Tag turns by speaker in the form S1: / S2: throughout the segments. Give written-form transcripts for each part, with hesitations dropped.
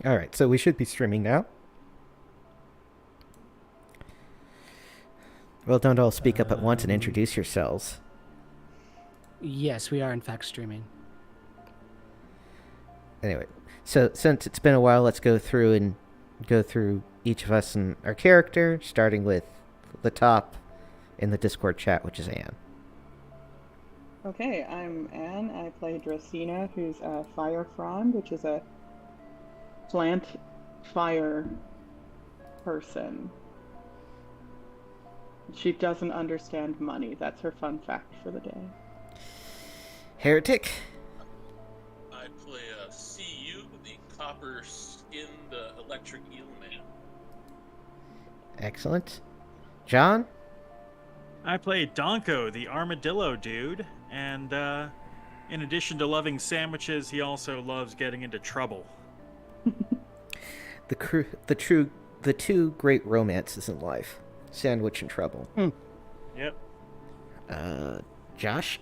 S1: Alright, so we should be streaming now. Well, don't all speak up at once and introduce yourselves.
S2: Yes, we are in fact streaming.
S1: Anyway, so since it's been a while, let's go through each of us and our character, starting with the top in the Discord chat, which is Anne.
S3: Okay, I'm Anne. I play Dracena, who's a fire frond, which is a plant fire person. She doesn't understand money. That's her fun fact for the day.
S1: Heretic.
S4: I play CU, the copper-skinned electric eel man.
S1: Excellent. John?
S5: I play Donko, the armadillo dude, and in addition to loving sandwiches, he also loves getting into trouble.
S1: The two great romances in life. Sandwich and trouble.
S5: Yep.
S1: Josh?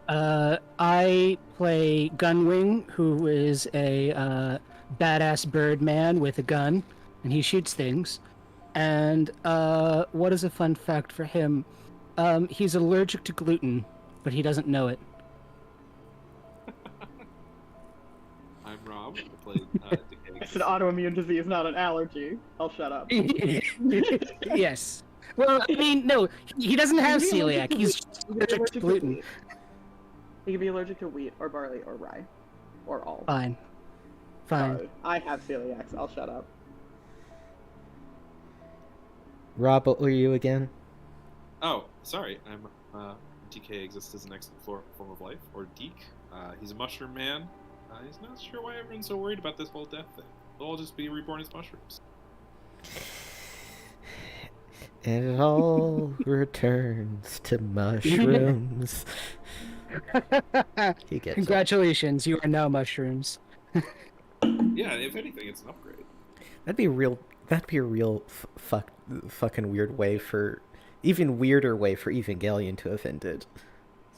S2: I play Gunwing, who is a badass bird man with a gun, and he shoots things. And what is a fun fact for him? He's allergic to gluten, but he doesn't know it.
S6: I'm Rob. I play
S3: It's an autoimmune disease, not an allergy. I'll shut up.
S2: Yes. Well, I mean, no, he doesn't have celiac. He's allergic to gluten.
S3: He can be allergic to wheat or barley or rye, or all.
S2: Fine.
S3: Sorry, I have celiacs. I'll shut up.
S1: Rob, what were you again?
S6: Oh, sorry. I'm DK exists as an excellent form of life, or Deke. He's a mushroom man. He's not sure why everyone's so worried about this whole death thing. They'll all just be reborn as mushrooms.
S1: And it all returns to mushrooms. He gets
S2: Congratulations, you are now mushrooms.
S6: Yeah, if anything, it's an upgrade.
S1: That'd be a real fucking weird way for... Even weirder way for Evangelion to have ended.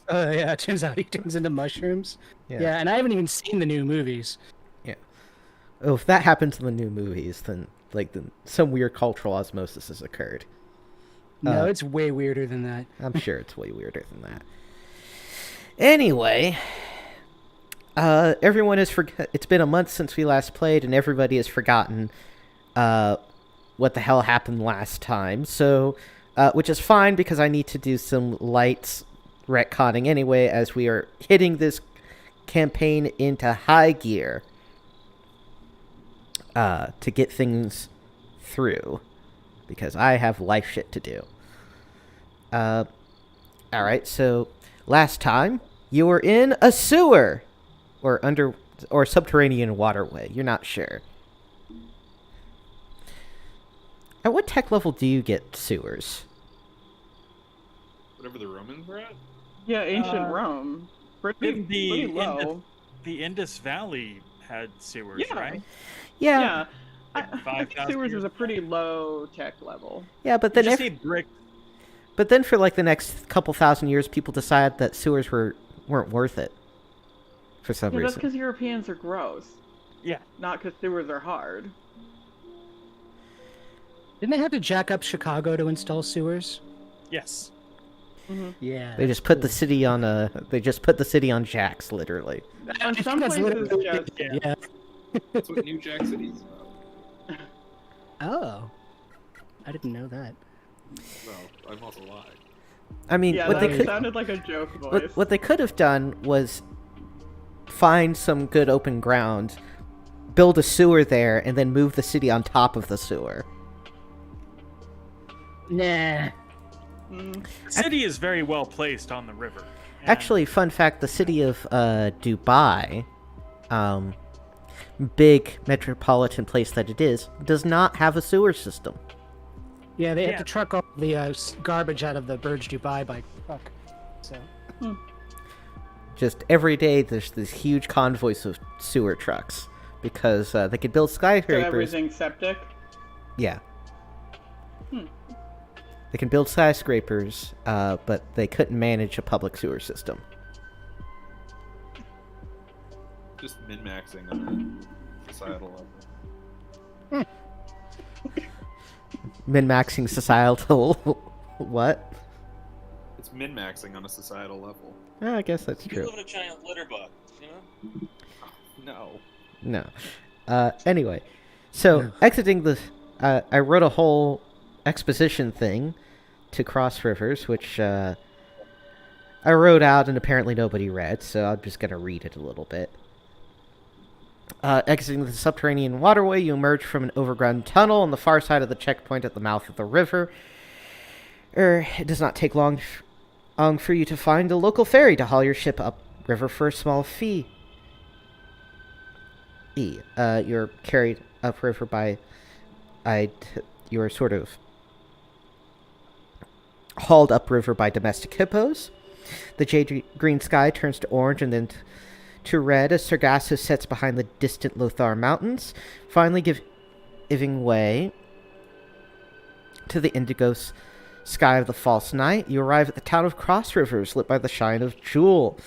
S2: Yeah, it turns out he turns into mushrooms. Yeah, and I haven't even seen the new movies.
S1: Yeah. Oh, if that happens in the new movies, then some weird cultural osmosis has occurred.
S2: No, it's way weirder than that.
S1: I'm sure it's way weirder than that. Anyway, everyone has it's been a month since we last played, and everybody has forgotten what the hell happened last time. So, which is fine because I need to do some light retconning anyway, as we are hitting this campaign into high gear to get things through, because I have life shit to do. Alright, so last time you were in a sewer or subterranean waterway. You're not sure. At what tech level do you get sewers?
S6: Whatever the Romans were at?
S3: Yeah, ancient Rome. Pretty low.
S5: The Indus Valley had sewers,
S3: Yeah.
S5: right?
S1: Yeah.
S3: I think
S5: 5,000
S3: sewers
S5: years
S3: is a pretty low tech level.
S1: Yeah, but
S5: You
S1: then
S5: just need brick.
S1: But then for like the next couple thousand years, people decided that sewers weren't worth it. For some
S3: Yeah, that's
S1: reason.
S3: because Europeans are gross.
S5: Yeah.
S3: Not because sewers are hard.
S2: Didn't they have to jack up Chicago to install sewers?
S5: Yes.
S2: Yeah.
S1: They just put the city on jacks, literally.
S3: And
S2: I
S3: some
S2: think that's
S3: places
S2: literally-
S3: just...
S2: Yeah.
S6: That's what New Jack City is about.
S2: Oh. I didn't know that.
S6: Well, I'm also lying.
S1: I mean,
S3: Yeah,
S1: what
S3: that
S1: they could
S3: sounded like a joke voice.
S1: what they could have done was find some good open ground, build a sewer there, and then move the city on top of the sewer.
S2: Nah.
S3: Mm.
S5: The city is very well placed on the river. and-
S1: Actually, fun fact, the city of Dubai, big metropolitan place that it is, does not have a sewer system.
S2: Yeah, they
S5: Yeah.
S2: have to truck all the garbage out of the Burj Dubai by truck. So.
S1: Just every day, there's these huge convoys of sewer trucks because they could build
S3: So
S1: skyscrapers.
S3: everything's septic?
S1: Yeah. They can build skyscrapers, but they couldn't manage a public sewer system.
S6: just min-maxing on a societal level.
S1: Min-maxing societal what?
S6: It's min-maxing on a societal level.
S1: Oh, I guess that's
S4: You
S1: true.
S4: live in a giant litter box, you know?
S6: No.
S1: No. Anyway, so exiting the, I wrote a whole exposition thing to cross rivers, which I wrote out and apparently nobody read, so I'm just gonna read it a little bit. Exiting the subterranean waterway, you emerge from an overgrown tunnel on the far side of the checkpoint at the mouth of the river. It does not take long for you to find a local ferry to haul your ship upriver for a small fee. You're carried upriver by... you're sort of hauled upriver by domestic hippos. The jade green sky turns to orange and then to red as Sargasso sets behind the distant Lothar Mountains, finally giving way to the indigo sky of the false night. You arrive at the town of Cross Rivers, lit by the shine of Jewel.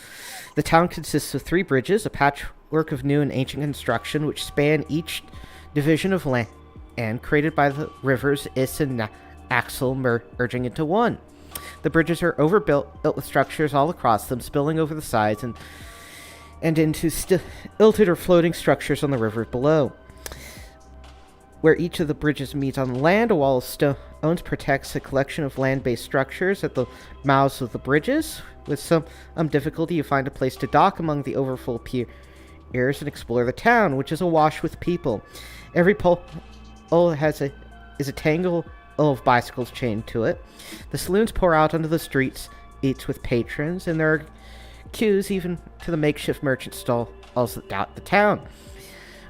S1: The town consists of 3 bridges, a patchwork of new and ancient construction, which span each division of land, and created by the rivers Is and Axel merging into one. The bridges are overbuilt, built with structures all across them, spilling over the sides and into stilted or floating structures on the river below. Where each of the bridges meets on land, a wall of stones protects a collection of land-based structures at the mouths of the bridges. With some difficulty, you find a place to dock among the overfull piers and explore the town, which is awash with people. Every pole is a tangle of bicycles chained to it. The saloons pour out onto the streets, eats with patrons, and there are queues even to the makeshift merchant stalls that dot the town.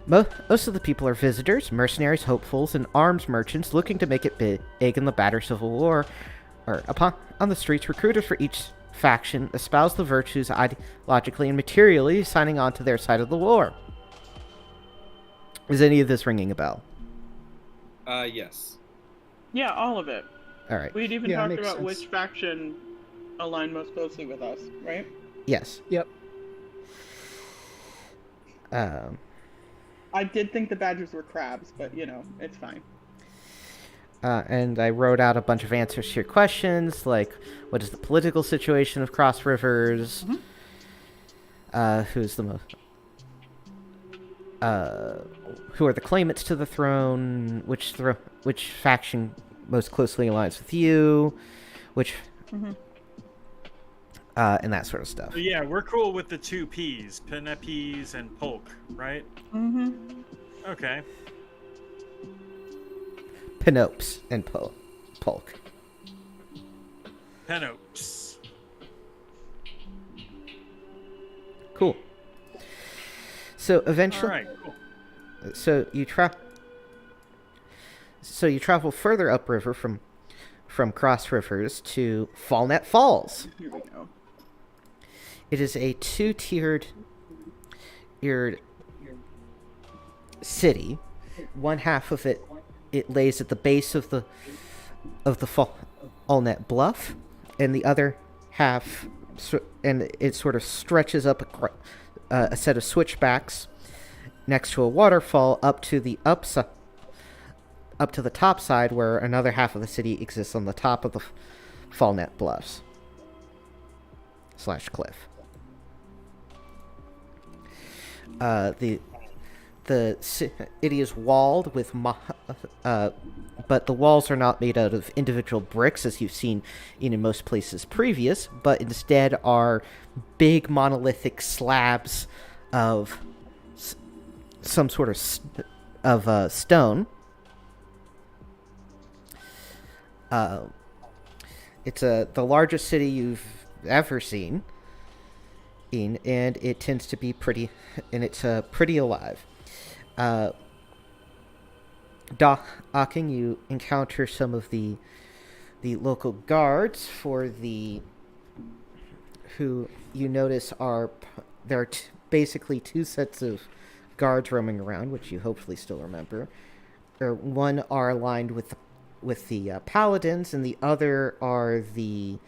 S1: Most of the people are visitors, mercenaries, hopefuls, and arms merchants looking to make it big in the battered civil war. On the streets, recruiters for each faction espouse the virtues ideologically and materially, signing on to their side of the war. Is any of this ringing a bell?
S6: Yes.
S3: Yeah, all of it.
S1: All right.
S3: We'd even
S2: Yeah,
S3: talked
S2: makes
S3: about
S2: sense.
S3: which faction aligned most closely with us, right?
S1: Yes.
S2: Yep.
S3: I did think the Badgers were crabs, but it's fine.
S1: And I wrote out a bunch of answers to your questions, like what is the political situation of Cross Rivers? Who's the most? Who are the claimants to the throne? Which faction most closely aligns with you? And that sort of stuff.
S5: So yeah, we're cool with the 2 P's, Penepes and Polk, right?
S3: Mm-hmm.
S5: Okay.
S1: Penopes and Polk.
S5: Penopes.
S1: Cool. So eventually,
S5: All right, cool.
S1: so you travel further upriver from Cross Rivers to Fallnet Falls.
S3: Here we go.
S1: It is a 2-tiered city. One half of it lays at the base of the Fallnet Bluff, and the other half, and it sort of stretches up a set of switchbacks next to a waterfall up to the top side, where another half of the city exists on the top of the Fallnet Bluffs / cliff. The city is walled with but the walls are not made out of individual bricks as you've seen in most places previous, but instead are big monolithic slabs of some sort of stone. It's the largest city you've ever seen, and it tends to be pretty alive. Docking, you encounter some of the local guards who you notice there are basically 2 sets of guards roaming around, which you hopefully still remember. One are aligned with the paladins, and the other are the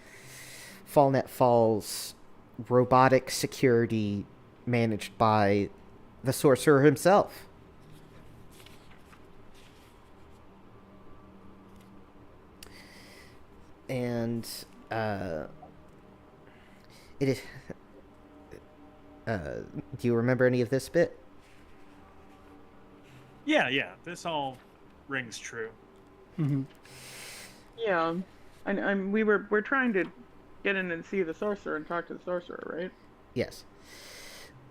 S1: Fallnet Falls robotic security managed by the sorcerer himself. And it is. Do you remember any of this bit?
S5: Yeah. This all rings true.
S2: Mm-hmm.
S3: Yeah, and we're trying to get in and see the sorcerer and talk to the sorcerer, right?
S1: Yes.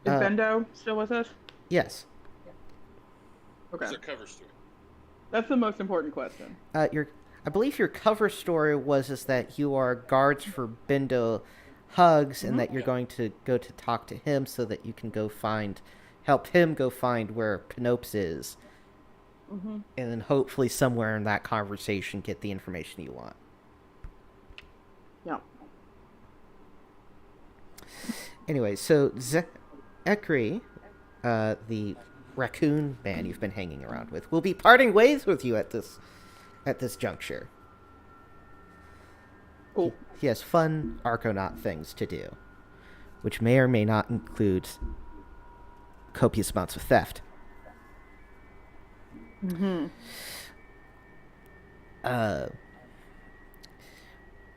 S3: Is Bendo still with us?
S1: Yes.
S3: Okay,
S4: It's a cover story.
S3: that's the most important question.
S1: I believe your cover story is that you are guards for Bindo Hugs, and that you're going to go to talk to him so that you can help him go find where Pinopes is, and then hopefully somewhere in that conversation get the information you want.
S3: Yeah.
S1: Anyway, so Zekri, the raccoon man you've been hanging around with, will be parting ways with you at this juncture.
S3: Cool.
S1: He has fun Arconaut things to do, which may or may not include copious amounts of theft.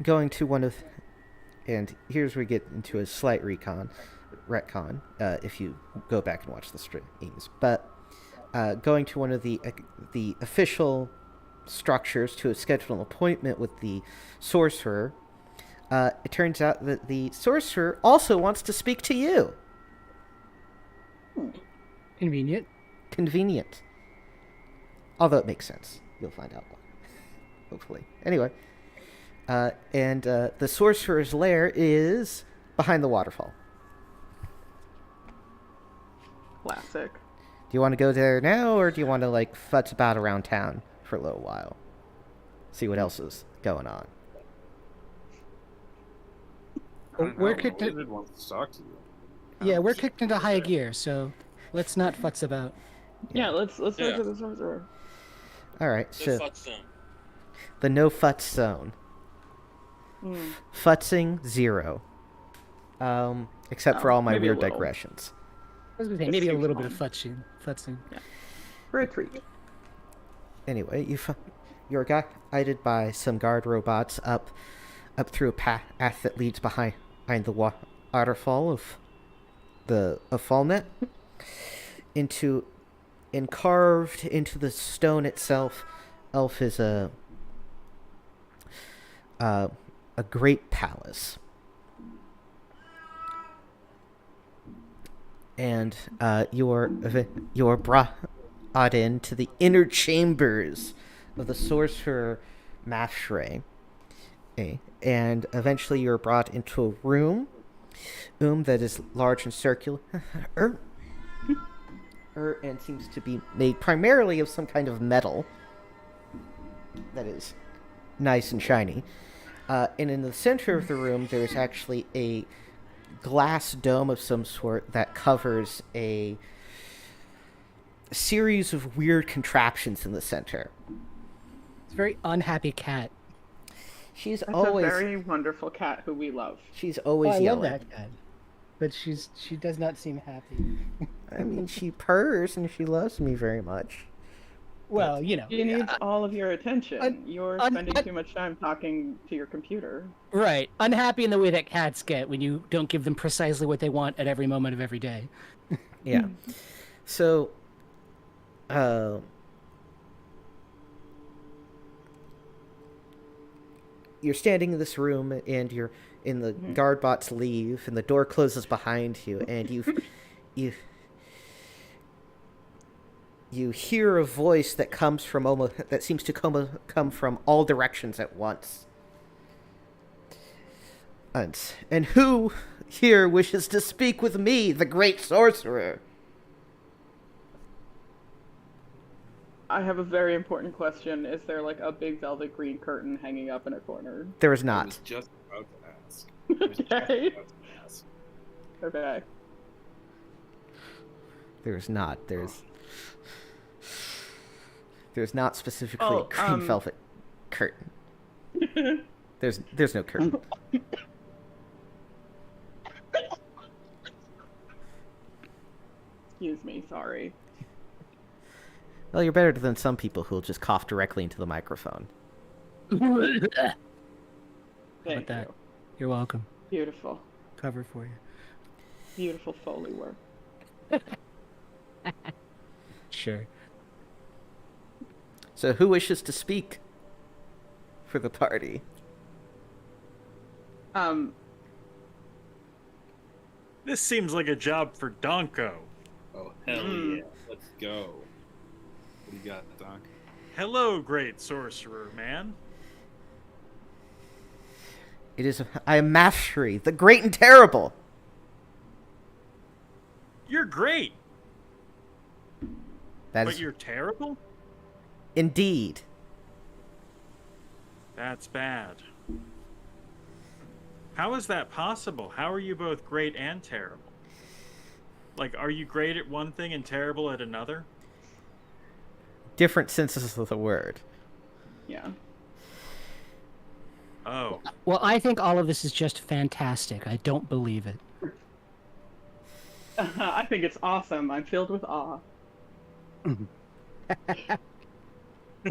S1: Going to one of... And here's where we get into a slight retcon, if you go back and watch the streams. But going to one of the official structures to schedule an appointment with the sorcerer, it turns out that the sorcerer also wants to speak to you.
S2: Convenient.
S1: Convenient. Although it makes sense. You'll find out why. Hopefully. Anyway. And the sorcerer's lair is behind the waterfall.
S3: Classic.
S1: Do you want to go there now, or do you want to, futz about around town for a little while? See what else is going on.
S2: We're kicked.
S6: David wants to talk to you.
S2: Yeah, we're kicked into high gear, so let's not futz about.
S3: Yeah, let's go
S4: Yeah.
S3: to the sorcerer.
S1: All right,
S4: The
S1: so
S4: fuck zone.
S1: the no futz zone. Futzing 0. Except for all my
S3: maybe a
S1: weird
S3: little.
S1: digressions.
S2: I was gonna say maybe a little bit of futzing.
S3: For a treat.
S1: Anyway, you're guided by some guard robots up through a path that leads behind the waterfall of Fallnet, and carved into the stone itself. Elf is a great palace, and you're brought into the inner chambers of the sorcerer Mafshre, and eventually you're brought into a room that is large and circular, and seems to be made primarily of some kind of metal that is nice and shiny. And in the center of the room, there is actually a glass dome of some sort that covers a series of weird contraptions in the center.
S2: It's a very unhappy cat.
S1: She's
S3: That's
S1: always
S3: a very wonderful cat who we love.
S1: she's always
S2: Oh, I love
S1: yelling.
S2: that cat, but she does not seem happy.
S1: I mean, she purrs and she loves me very much.
S2: Well, you know.
S3: She needs all of your attention. You're
S2: un-
S3: spending
S2: un-
S3: too much time talking to your computer.
S2: Right. Unhappy in the way that cats get when you don't give them precisely what they want at every moment of every day.
S1: Yeah. So, you're standing in this room, and you're in the guard bots leave, and the door closes behind you, and you hear a voice that comes from that seems to come from all directions at once. And who here wishes to speak with me, the great sorcerer?
S3: I have a very important question. Is there like a big velvet green curtain hanging up in a corner?
S1: There is
S6: I
S1: not.
S6: was just about to ask. I was just about
S3: Okay.
S6: to ask.
S3: Okay.
S1: There's not. There's not specifically a
S3: Oh,
S1: green velvet curtain. There's no curtain.
S3: Excuse me, sorry.
S1: Well, you're better than some people who'll just cough directly into the microphone.
S3: Thank
S2: that?
S3: you.
S2: You're welcome.
S3: Beautiful.
S2: Cover for you.
S3: Beautiful Foley work.
S2: Sure.
S1: So who wishes to speak for the party?
S5: This seems like a job for Donko.
S6: Oh, hell yeah. Let's go. What do you got, Doc?
S5: Hello, great sorcerer man.
S1: I am Mastery, the great and terrible.
S5: You're great,
S1: That
S5: but
S1: is
S5: you're terrible?
S1: indeed.
S5: That's bad. How is that possible? How are you both great and terrible? Like, are you great at one thing and terrible at another?
S1: Different senses of the word.
S3: Yeah.
S5: Oh.
S2: Well, I think all of this is just fantastic. I don't believe it.
S3: I think it's awesome. I'm filled with awe.
S2: Well,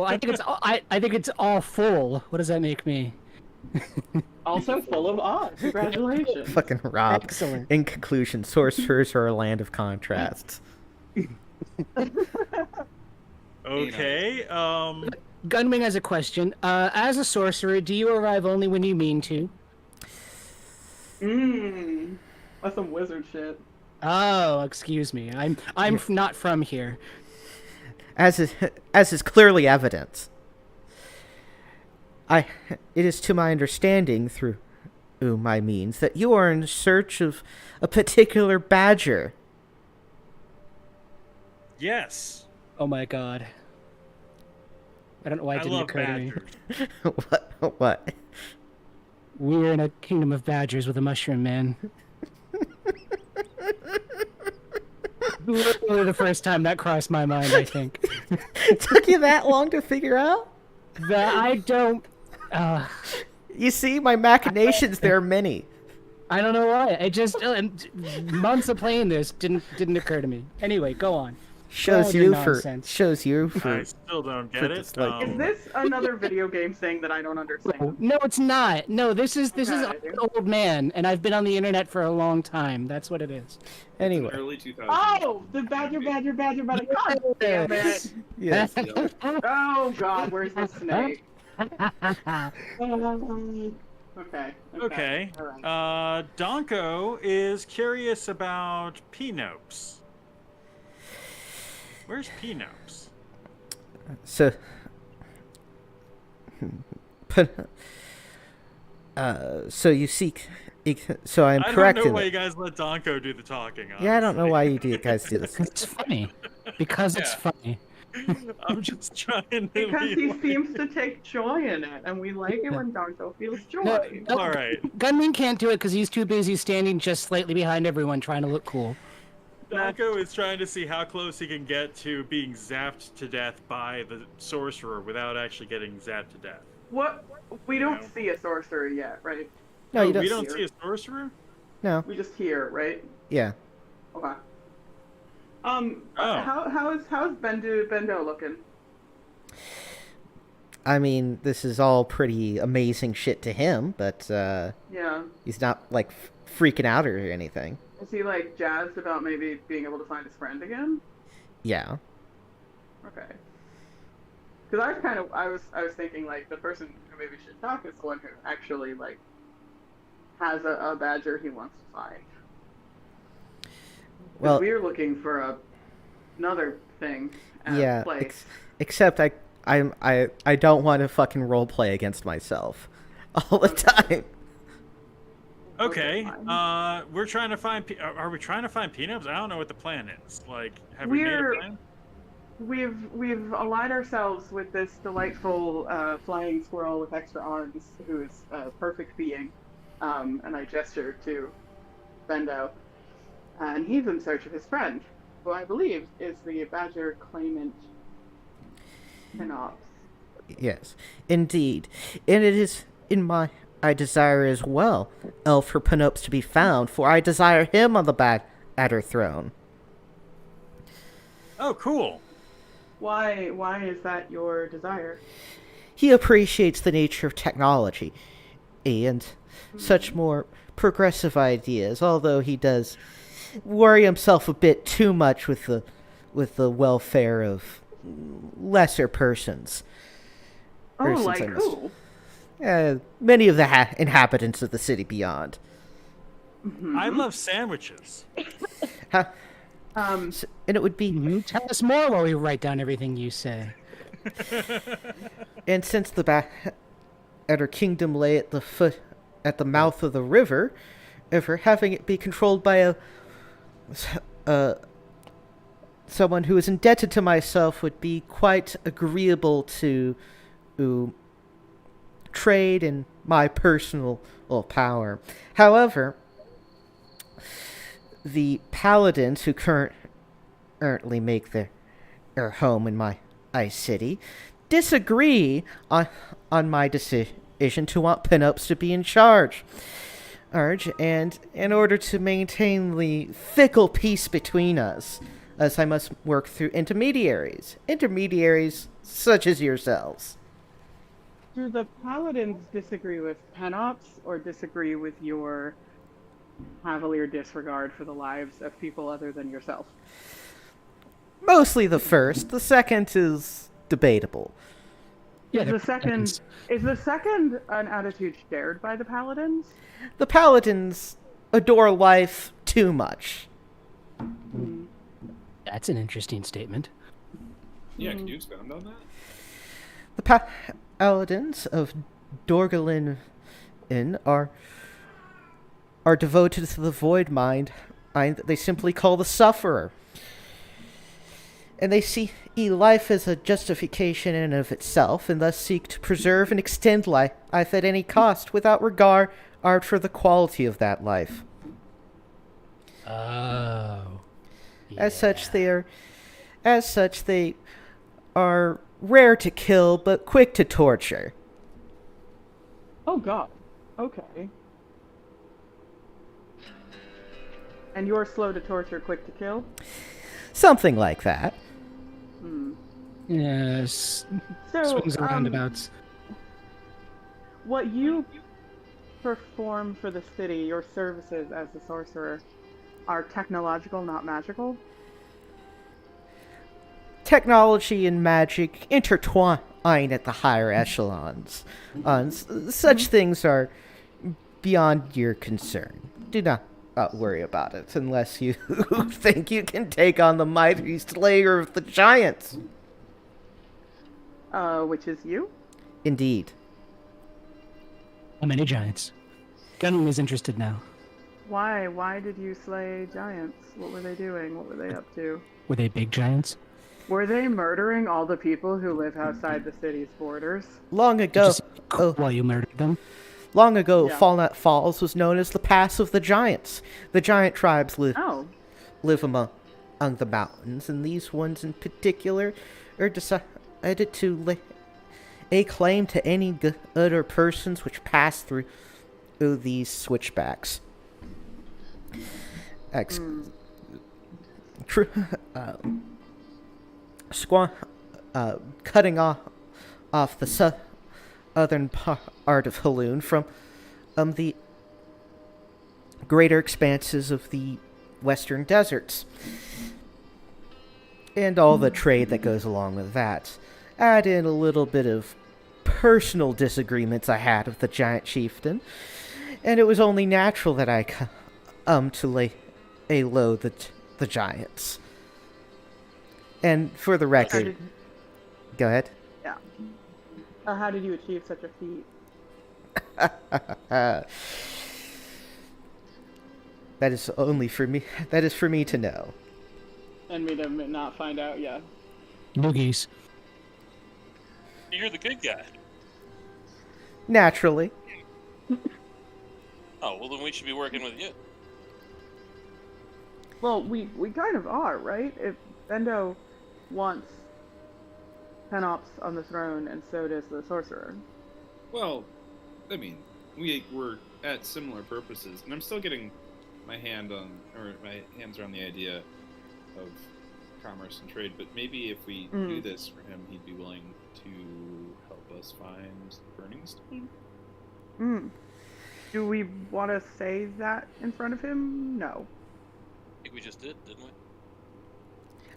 S2: I think it's I think it's all full. What does that make me?
S3: Also full of awe. Congratulations.
S1: Fucking Rob.
S2: Excellent.
S1: In conclusion, sorcerers are a land of contrasts.
S5: Okay.
S2: Gunwing has a question. As a sorcerer, do you arrive only when you mean to?
S3: That's some wizard shit.
S2: Oh, excuse me. I'm not from here.
S1: As is clearly evident. It is to my understanding through my means that you are in search of a particular badger.
S5: Yes.
S2: Oh my god. I don't know why it
S5: I
S2: didn't
S5: love
S2: occur to me.
S5: badgers.
S1: What?
S2: We're in a kingdom of badgers with a mushroom man. Literally the first time that crossed my mind, I think.
S1: It took you that long to figure out?
S2: I don't...
S1: You see, my machinations, there are many.
S2: I don't know why. I just... months of playing this didn't occur to me. Anyway, go on.
S1: Shows
S2: your
S1: you
S2: nonsense.
S5: I still don't get it.
S1: dislike.
S3: Is this another video game thing that I don't understand?
S2: No, it's not. No, this is
S3: Okay.
S2: an old man, and I've been on the internet for a long time. That's what it is.
S1: Anyway.
S6: Early 2000s.
S3: Oh, the badger. God damn it.
S1: Yes.
S3: Oh god, where's the snake? Okay.
S5: Okay.
S3: All right.
S5: Donko is curious about Pinopes. Where's Pinopes?
S1: So, so you seek. So I'm
S5: I
S1: correct
S5: don't know
S1: in
S5: why
S1: it.
S5: you guys let Donko do the talking.
S1: Yeah, I don't know
S5: honestly.
S1: why you guys do this.
S2: It's funny. Because it's
S5: Yeah.
S2: funny.
S5: I'm just trying to
S3: Because
S5: be
S3: he
S5: like-
S3: seems to take joy in it, and we like it when Donko feels joy.
S2: No,
S5: All right.
S2: Gunman can't do it because he's too busy standing just slightly behind everyone trying to look cool.
S5: Donko is trying to see how close he can get to being zapped to death by the sorcerer without actually getting zapped to death.
S3: What? We don't
S5: No.
S3: see a sorcerer yet, right?
S1: No, you
S5: We
S1: don't.
S5: don't see a sorcerer?
S1: No.
S3: We just hear, right?
S1: Yeah.
S3: Okay.
S5: Oh.
S3: How's Bendo looking?
S1: I mean, this is all pretty amazing shit to him, but
S3: Yeah.
S1: he's not like freaking out or anything.
S3: Is he like jazzed about maybe being able to find his friend again?
S1: Yeah.
S3: Okay. Because I was thinking like the person who maybe should talk is the one who actually like has a badger he wants to find. 'Cause
S1: Well,
S3: we're looking for another thing. At a
S1: yeah.
S3: place.
S1: Except I don't want to fucking roleplay against myself all the time.
S5: Okay.
S3: fine.
S5: We're trying to find. Are we trying to find Pinopes? I don't know what the plan is. Like, have we made a plan?
S3: We've allied ourselves with this delightful flying squirrel with extra arms, who is a perfect being, and I gesture to Bendo, and he's in search of his friend, who I believe is the badger claimant Pinops.
S1: Yes, indeed. And it is I desire as well, for Pinopes to be found, for I desire him on the badger throne.
S5: Oh, cool.
S3: Why is that your desire?
S1: He appreciates the nature of technology and such more progressive ideas, although he does worry himself a bit too much with the welfare of lesser persons.
S3: Oh,
S1: Persons,
S3: like
S1: I must-
S3: who?
S1: Many of the inhabitants of the city beyond.
S5: I love sandwiches.
S1: Ha-
S3: Um,
S1: and it would be,
S2: Tell us more while we write down everything you say.
S1: and since the Outer Kingdom lay at the mouth of the river, having it be controlled by someone who is indebted to myself would be quite agreeable to trade in my personal power. However, the paladins who currently make their home in my ice city disagree on my decision to want pinups to be in charge. And in order to maintain the fickle peace between us, I must work through intermediaries such as yourselves.
S3: do the paladins disagree with Penops or disagree with your cavalier disregard for the lives of people other than yourself?
S1: Mostly the first. The second is debatable.
S2: Yeah,
S3: Is the second an attitude shared by the paladins?
S1: The paladins adore life too much.
S2: that's an interesting statement.
S6: Yeah, can you expound on that?
S1: The paladins of Dorgalin are devoted to the void mind that they simply call the sufferer. And they see life as a justification in and of itself, and thus seek to preserve and extend life at any cost, without regard for the quality of that life.
S2: Oh.
S1: As such, they are rare to kill, but quick to torture.
S3: Oh god. Okay. And you're slow to torture, quick to kill?
S1: Something like that.
S2: Yes.
S3: So,
S2: Swings and roundabouts.
S3: what you perform for the city, your services as a sorcerer, are technological, not magical?
S1: Technology and magic intertwine at the higher echelons. Such things are beyond your concern. Do not worry about it, unless you think you can take on the mighty slayer of the giants.
S3: Which is you?
S1: Indeed.
S2: How many giants? Gunwing is interested now.
S3: Why? Why did you slay giants? What were they doing? What were they up to?
S2: Were they big giants?
S3: Were they murdering all the people who live outside the city's borders?
S1: Long ago,
S2: While you murdered them?
S1: yeah. Falnut Falls was known as the Pass of the Giants. The giant tribes live among the mountains, and these ones in particular are decided to lay claim to any good or persons which pass through these switchbacks. Cutting off the southern part of Haloon from the greater expanses of the western deserts, and all the trade that goes along with that. Add in a little bit of personal disagreements I had with the giant chieftain, and it was only natural that I come to lay low the giants. And for the record, go ahead.
S3: Yeah. How did you achieve such a feat?
S1: That is only for me. That is for me to know.
S3: And me to not find out, yeah.
S2: Noogies.
S4: You're the good guy.
S1: Naturally.
S4: Oh, well then we should be working with you.
S3: Well, we kind of are, right? If Bendo wants Penops on the throne, and so does the sorcerer.
S6: Well, I mean, we're at similar purposes, and I'm still getting my hands around the idea of commerce and trade, but maybe if we do this for him, he'd be willing to help us find the Burning Stone.
S3: Do we want to say that in front of him? No.
S4: I think we just did, didn't we?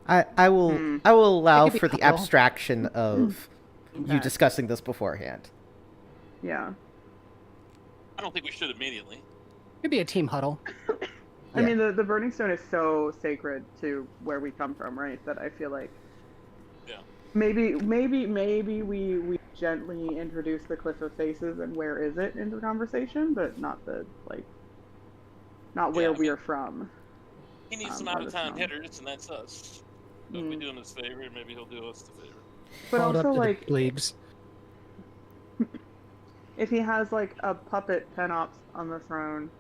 S1: I will allow
S2: It could be
S1: for the
S2: huddle.
S1: abstraction of you
S3: Okay.
S1: discussing this beforehand.
S3: Yeah.
S4: I don't think we should immediately.
S2: Could be a team huddle.
S3: I
S1: Yeah.
S3: mean, the Burning Stone is so sacred to where we come from, right? That I feel like
S4: Yeah.
S3: maybe we gently introduce the Cliff of Faces and where is it into the conversation, but not not where
S4: Yeah, I
S3: we
S4: mean-
S3: are from.
S4: He needs some
S3: Let
S4: out of
S3: us
S4: town
S3: know.
S4: hitters, and that's us. So if we do him this favor, maybe he'll do us the favor.
S3: But
S2: Called
S3: also,
S2: up to
S3: like,
S2: the leagues.
S3: if he has like a puppet Penops on the throne,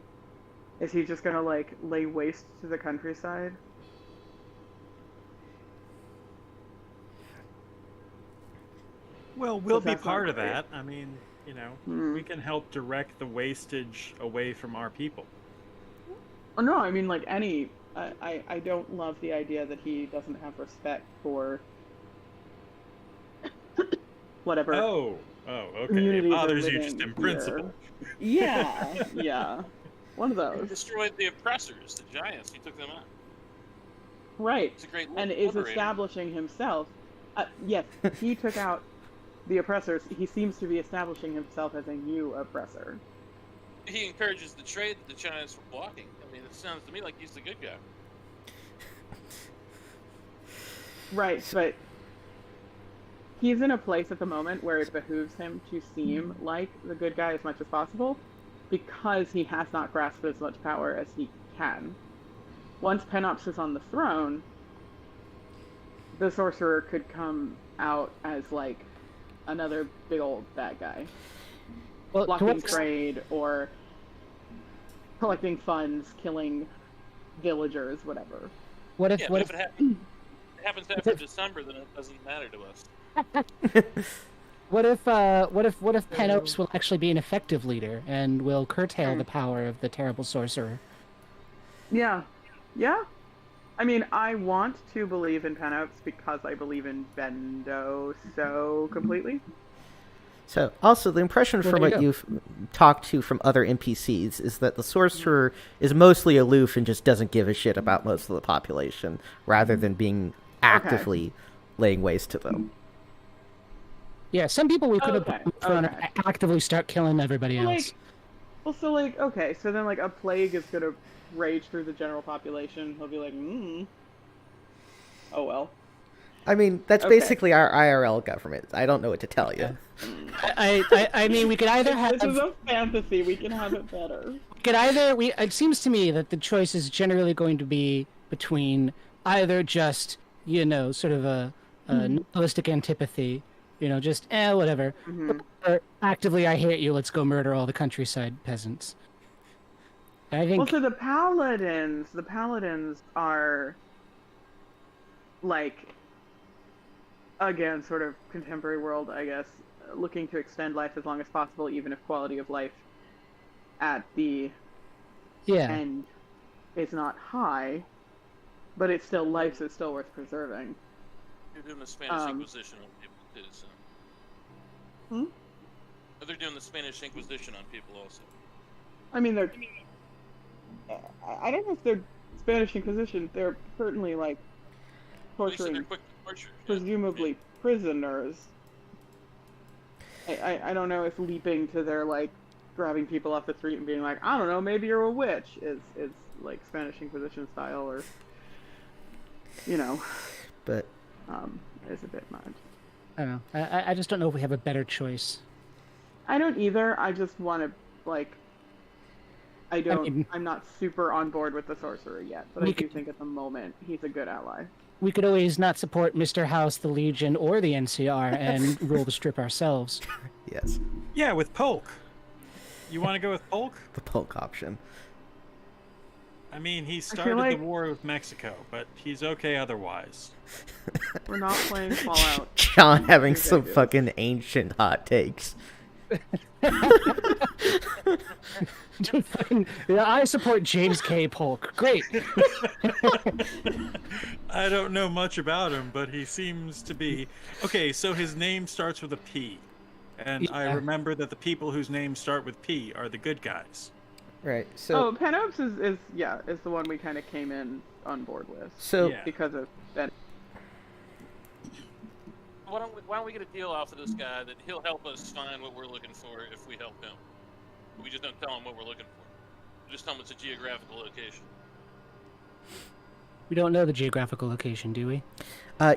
S3: is he just gonna like lay waste to the countryside?
S5: Well, we'll be
S3: that's not
S5: part of
S3: great.
S5: that. I mean, you know,
S3: Hmm.
S5: we can help direct the wastage away from our people.
S3: Oh no, I mean like any. I don't love the idea that he doesn't have respect for whatever.
S5: Oh, okay.
S3: Communities
S5: It
S3: are
S5: bothers you
S3: living
S5: just in
S3: here.
S5: principle.
S3: Yeah, yeah. One of
S4: He
S3: those.
S4: destroyed the oppressors, the giants. He took them out.
S3: Right.
S4: He's a great
S3: And is
S4: liberator.
S3: establishing himself. Yes, he took out the oppressors. He seems to be establishing himself as a new oppressor.
S4: He encourages the trade that the giants were blocking. I mean, it sounds to me like he's the good guy.
S3: Right, but he's in a place at the moment where it behooves him to seem like the good guy as much as possible because he has not grasped as much power as he can. Once Penops is on the throne, the sorcerer could come out as like another big old bad guy.
S2: Well, to
S3: Blocking
S2: what,
S3: trade or collecting funds, killing villagers, whatever.
S2: what if
S4: Yeah,
S2: what
S4: but
S2: if
S4: if it happens after December, then it doesn't matter to us.
S2: what if Penops will actually be an effective leader and will curtail the power of the terrible sorcerer?
S3: Yeah. Yeah. I mean, I want to believe in Penops because I believe in Bendo so completely.
S1: So, also, the impression
S2: Well,
S1: from
S2: there you
S1: what
S2: go.
S1: you've talked to from other NPCs is that the sorcerer is mostly aloof and just doesn't give a shit about most of the population, rather than being actively laying waste to them.
S2: Yeah, some people we could have
S3: Okay,
S2: put in front of
S3: okay.
S2: actively start killing everybody else.
S3: Like, well, so like, okay, so then like a plague is gonna rage through the general population. He'll be like, oh well.
S1: I mean, that's
S3: Okay.
S1: basically our IRL government. I don't know what to tell you.
S2: I mean, we could either have
S3: This is a fantasy. We can have it better.
S2: it seems to me that the choice is generally going to be between either just, sort of a nihilistic antipathy, just whatever, or actively I hate you, let's go murder all the countryside peasants. I think
S3: Well, so the paladins are like, again, sort of contemporary world, I guess, looking to extend life as long as possible, even if quality of life at the
S2: yeah.
S3: end is not high, but it's still life is still worth preserving.
S4: You're doing the Spanish
S3: Um,
S4: Inquisition on people too, so.
S3: Hmm?
S4: But they're doing the Spanish Inquisition on people also.
S3: I mean, they're. I don't know if they're Spanish Inquisition. They're certainly like
S4: At least they're
S3: torturing,
S4: quick to torture. yeah.
S3: presumably prisoners. I don't know if leaping to their like grabbing people off the street and being like, I don't know, maybe you're a witch is like Spanish Inquisition style or
S1: But
S3: is a bit much.
S2: I don't know. I just don't know if we have a better choice.
S3: I don't either. I just want to like.
S2: mean-
S3: I'm not super on board with the sorcerer yet, but I
S2: We
S3: do
S2: could-
S3: think at the moment he's a good ally.
S2: We could always not support Mr. House, the Legion, or the NCR and rule the strip ourselves.
S1: yes,
S5: Yeah, with Polk. You want to go with Polk?
S1: the Polk option.
S5: I mean, he started
S3: like-
S5: the war with Mexico, but he's okay otherwise.
S3: We're not playing Fallout.
S1: John having some
S3: Executives.
S1: fucking ancient hot takes.
S2: Yeah, I support James K. Polk. Great.
S5: I don't know much about him, but he seems to be okay. So his name starts with a P, and I
S2: Yeah.
S5: remember that the people whose names start with P are the good guys.
S1: Right. So
S3: Oh, Penopes is the one we kind of came in on board with
S5: Yeah.
S3: because of that.
S4: Why don't we get a deal off of this guy that he'll help us find what we're looking for if we help him? We just don't tell him what we're looking for. We just tell him it's a geographical location.
S2: We don't know the geographical location, do we?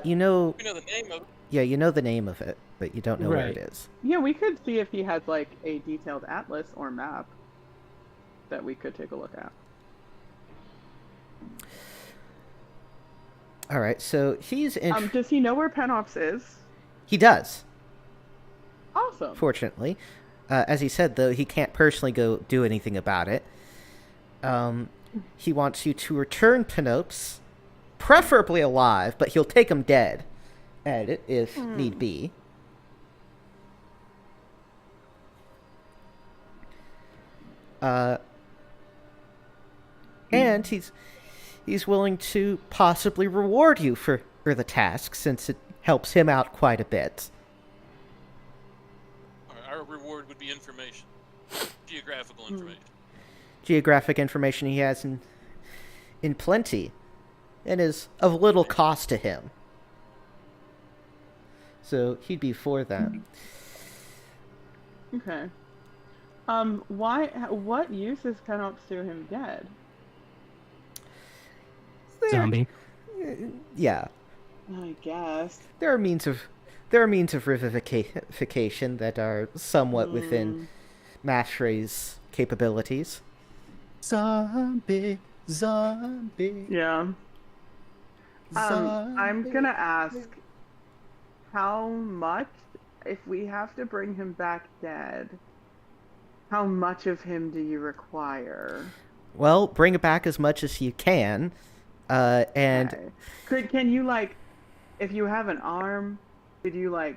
S1: you know,
S4: We know the name of it.
S1: yeah, you know the name of it, but you don't know where it
S2: Right.
S1: is.
S3: Yeah, we could see if he has like a detailed atlas or map that we could take a look at.
S1: All right. So he's in.
S3: Does he know where Penopes is?
S1: He does.
S3: Awesome.
S1: Fortunately, as he said, though, he can't personally go do anything about it. He wants you to return Penopes, preferably alive, but he'll take him dead, if need be. And he's willing to possibly reward you for the task, since it helps him out quite a bit.
S4: Our reward would be information, geographical information.
S1: Geographic information he has in plenty, and is of little cost to him. So he'd be for that.
S3: Okay. What use is Penopes to him dead?
S2: Zombie.
S1: Yeah,
S3: I guess.
S1: there are means of revivification that are somewhat within Mashray's capabilities.
S2: Zombie.
S3: Yeah. I'm gonna ask, how much, if we have to bring him back dead, how much of him do you require?
S1: Well, bring it back as much as you can, and
S3: Okay. Can you, like, if you have an arm, could you, like,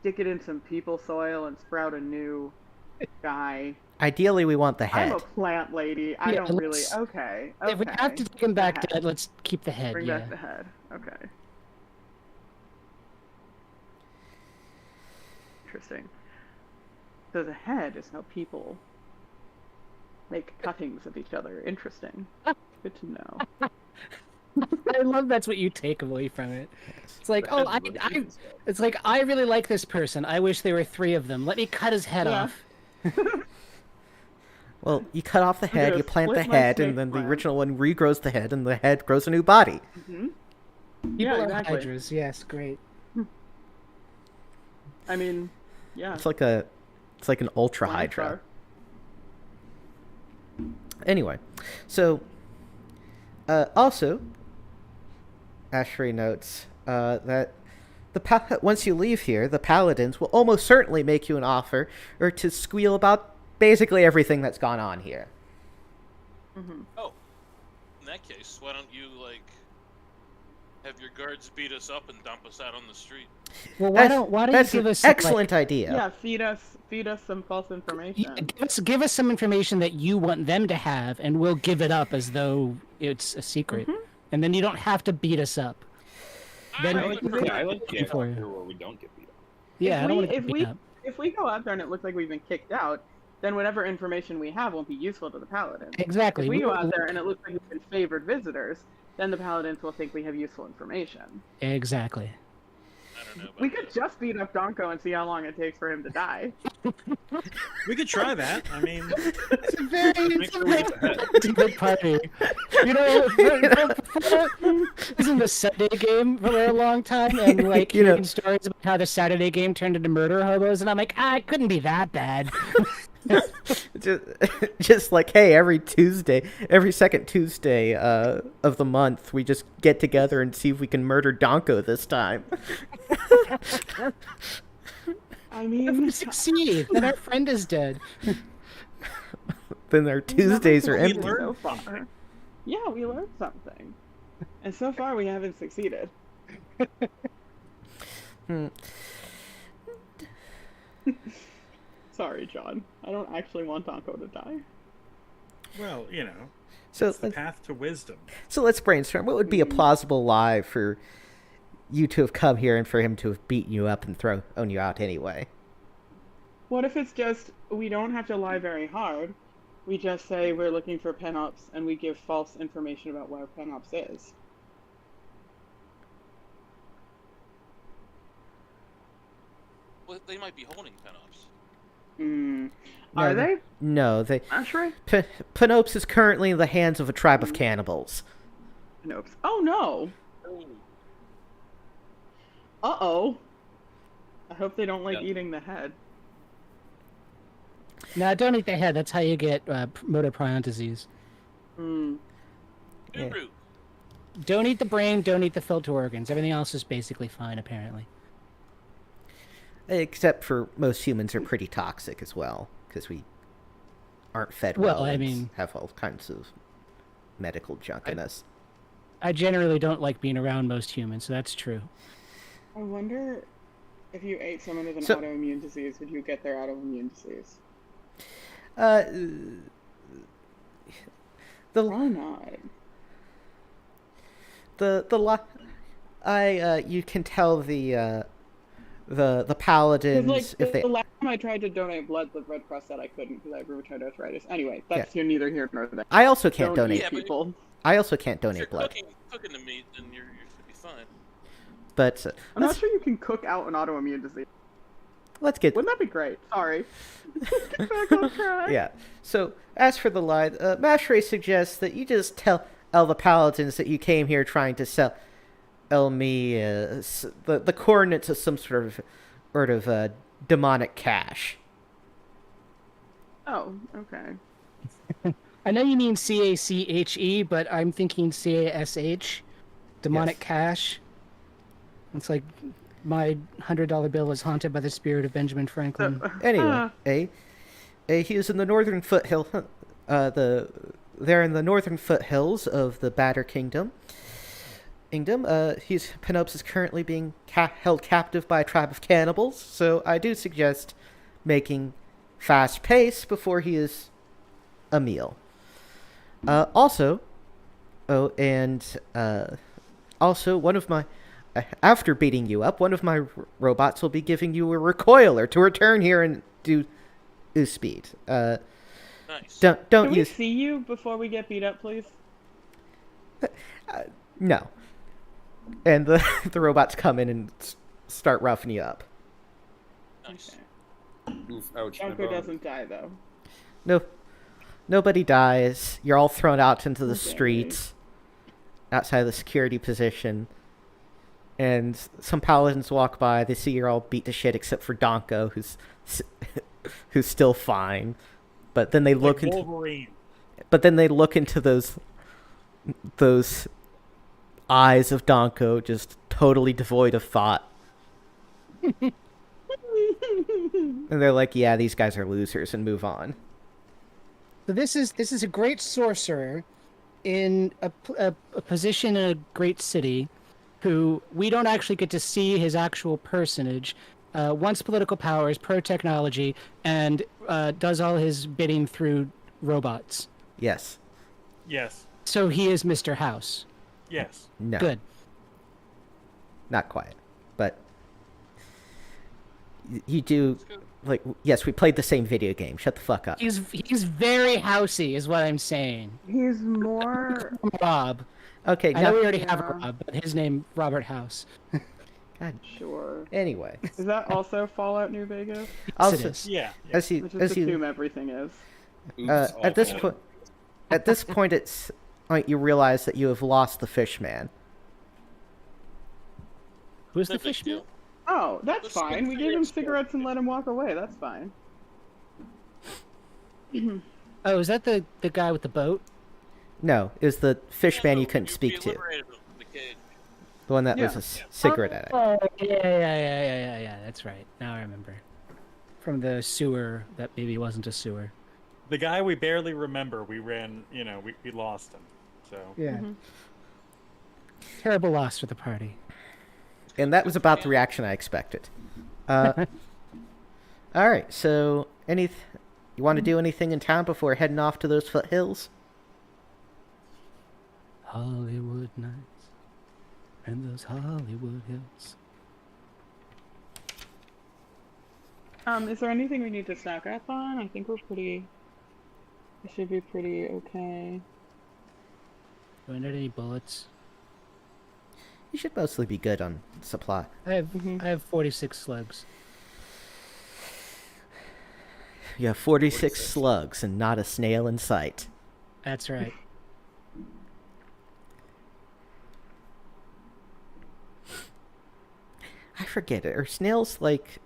S3: stick it in some people soil and sprout a new guy?
S1: ideally we want the head.
S3: I'm a plant lady. I
S2: Yeah,
S3: don't really.
S2: let's-
S3: Okay.
S2: If we have to take him
S3: The
S2: back
S3: head.
S2: dead, let's keep the head.
S3: Bring
S2: Yeah.
S3: back the head. Okay. Interesting. So the head is how people make cuttings of each other. Interesting. Good to know.
S2: I love that's what you take away from it. It's like,
S6: The
S2: oh,
S6: heads of the
S2: I
S6: humans, though.
S2: it's like I really like this person. I wish there were 3 of them. Let me cut his head
S3: Yeah.
S2: off.
S1: Well, you cut off the head,
S3: gonna
S1: you plant the
S3: split my
S1: head,
S3: snake
S1: and then the
S3: plant.
S1: original one regrows the head, and the head grows a new body.
S3: Hmm.
S2: People
S3: Yeah,
S2: are
S3: exactly.
S2: hydras. Yes, great.
S3: I mean, yeah.
S1: It's like an ultra
S3: Plants
S1: hydra.
S3: are-
S1: Anyway, so also, Ashray notes that once you leave here, the paladins will almost certainly make you an offer or to squeal about basically everything that's gone on here.
S4: Oh, in that case, why don't you, like, have your guards beat us up and dump us out on the street?
S2: Well, why don't you
S1: That's
S2: give
S1: an
S2: us some,
S1: excellent idea.
S3: Yeah, feed us some false information.
S2: give us some information that you want them to have, and we'll give it up as though it's a secret, and then you don't have to beat us up. Then
S4: I
S2: we
S4: like
S2: can
S4: the-
S2: create
S6: I like the
S2: for
S6: idea
S2: you.
S6: where we don't get beat up.
S2: Yeah, I don't want to
S3: if
S2: get
S3: we
S2: beat up.
S3: if we go out there and it looks like we've been kicked out, then whatever information we have won't be useful to the paladins.
S2: Exactly.
S3: If we go out
S2: will-
S3: there and it looks like we've been favored visitors, then the paladins will think we have useful information.
S2: Exactly.
S4: I don't know. About
S3: We could
S4: that.
S3: just beat up Donko and see how long it takes for him to die.
S5: We could try that. I mean,
S2: It's a very,
S6: Make sure we get the head.
S2: it's a good party. You know, I was in the Sunday game for a long time, and like
S1: You know-
S2: hearing stories about how the Saturday game turned into murder hobos, and I'm like, it couldn't be that bad.
S1: just like, hey, every second Tuesday of the month, we just get together and see if we can murder Donko this time.
S3: I
S2: If we
S3: mean,
S2: succeed, then our friend is dead.
S1: Then our Tuesdays are
S3: we
S1: empty.
S3: so far. Yeah, we learned something, and so far we haven't succeeded. Sorry, John. I don't actually want Donko to die.
S5: Well,
S1: So
S5: it's the path to wisdom.
S1: So let's brainstorm. What would be a plausible lie for you to have come here and for him to have beaten you up and thrown you out anyway?
S3: What if it's just, we don't have to lie very hard. We just say we're looking for Penops, and we give false information about where Penops is.
S4: Well, they might be holding Penops.
S3: Are they?
S1: No, they.
S3: Ashray?
S1: Penops is currently in the hands of a tribe of cannibals.
S3: Nope. Oh no!
S4: Oh.
S3: Uh-oh. I hope they don't like eating the head.
S2: No, don't eat the head. That's how you get motor prion disease.
S3: Hmm.
S1: Yeah.
S4: Guru.
S2: Don't eat the brain. Don't eat the filter organs. Everything else is basically fine, apparently.
S1: Except for most humans are pretty toxic as well, because we aren't fed well.
S2: Well, I
S1: and
S2: mean,
S1: have all kinds of medical junk in us.
S2: I generally don't like being around most humans, so that's true.
S3: I wonder if you ate someone with an
S1: So-
S3: autoimmune disease, would you get their autoimmune disease?
S1: The
S3: Probably not.
S1: you can tell the paladins
S3: 'Cause,
S1: if they
S3: the last time I tried to donate blood, the Red Cross said I couldn't because I have rheumatoid arthritis. Anyway, that's here neither here nor there.
S1: I also can't
S3: Don't
S1: donate.
S3: eat
S4: Yeah, but-
S3: people.
S1: I also can't
S4: If you're
S1: donate blood.
S4: cooking the meat, then you're should be fine.
S1: But
S3: I'm not sure you can cook out an autoimmune disease.
S1: let's get
S3: Wouldn't that be great? Sorry. Get back on track.
S1: yeah. So as for the lie, Mashray suggests that you just tell the paladins that you came here trying to sell me the coordinates of some sort of demonic cache.
S3: Oh, okay.
S2: I know you mean CACHE, but I'm thinking CASH, demonic
S1: Yes.
S2: cash. It's like my $100 bill was haunted by the spirit of Benjamin Franklin.
S1: Anyway, he is in the northern foothills of the Batter Kingdom. Penops is currently being held captive by a tribe of cannibals, so I do suggest making fast pace before he is a meal. Also, one of my after beating you up, one of my robots will be giving you a recoiler to return here and do speed.
S4: Nice.
S1: Don't
S3: Can we
S1: use
S3: see you before we get beat up, please?
S1: no. And the robots come in and start roughing you up.
S4: Nice.
S6: Oof, ouch, my
S3: Donko
S6: bone.
S3: doesn't die, though.
S1: No, nobody dies. You're all thrown out into the
S3: Okay.
S1: streets, outside the security position, and some paladins walk by. They see you're all beat to shit, except for Donko, who's still fine. But then they look
S5: Like
S1: into.
S5: Wolverine.
S1: But then they look into those eyes of Donko, just totally devoid of thought, and they're like, "Yeah, these guys are losers," and move on.
S2: So this is a great sorcerer in a position in a great city, who we don't actually get to see his actual personage. Wants political powers, pro technology, and does all his bidding through robots.
S1: Yes.
S5: Yes.
S2: So he is Mr. House.
S5: Yes.
S1: No.
S2: Good.
S1: Not quite, but you do. Like, yes, we played the same video game. Shut the fuck up.
S2: He's very housey, is what I'm saying.
S3: He's more...
S2: Rob.
S1: Okay,
S2: I know we
S1: now.
S2: already have a
S3: Yeah.
S2: Rob, but his name Robert House.
S1: God.
S3: Sure.
S1: Anyway,
S3: Is that also Fallout New Vegas?
S2: Yes,
S1: also,
S2: it is.
S5: Yeah.
S1: as
S3: I
S1: you
S3: just
S1: as
S3: assume
S1: you
S3: everything is.
S6: Oops,
S1: at this
S6: awful.
S1: point, it's like you realize that you have lost the fish man.
S2: Who's
S4: No
S2: the
S4: big
S2: fish man?
S4: deal.
S3: Oh, that's
S4: Let's
S3: fine.
S4: get
S3: We gave him
S4: cigarettes.
S3: cigarettes and let him walk away. That's fine.
S2: Oh, is that the guy with the boat?
S1: No, it was the fish man you couldn't
S4: We
S1: speak to.
S4: liberated him from the cage.
S1: The one that
S3: Yeah.
S1: was a cigarette addict.
S2: Oh, yeah. That's right. Now I remember. From the sewer that maybe wasn't a sewer.
S5: The guy we barely remember, we ran, we lost him. So
S2: Yeah. Terrible loss for the party.
S1: And that was about the reaction I expected. All right, so Any, you want to do anything in town before heading off to those foothills?
S2: Hollywood nights and those Hollywood hills.
S3: Is there anything we need to stock up on? I think we're pretty. We should be pretty okay.
S2: Do I need any bullets?
S1: You should mostly be good on supply.
S2: I have
S3: Mhm.
S2: 46 slugs.
S1: You have 46
S6: 46.
S1: slugs and not a snail in sight.
S2: That's right.
S1: I forget it. Are snails like...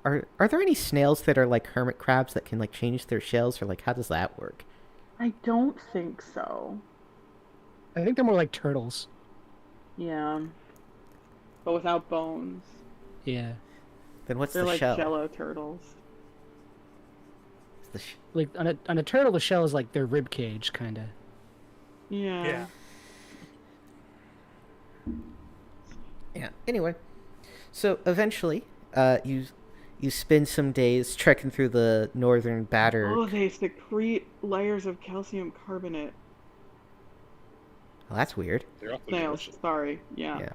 S1: Are there any snails that are like hermit crabs that can like change their shells, or like how does that work?
S3: I don't think so.
S2: I think they're more like turtles.
S3: Yeah. But without bones.
S2: Yeah.
S1: Then what's
S3: They're
S1: the
S3: like
S1: shell?
S3: jello turtles.
S1: The sh-
S2: Like on a turtle, the shell is like their rib cage, kind of.
S3: Yeah.
S1: Yeah. Anyway, so eventually, you spend some days trekking through the northern batter.
S3: Oh, they secrete layers of calcium carbonate.
S1: Well, that's weird.
S6: They're also
S3: Snails,
S6: delicious.
S3: sorry. Yeah.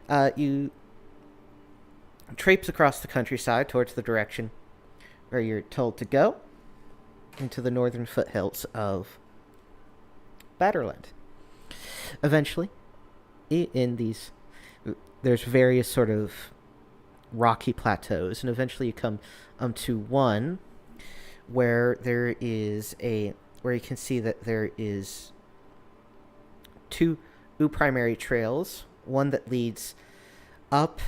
S1: Yeah. You traipse across the countryside towards the direction where you're told to go, into the northern foothills of Batterland. Eventually, there's various sort of rocky plateaus, and eventually you come to one where where you can see that there is two primary trails, one that leads up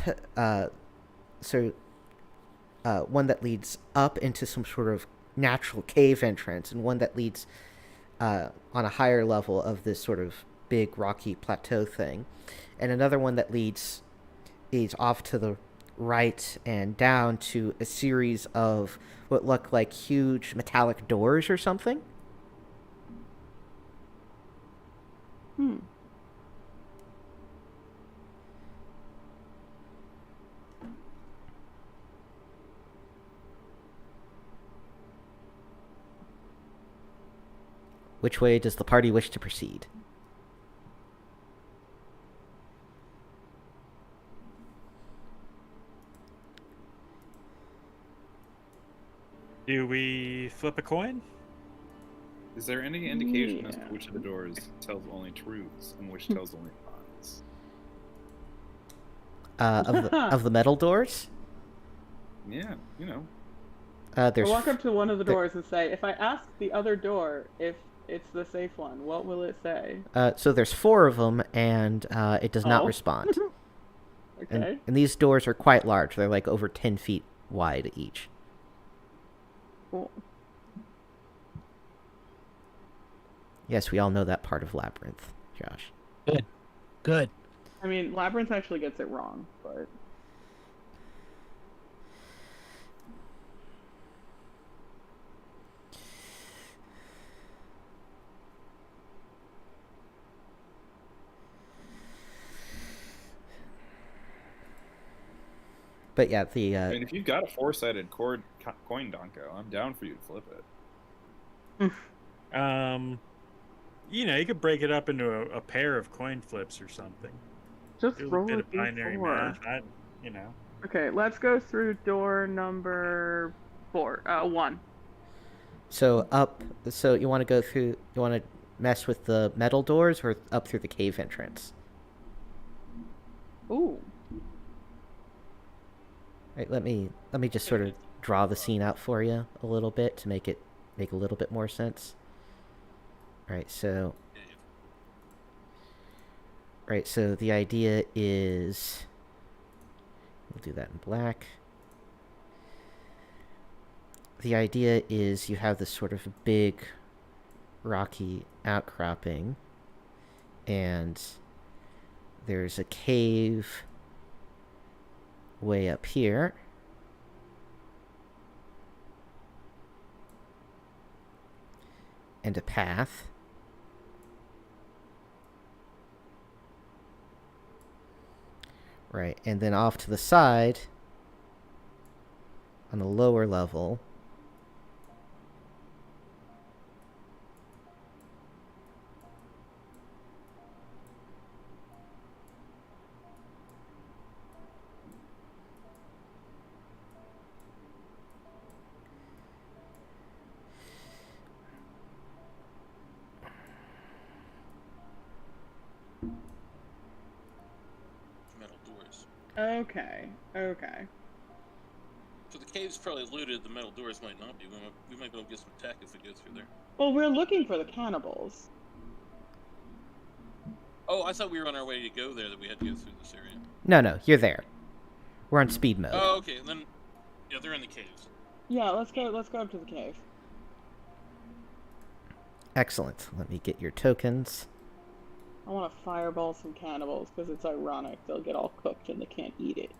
S1: one that leads up into some sort of natural cave entrance, and one that leads on a higher level of this sort of big rocky plateau thing, and another one that leads off to the right and down to a series of what look like huge metallic doors or something.
S3: Hmm.
S1: Which way does the party wish to proceed?
S5: Do we flip a coin?
S6: Is there any indication as to
S3: Yeah.
S6: which of the doors tells only truths and which tells only lies?
S1: Of the metal doors?
S6: Yeah, you know.
S3: I
S1: There's
S3: walk up to one of the
S1: there-
S3: doors and say, if I ask the other door if it's the safe one, what will it say?
S1: so there's 4 of them, and it does not
S3: Oh.
S1: respond.
S3: Okay.
S1: And these doors are quite large. They're like over 10 feet wide each.
S3: Cool.
S1: Yes, we all know that part of Labyrinth, Josh.
S2: Good.
S3: I mean, Labyrinth actually gets it wrong, but
S1: But yeah,
S6: I mean, if you've got a four-sided coin, Donko, I'm down for you to flip it.
S5: You know, you could break it up into a pair of coin flips or something.
S3: just
S5: Do a
S3: roll
S5: bit
S3: a
S5: of binary
S3: d4.
S5: math. You know.
S3: Okay, let's go through door number 4. 1.
S1: so you want to go through, you want to mess with the metal doors or up through the cave entrance?
S3: Ooh.
S1: Right, let me just sort of draw the scene out for you a little bit to make a little bit more sense. Right, so the idea is, we'll do that in black. The idea is you have this sort of big rocky outcropping, and there's a cave way up here. And a path. Right, and then off to the side, on a lower level.
S4: Metal doors.
S3: Okay. Okay.
S4: So the cave's probably looted. The metal doors might not be. We might be able to get some tech if we go through there.
S3: Well, we're looking for the cannibals.
S4: Oh, I thought we were on our way to go there. That we had to go through this area.
S1: No, you're there. We're on speed mode.
S4: Oh, okay. Then, yeah, they're in the caves.
S3: Yeah, let's go. Let's go up to the cave.
S1: Excellent. Let me get your tokens.
S3: I want to fireball some cannibals because it's ironic. They'll get all cooked and they can't eat it.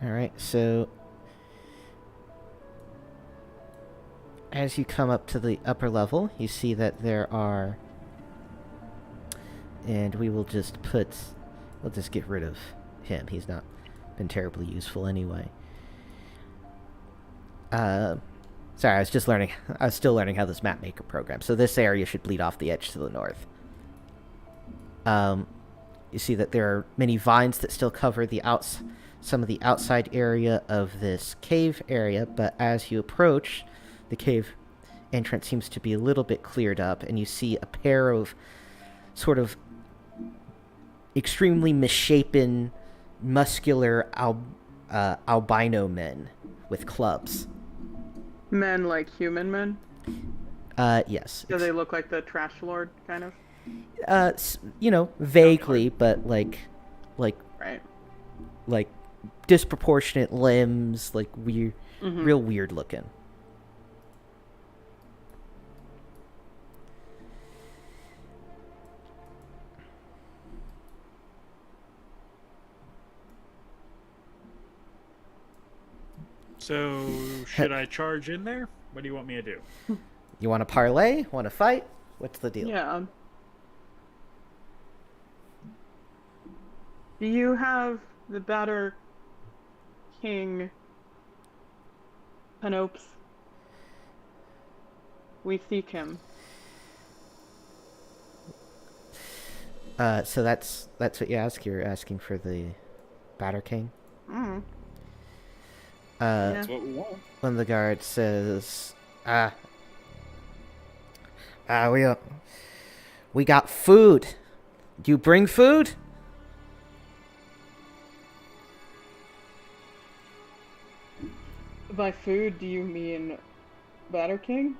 S1: Alright, so as you come up to the upper level, you see that there are, and we'll just get rid of him. He's not been terribly useful anyway. Sorry, I was still learning how this map maker programs. So this area should bleed off the edge to the north. You see that there are many vines that still cover some of the outside area of this cave area, but as you approach, the cave entrance seems to be a little bit cleared up, and you see a pair of sort of extremely misshapen, muscular albino men with clubs.
S3: Men like human men?
S1: Yes.
S3: Do they look like the trash lord, kind of?
S1: Vaguely, but like
S3: Right.
S1: like disproportionate limbs, like weird, real weird looking.
S5: So, should I charge in there? What do you want me to do?
S1: You want to parlay? Want to fight? What's the deal?
S3: Yeah. Do you have the Batter King Panopes? We seek him.
S1: So that's what you ask. You're asking for the Batter King.
S3: Mm.
S6: That's what we want.
S1: One of the guards says, we got food. Do you bring food?
S3: By food, do you mean Batter King?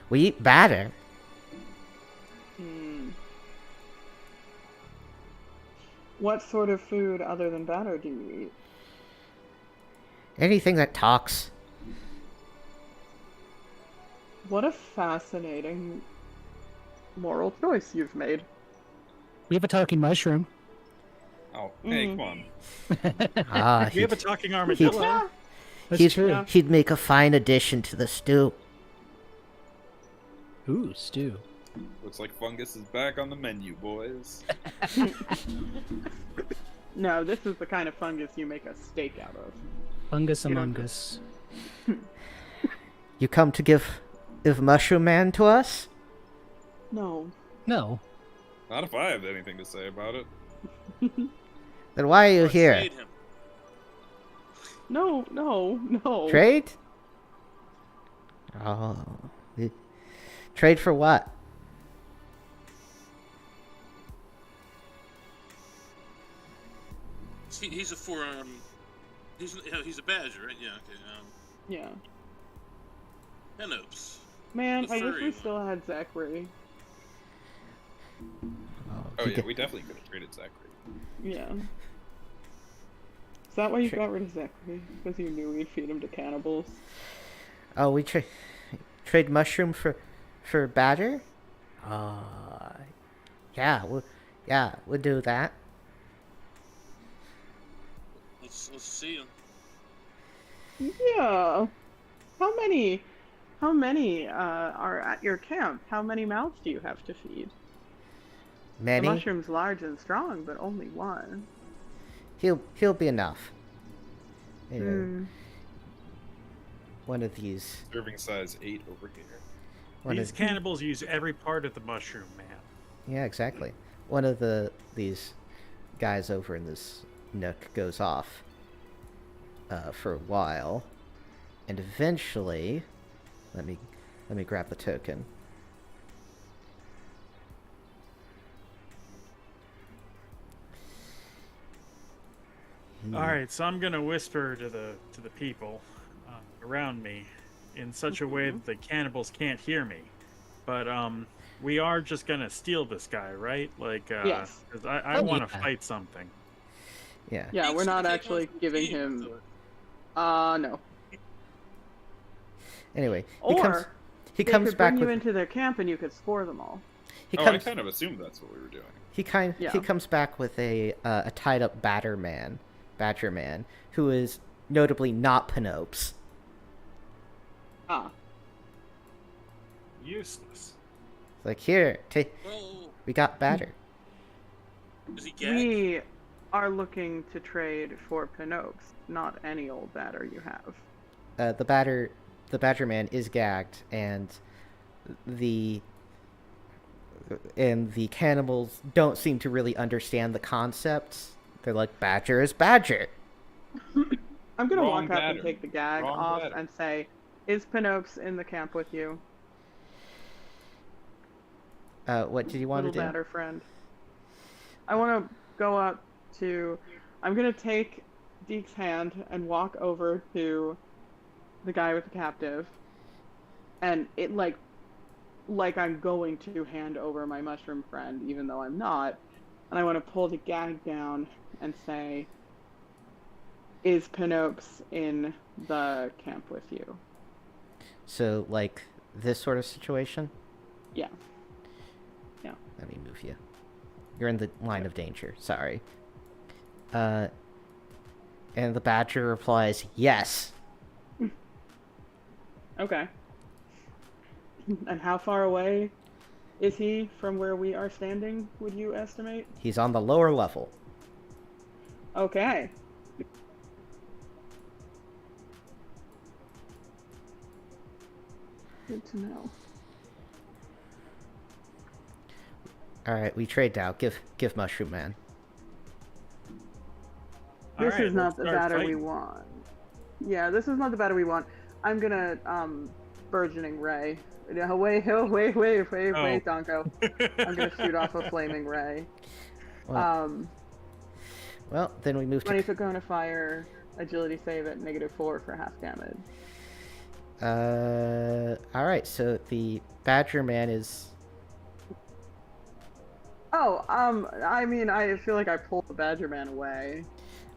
S1: We eat batter.
S3: What sort of food other than batter do you eat?
S1: Anything that talks.
S3: What a fascinating moral choice you've made.
S2: We have a talking mushroom.
S6: Oh, hey, come on.
S5: We have a talking armadillo.
S2: That's true.
S1: He'd make a fine addition to the stew.
S2: Ooh, stew.
S6: Looks like fungus is back on the menu, boys.
S3: No, this is the kind of fungus you make a steak out of.
S2: Fungus
S3: You don't
S2: among us.
S1: You come to give Mushroom Man to us?
S3: No.
S2: No.
S6: Not if I have anything to say about it.
S1: Then why are you
S4: Let's
S1: here?
S4: trade him.
S3: No.
S1: Trade? Oh. Trade for what?
S4: He's a forearm. He's a badger, right? Yeah. Okay.
S3: Yeah.
S4: Panopes.
S3: Man,
S4: The
S3: I wish we
S4: furry.
S3: still had Zachary.
S6: Oh
S1: he
S6: yeah,
S1: get-
S6: we definitely could have traded Zachary.
S3: Yeah. Is that why you
S1: Sure.
S3: got rid of Zachary? Because you knew we'd feed him to cannibals?
S1: Oh, we trade mushroom for batter? Yeah, we'll do that.
S4: Let's see him.
S3: Yeah. How many are at your camp? How many mouths do you have to feed? The
S1: Many?
S3: mushroom's large and strong, but only one.
S1: He'll be enough. You know,
S3: Hmm.
S1: one of these.
S6: Serving size 8 over here.
S1: One
S5: These
S1: of,
S5: cannibals use every part of the mushroom, man.
S1: yeah, exactly. One of these guys over in this nook goes off for a while, and eventually, let me grab the token.
S5: All right, so I'm gonna whisper to the people around me in such a way that the cannibals can't hear me. But we are just gonna steal this guy, right? Like,
S3: Yes.
S5: 'cause I
S1: Oh,
S5: want to
S1: yeah.
S5: fight something.
S1: Yeah.
S3: Yeah,
S4: Thanks
S3: we're
S4: for
S3: not
S4: taking
S3: actually
S4: one for
S3: giving
S4: the team,
S3: him.
S4: so-
S3: No.
S1: Anyway,
S3: Or
S1: he
S3: they
S1: comes
S3: could
S1: back
S3: bring you
S1: with
S3: into their camp and you could score them all.
S1: he
S6: I
S1: comes
S6: kind of assumed that's what we were doing.
S1: he
S3: Yeah.
S1: comes back with a tied up badger man, who is notably not Penopes.
S3: Ah.
S5: Useless.
S1: Like, here,
S4: Well,
S1: we got batter.
S4: is he gagged?
S3: We are looking to trade for Pinopes, not any old batter you have.
S1: The badger man is gagged, and the cannibals don't seem to really understand the concepts. They're like, badger is badger.
S3: I'm gonna
S6: Wrong
S3: walk up
S6: batter.
S3: and take the gag
S6: Wrong
S3: off
S6: batter.
S3: and say, "Is Pinopes in the camp with you,
S1: What did you want
S3: little
S1: to do?
S3: batter friend?" I want to go up to. I'm gonna take Deke's hand and walk over to the guy with the captive, and it like I'm going to hand over my mushroom friend, even though I'm not. And I want to pull the gag down and say, "Is Pinopes in the camp with you?"
S1: So, like, this sort of situation?
S3: Yeah. Yeah.
S1: Let me move you. You're in the line of danger. Sorry. And the badger replies, yes.
S3: Okay. And how far away is he from where we are standing, would you estimate?
S1: He's on the lower level.
S3: Okay. Good to know.
S1: Alright, we trade now. Give Mushroom Man.
S5: All
S3: This
S5: right,
S3: is not
S5: let's
S3: the
S5: start
S3: batter we
S5: fighting.
S3: want. Yeah, this is not the batter we want. I'm gonna, burgeoning ray. No, wait, Donko. I'm gonna shoot off a flaming ray.
S1: Well, well, then we move
S3: 20
S1: to...
S3: foot cone of fire, agility save at -4 for half damage.
S1: Alright, so the Badger Man is...
S3: Oh, I mean, I feel like I pulled the Badger Man away.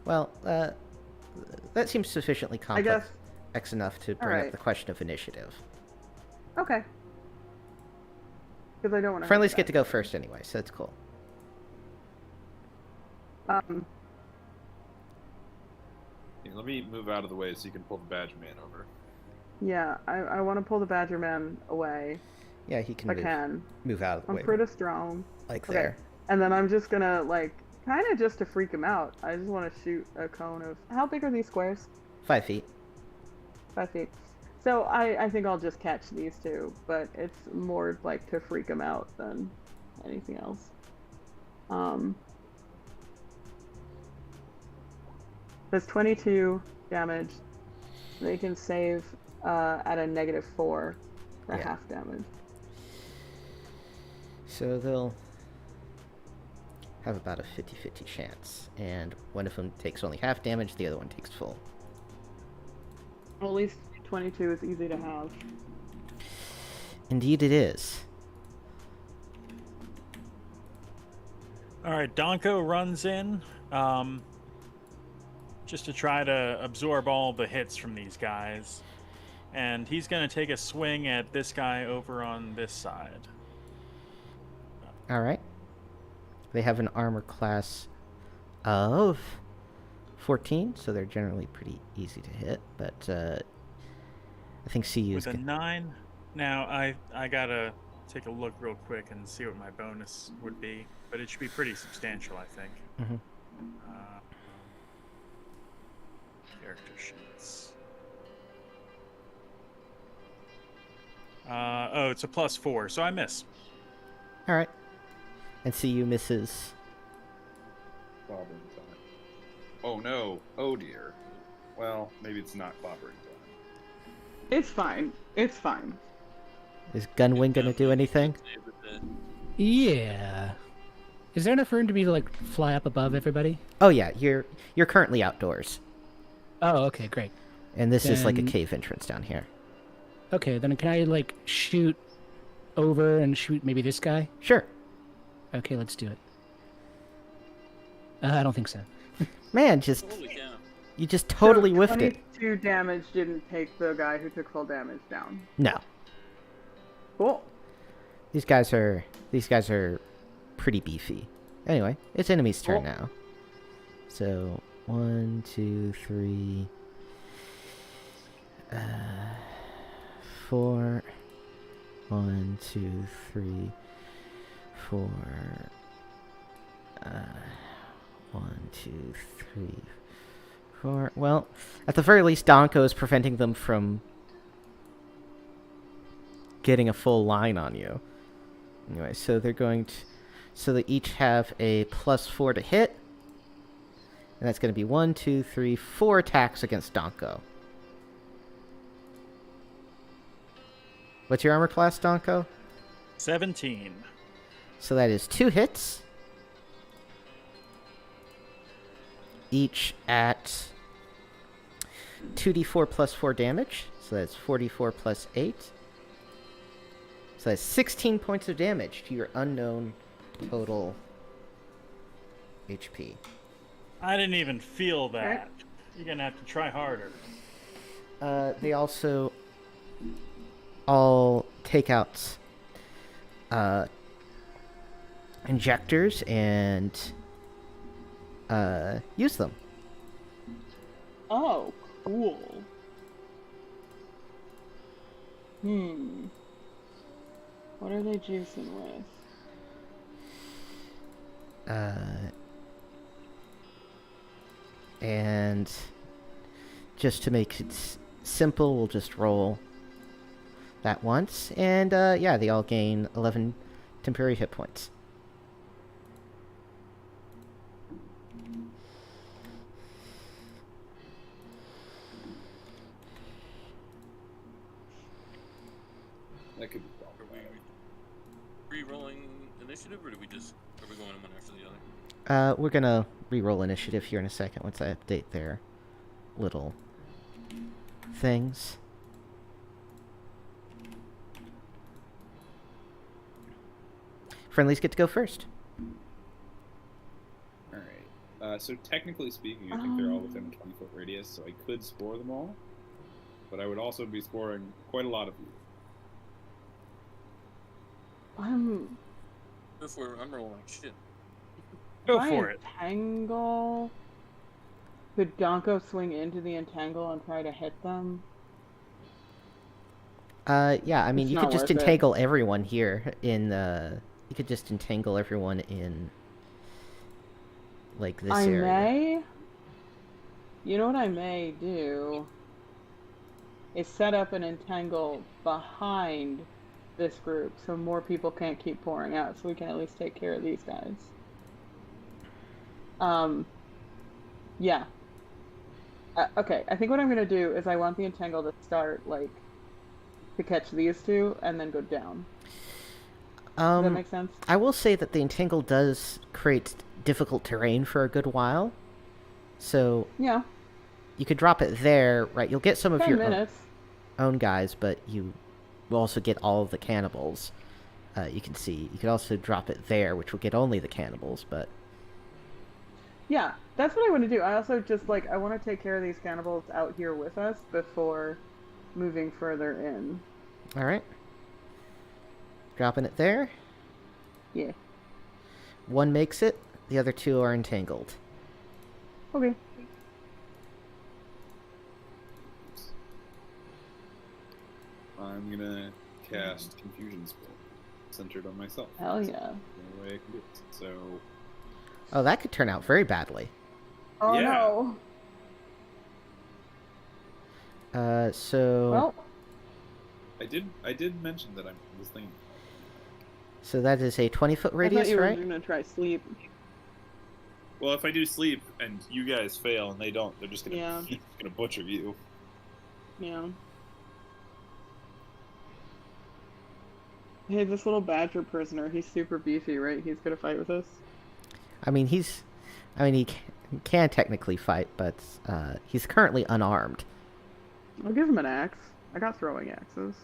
S1: Well, that seems sufficiently
S3: I
S1: complex
S3: guess.
S1: enough to bring
S3: Alright.
S1: up the question of initiative.
S3: Okay. Because I don't want to.
S1: Friendlies get to go first anyway, so it's cool.
S6: Yeah, let me move out of the way so you can pull the Badger Man over.
S3: Yeah, I want to pull the Badger Man away.
S1: Yeah, he can
S3: If I
S1: move,
S3: can.
S1: move out of the
S3: I'm
S1: way.
S3: pretty strong.
S1: Like
S3: Okay.
S1: there.
S3: And then I'm just gonna, like, kind of just to freak him out. I just want to shoot a cone of. How big are these squares?
S1: 5 feet.
S3: 5 feet. So I think I'll just catch these two, but it's more like to freak him out than anything else. That's 22 damage. They can save at a -4 for
S1: Yeah.
S3: half damage.
S1: So they'll have about a 50-50 chance. And one of them takes only half damage, the other one takes full.
S3: Well, at least 22 is easy to have.
S1: Indeed it is.
S5: All right, Donko runs in, just to try to absorb all the hits from these guys. And he's going to take a swing at this guy over on this side.
S1: Alright. They have an armor class of 14, so they're generally pretty easy to hit, but I think CU is
S5: With a 9. Now, I got to take a look real quick and see what my bonus would be, but it should be pretty substantial, I think.
S1: Mm-hmm.
S5: Character sheets. Oh, it's a +4, so I miss.
S1: Alright. And CU misses.
S7: Clobbering time. Oh no. Oh dear. Well, maybe it's not clobbering time.
S3: It's fine. It's fine.
S1: Is Gunwing gonna do anything?
S2: Yeah. Is there enough room to be to, like, fly up above everybody?
S1: Oh yeah, you're currently outdoors.
S2: Oh, okay, great.
S1: And this is like a
S2: Then-
S1: cave entrance down here.
S2: Okay, then can I, like, shoot over and shoot maybe this guy?
S1: Sure.
S2: Okay, let's do it. I don't think so.
S1: Man,
S4: Holy cow.
S1: you just totally
S3: So
S1: whiffed it.
S3: 22 damage didn't take the guy who took full damage down.
S1: No.
S3: Cool.
S1: These guys are pretty beefy. Anyway, it's enemy's turn
S3: Cool.
S1: now. So 1, 2, 3, 4. 1, 2, 3, 4. 1, 2, 3, 4. Well, at the very least, Donko is preventing them from getting a full line on you. Anyway, so they're going to... So they each have a +4 to hit. And that's going to be 1, 2, 3, 4 attacks against Donko. What's your armor class, Donko?
S5: 17.
S1: So that is 2 hits. Each at 2d4 plus 4 damage. So that's 44 plus 8. So that's 16 points of damage to your unknown total HP.
S5: I didn't even feel that. You're going to have to try harder.
S1: They also all take out injectors and use them.
S3: Oh, cool. What are they juicing with?
S1: And just to make it simple, we'll just roll that once. And yeah, they all gain 11 temporary hit points.
S7: That could be
S4: Are
S7: problematic.
S4: we re-rolling initiative, or are we going one after the other?
S1: We're gonna re-roll initiative here in a second once I update their little things. Friendlies get to go first.
S7: Alright. So technically speaking, I think they're all within a 20-foot radius, so I could spore them all. But I would also be sporing quite a lot of you.
S4: Go for it. I'm rolling like shit.
S5: Go
S3: If I
S5: for it.
S3: Entangle. Could Donko swing into the entangle and try to hit them?
S1: Yeah, I mean,
S3: It's
S1: you
S3: not
S1: could just
S3: worth it.
S1: entangle everyone here in you could just entangle everyone in like this
S3: I
S1: area.
S3: may. You know what I may do? Is set up an entangle behind this group so more people can't keep pouring out, so we can at least take care of these guys. Yeah. Okay, I think what I'm gonna do is I want the entangle to start, like, to catch these two and then go down. Does that make sense?
S1: I will say that the entangle does create difficult terrain for a good while. So
S3: Yeah,
S1: you could drop it there, right? You'll get some of
S3: 10
S1: your
S3: minutes.
S1: own guys, but you will also get all of the cannibals. You can see. You could also drop it there, which will get only the cannibals, but...
S3: Yeah, that's what I want to do. I also just, like, I want to take care of these cannibals out here with us before moving further in.
S1: Alright. Dropping it there.
S3: Yeah.
S1: One makes it, the other two are entangled.
S3: Okay.
S7: I'm gonna cast Confusion Spell, centered on myself.
S3: Hell yeah.
S7: That's the only way I can do it. So,
S1: Oh, that could turn out very badly.
S3: Oh
S7: Yeah.
S3: no.
S1: So...
S3: Well,
S7: I did mention that I was thinking.
S1: So that is a 20-foot
S3: I thought
S1: radius,
S3: you were
S1: right?
S3: gonna try sleep.
S7: Well, if I do sleep and you guys fail and they don't, they're just gonna
S3: Yeah.
S7: gonna butcher you.
S3: Yeah. Hey, this little badger prisoner, he's super beefy, right? He's gonna fight with us?
S1: I mean, he can technically fight, but he's currently unarmed.
S3: I'll give him an axe. I got throwing axes.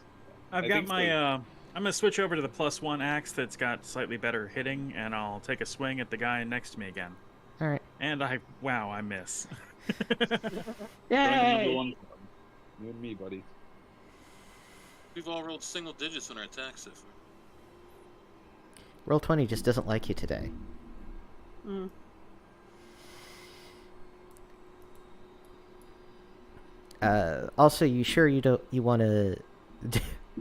S5: I've
S7: I
S5: got
S7: think
S5: my.
S7: so.
S5: I'm gonna switch over to the +1 axe that's got slightly better hitting, and I'll take a swing at the guy next to me again.
S1: All right.
S5: And I miss.
S3: Yay!
S7: You and me, buddy.
S4: We've all rolled single digits on our attacks so far.
S1: Roll20 just doesn't like you today.
S3: Mm.
S1: Also, you sure you want to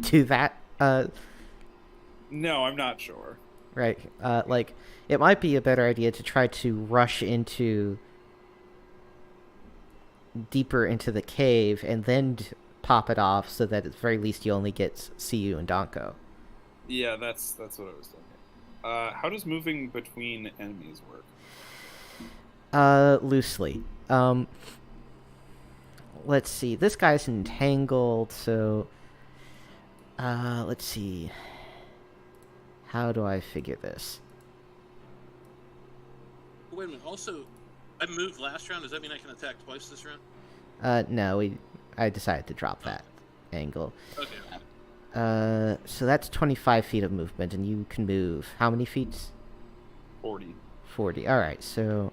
S1: do that?
S7: No, I'm not sure.
S1: Right. Like, it might be a better idea to try to rush into deeper into the cave and then pop it off, so that at the very least you only get CU and Donko.
S7: Yeah, that's what I was thinking. How does moving between enemies work?
S1: Loosely. Let's see. This guy's entangled, so... let's see. How do I figure this?
S4: Wait a minute. Also, I moved last round. Does that mean I can attack twice this round?
S1: No, I decided to drop that angle.
S4: Okay.
S1: So that's 25 feet of movement, and you can move how many feet?
S7: 40.
S1: 40. Alright, so...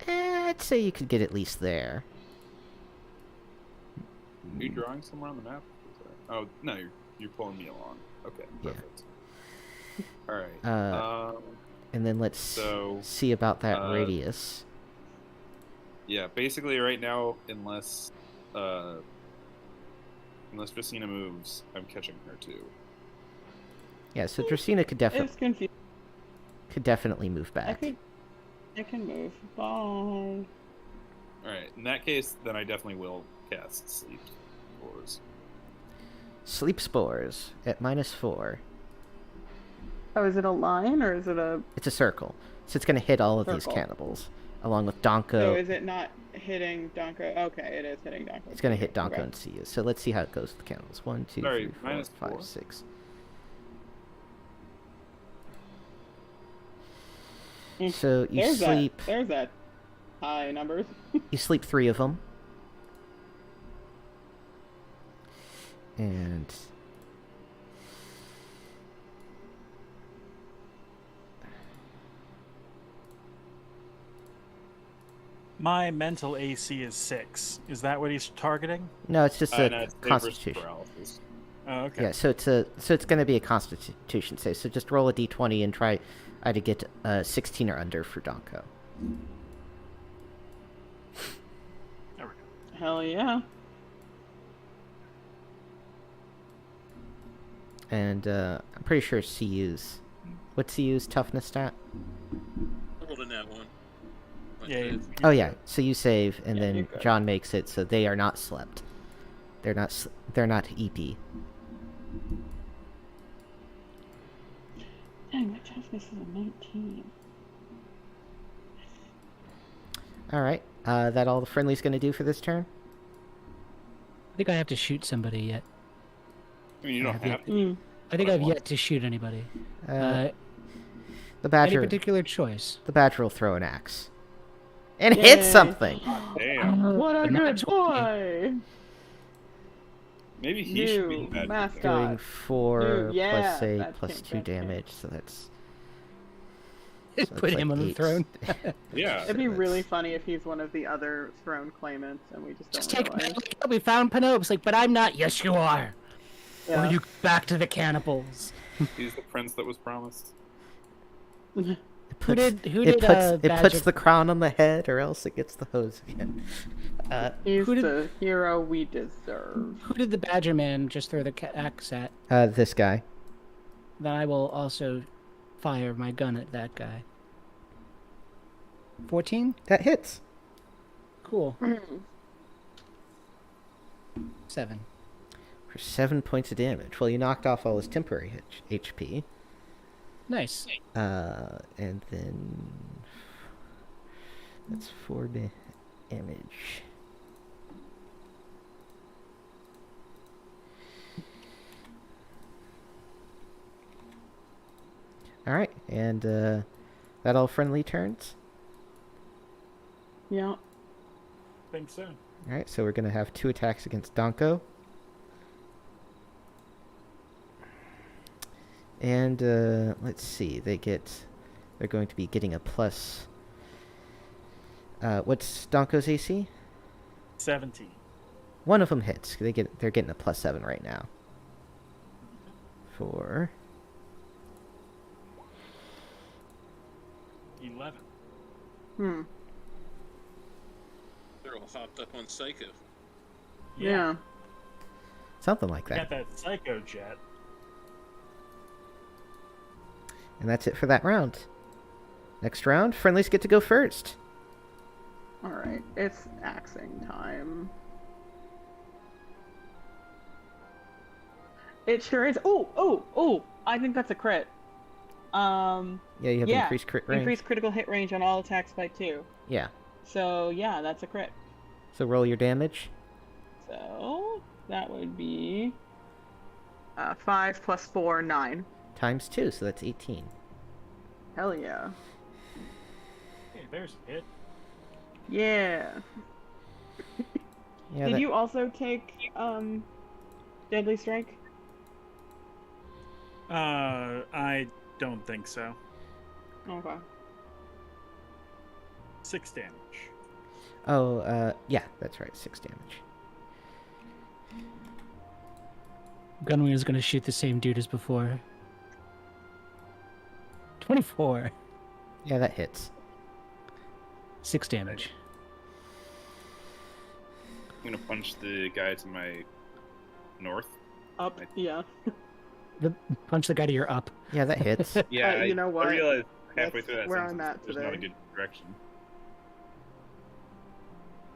S1: I'd say you could get at least there.
S7: Are you drawing somewhere on the map? Oh, no, you're pulling me along. Okay,
S1: Yeah.
S7: perfect. Alright.
S1: And then let's see about that radius.
S7: Yeah, basically right now, unless Justina moves, I'm catching her too.
S1: Yeah, so Dracena could
S3: It's confusing.
S1: definitely move back.
S3: I can move. Bye.
S7: Alright, in that case, then I definitely will cast Sleep Spores.
S1: Sleep spores at -4.
S3: Oh, is it a line or is it a...
S1: It's a circle. So it's going to hit all of these
S3: Circle.
S1: cannibals, along with Donko.
S3: So is it not hitting Donko? Okay, it is hitting Donko.
S1: It's going to hit Donko
S3: Okay.
S1: and CU. So let's see how it goes with the cannibals. 1, 2,
S7: Sorry,
S1: 3, 4,
S7: -4.
S1: 5, 6. So you
S3: There's
S1: sleep.
S3: There's that high numbers.
S1: You sleep 3 of them. And
S5: My mental AC is 6. Is that what he's targeting?
S1: no, it's just
S7: No,
S1: a
S7: it's save versus
S1: constitution.
S7: paralysis.
S5: Oh, okay.
S1: Yeah, so it's going to be a constitution save. So just roll a d20 and try to get 16 or under for Donko.
S5: There we go.
S3: Hell yeah.
S1: And I'm pretty sure CU's... What's CU's toughness stat?
S4: I rolled a nat 1.
S5: Yeah.
S1: Oh yeah, so you save, and
S3: Yeah, you're
S1: then
S3: good.
S1: John makes it, so they are not slept. They're not EP.
S3: Dang, my toughness is a 19.
S1: Alright, that all the friendly's going to do for this turn?
S2: I think I have to shoot somebody yet.
S7: I mean, you don't have to.
S3: Mm.
S2: I think
S7: But
S2: I've
S7: what?
S2: yet to shoot anybody.
S1: The
S2: Any
S1: badger
S2: particular choice?
S1: the badger will throw an axe. And hit
S3: Yay.
S1: something!
S7: Damn.
S3: What a
S2: But not
S3: good
S2: 20.
S3: boy!
S7: Maybe he should be the
S3: New
S7: bad guy.
S3: mascot.
S1: Doing 4
S3: Dude, yeah,
S1: plus 8
S3: that's
S1: plus
S3: King
S1: 2
S3: King King.
S1: damage, so that's...
S2: Put him on the
S1: 8.
S2: throne.
S7: Yeah.
S3: It'd be
S1: So
S3: really
S1: that's-
S3: funny if he's one of the other throne claimants and we just don't
S2: Just take him
S3: realize.
S2: back. We found Penobes. Like, but I'm not. Yes, you are.
S3: Yeah.
S2: Or you back to the cannibals.
S7: He's the prince that was promised.
S1: It
S2: Who
S1: puts,
S2: did? Who
S1: it
S2: did?
S1: puts, it puts
S2: Badger-
S1: the crown on the head, or else it gets the hose again.
S3: He's
S2: Who did-
S3: the hero we deserve.
S2: Who did the Badger Man just throw the axe at?
S1: This guy.
S2: Then I will also fire my gun at that guy. 14?
S1: That hits.
S2: Cool. 7.
S1: For 7 points of damage. Well, you knocked off all his temporary HP.
S2: Nice.
S1: And then... That's 4 damage. Alright, and that all friendly turns?
S3: Yeah.
S5: I think so.
S1: Alright, so we're going to have 2 attacks against Donko. And let's see, they're going to be getting a plus. What's Donko's AC?
S5: 17.
S1: One of them hits. They're getting a +7 right now. For
S5: 11.
S3: Hmm.
S4: They're all hopped up on Psycho.
S3: Yeah.
S1: something like
S5: I
S1: that.
S5: got that Psycho Jet.
S1: And that's it for that round. Next round, friendlies get to go first.
S3: Alright, it's axing time. It sure is. Oh! I think that's a crit.
S1: Yeah, you have
S3: Yeah,
S1: increased crit range.
S3: Increased critical hit range on all attacks by 2.
S1: Yeah.
S3: So, yeah, that's a crit.
S1: So roll your damage.
S3: So, that would be 5 plus 4, 9.
S1: Times 2, so that's 18.
S3: Hell yeah.
S5: Hey, there's a hit.
S3: Yeah.
S1: Yeah,
S3: Did
S1: that-
S3: you also take Deadly Strike?
S5: I don't think so.
S3: Okay.
S5: 6 damage.
S1: Oh, yeah, that's right, 6 damage.
S2: Gunwing is gonna shoot the same dude as before. 24.
S1: Yeah, that hits.
S2: 6 damage.
S7: I'm gonna punch the guy to my north.
S3: Up, yeah.
S2: Punch the guy to your up.
S1: Yeah, that hits.
S7: Yeah,
S3: you know what?
S7: I realized halfway
S3: That's
S7: through that
S3: where I'm
S7: sentence
S3: at
S7: there's not a
S3: today.
S7: good direction.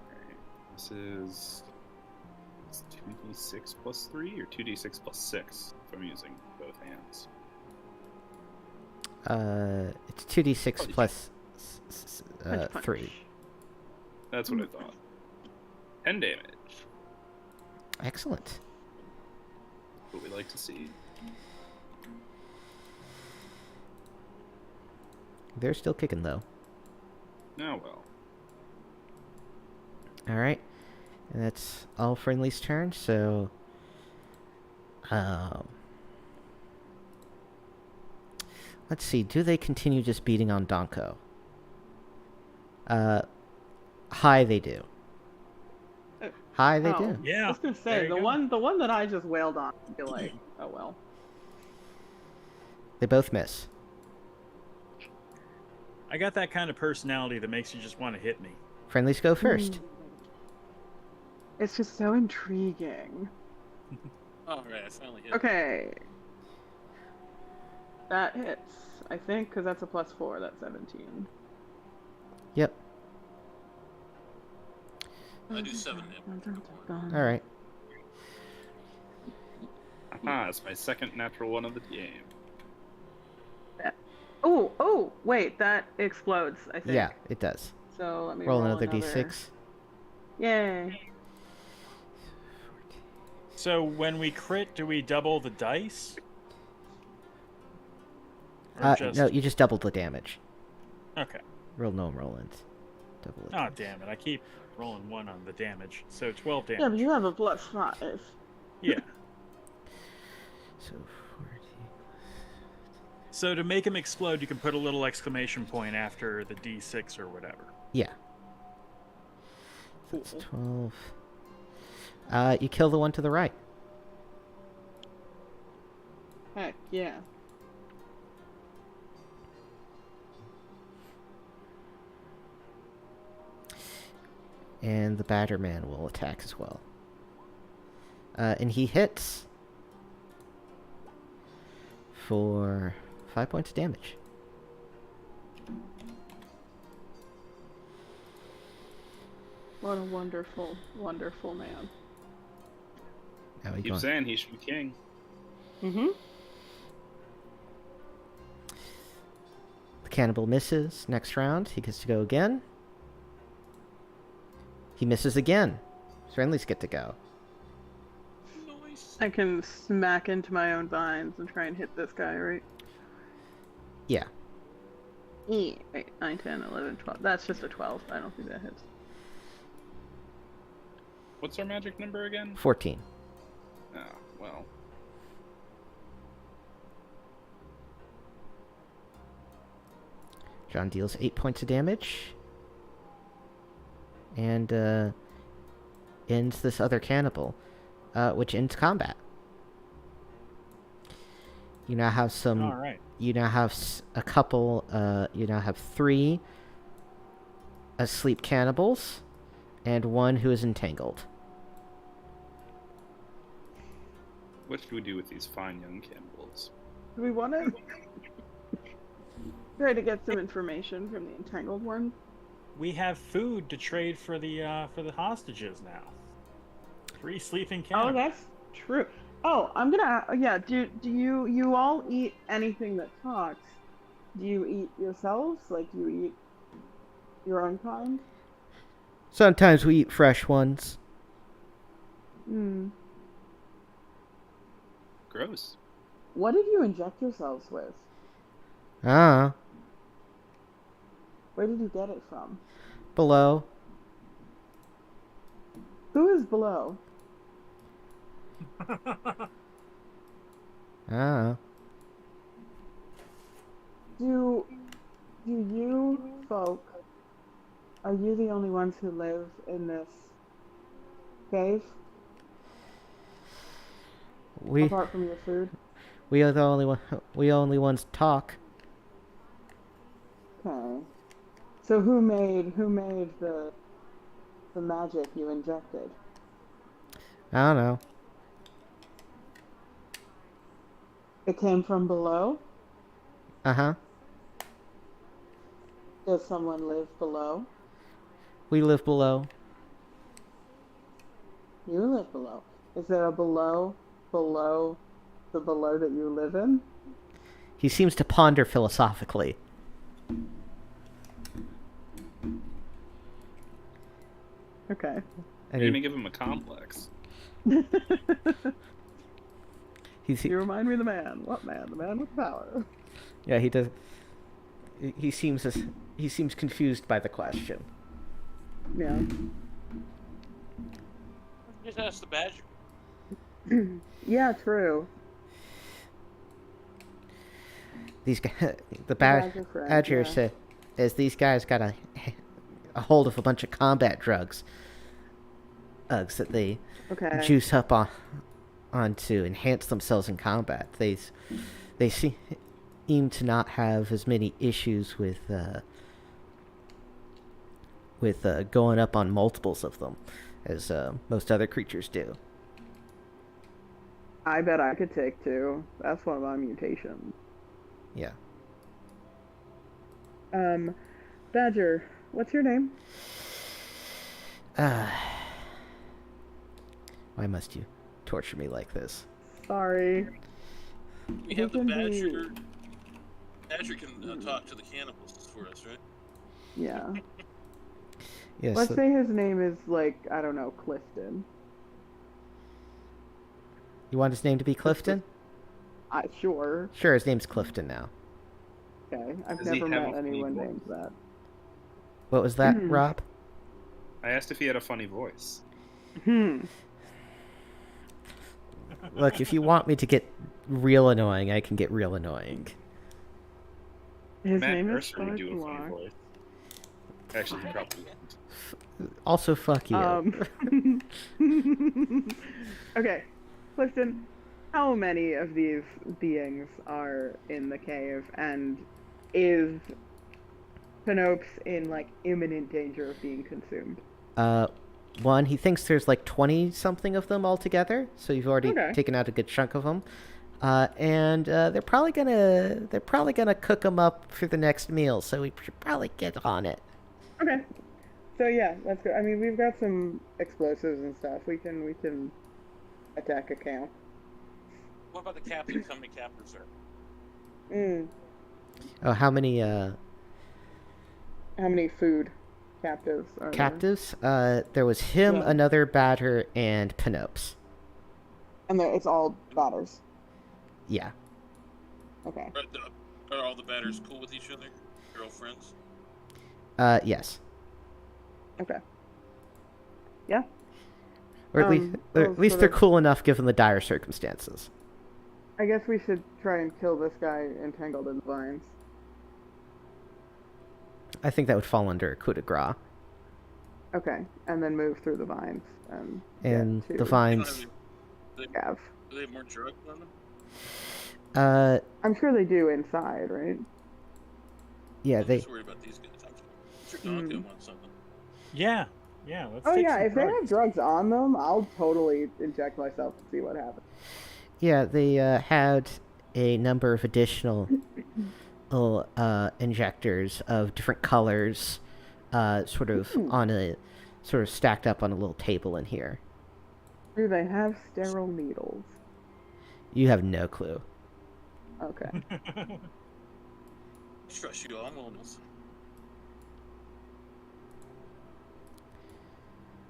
S7: Alright, this is... It's 2d6 plus 3 or 2d6 plus 6 if I'm using both hands.
S1: It's 2d6
S7: Punch.
S1: plus
S3: Punch, punch.
S1: 3.
S7: That's what I thought. 10 damage.
S1: Excellent.
S7: What we like to see.
S1: They're still kicking, though.
S7: Oh well.
S1: Alright. And that's all friendlies' turn, so... Let's see, do they continue just beating on Donko? High they do. High they
S3: Oh.
S1: do.
S3: I
S5: Yeah.
S3: was gonna
S5: there
S3: say
S5: you
S3: the
S5: go.
S3: one that I just wailed on. I feel like, oh well.
S1: They both miss.
S5: I got that kind of personality that makes you just want to hit me.
S1: Friendlies go first.
S3: It's just so intriguing.
S4: Alright, I finally hit.
S3: Okay. That hits, I think, because that's a +4. That's 17.
S1: Yep.
S4: I do 7 damage.
S1: Alright.
S7: Aha, it's my second natural one of the game.
S3: Oh, wait, that explodes, I think.
S1: Yeah, it does.
S3: So let me
S1: Roll another d6.
S3: Yay.
S5: So when we crit, do we double the dice? Or
S1: No, you just doubled the damage.
S5: Okay.
S1: Roll no roll-ins. Double it.
S5: Oh, damn it. I keep rolling 1 on the damage. So 12 damage.
S3: Yeah, but you have a +5.
S5: Yeah.
S1: So 40.
S5: So to make him explode, you can put a little exclamation point after the D6 or whatever.
S1: Yeah. That's 12. You kill the one to the right.
S3: Heck yeah.
S1: And the Batterman will attack as well. And he hits for 5 points of damage.
S3: What a wonderful, wonderful man.
S1: Now he
S7: Keep
S1: goes.
S7: saying he should be king.
S3: Mm-hmm.
S1: The cannibal misses. Next round, he gets to go again. He misses again. Friendlies get to go.
S4: Nice.
S3: I can smack into my own vines and try and hit this guy, right?
S1: Yeah.
S3: Wait, 9, 10, 11, 12. That's just a 12. I don't think that hits.
S7: What's our magic number again?
S1: 14.
S7: Oh, well.
S1: John deals 8 points of damage. And ends this other cannibal, which ends combat. You now have some.
S5: All right.
S1: You now have a couple. You now have 3 asleep cannibals, and 1 who is entangled.
S7: What should we do with these fine young cannibals?
S3: Do we want to try to get some information from the entangled one?
S5: We have food to trade for the hostages now. 3 sleeping
S3: Oh,
S5: cannibals.
S3: that's true. Oh, I'm gonna. Yeah. Do you all eat anything that talks? Do you eat yourselves? Like you eat your own kind?
S1: Sometimes we eat fresh ones.
S3: Hmm.
S7: Gross.
S3: What did you inject yourselves with?
S1: Ah,
S3: Where did you get it from?
S1: below.
S3: Who is below?
S1: Ah.
S3: Do you folk, are you the only ones who live in this cave?
S1: We
S3: Apart from your food?
S1: are the only one. We only ones talk.
S3: Okay. So who made the magic you injected?
S1: I don't know.
S3: It came from below?
S1: Uh-huh.
S3: Does someone live below?
S1: We live below.
S3: You live below. Is there a below the below that you live in?
S1: He seems to ponder philosophically.
S3: Okay.
S1: And
S7: You're
S1: he,
S7: gonna give him a complex.
S1: he's,
S3: You remind me of the man. What man? The man with power.
S1: yeah, he does. He seems confused by the question.
S3: Yeah.
S4: Just ask the badger.
S3: Yeah, true.
S1: These guys, the
S3: badger friend,
S1: badger
S3: yeah.
S1: says these guys got a hold of a bunch of combat drugs that they
S3: Okay.
S1: juice up on to enhance themselves in combat. They seem to not have as many issues with going up on multiples of them as most other creatures do.
S3: I bet I could take 2. That's one of my mutations.
S1: Yeah.
S3: Badger, what's your name?
S1: Why must you torture me like this?
S3: Sorry.
S4: We have the
S3: can be-
S4: badger. Badger can talk to the cannibals for us, right?
S3: Yeah.
S1: Yes.
S3: Let's say his name is, like, I don't know, Clifton.
S1: You want his name to be Clifton?
S3: Sure.
S1: Sure, his name's Clifton now.
S3: Okay. I've
S7: Does he
S3: never
S7: have
S3: met
S7: a funny
S3: anyone
S7: voice?
S3: named that.
S1: What was that, Rob?
S7: I asked if he had a funny voice.
S1: Look, if you want me to get real annoying, I can get real annoying.
S3: His
S7: Matt
S3: name is
S7: Mercer would do a funny
S3: Farquhar.
S7: voice. Actually, he probably wouldn't.
S1: Also, fuck you.
S3: Okay, Clifton, how many of these beings are in the cave, and is Penopes in like imminent danger of being consumed?
S1: One, he thinks there's like 20 something of them altogether, so you've already
S3: Okay.
S1: taken out a good chunk of them. And they're probably gonna cook them up for the next meal, so we should probably get on it.
S3: Okay. So yeah, that's good. I mean, we've got some explosives and stuff. We can attack a camp.
S4: What about the captains? How many captors are?
S1: Oh, how many
S3: How many food captives are
S1: captives? There was him,
S3: Yeah.
S1: another batter, and Penopes.
S3: there? And it's all batters.
S1: Yeah.
S3: Okay.
S4: Are all the batters cool with each other? They're all friends?
S1: Yes.
S3: Okay. Yeah.
S1: Or at
S3: well,
S1: least
S3: sort
S1: they're
S3: of-
S1: cool enough given the dire circumstances.
S3: I guess we should try and kill this guy entangled in the vines.
S1: I think that would fall under a coup de grace.
S3: Okay, and then move through the vines and
S1: And
S3: get
S1: the
S3: to
S1: vines.
S3: Gav.
S4: Do they have more drugs on them?
S3: I'm sure they do inside, right?
S1: Yeah,
S4: I'm
S1: they.
S4: just worried about these guys. I'm sure Donko wants something.
S5: Yeah, let's
S3: Oh
S5: take
S3: yeah,
S5: some
S3: if they
S5: drugs.
S3: have drugs on them, I'll totally inject myself and see what happens.
S1: Yeah, they had a number of additional little injectors of different colors, sort of stacked up on a little table in here.
S3: Do they have sterile needles?
S1: You have no clue.
S3: Okay.
S4: Trust you all, I'm willing to listen.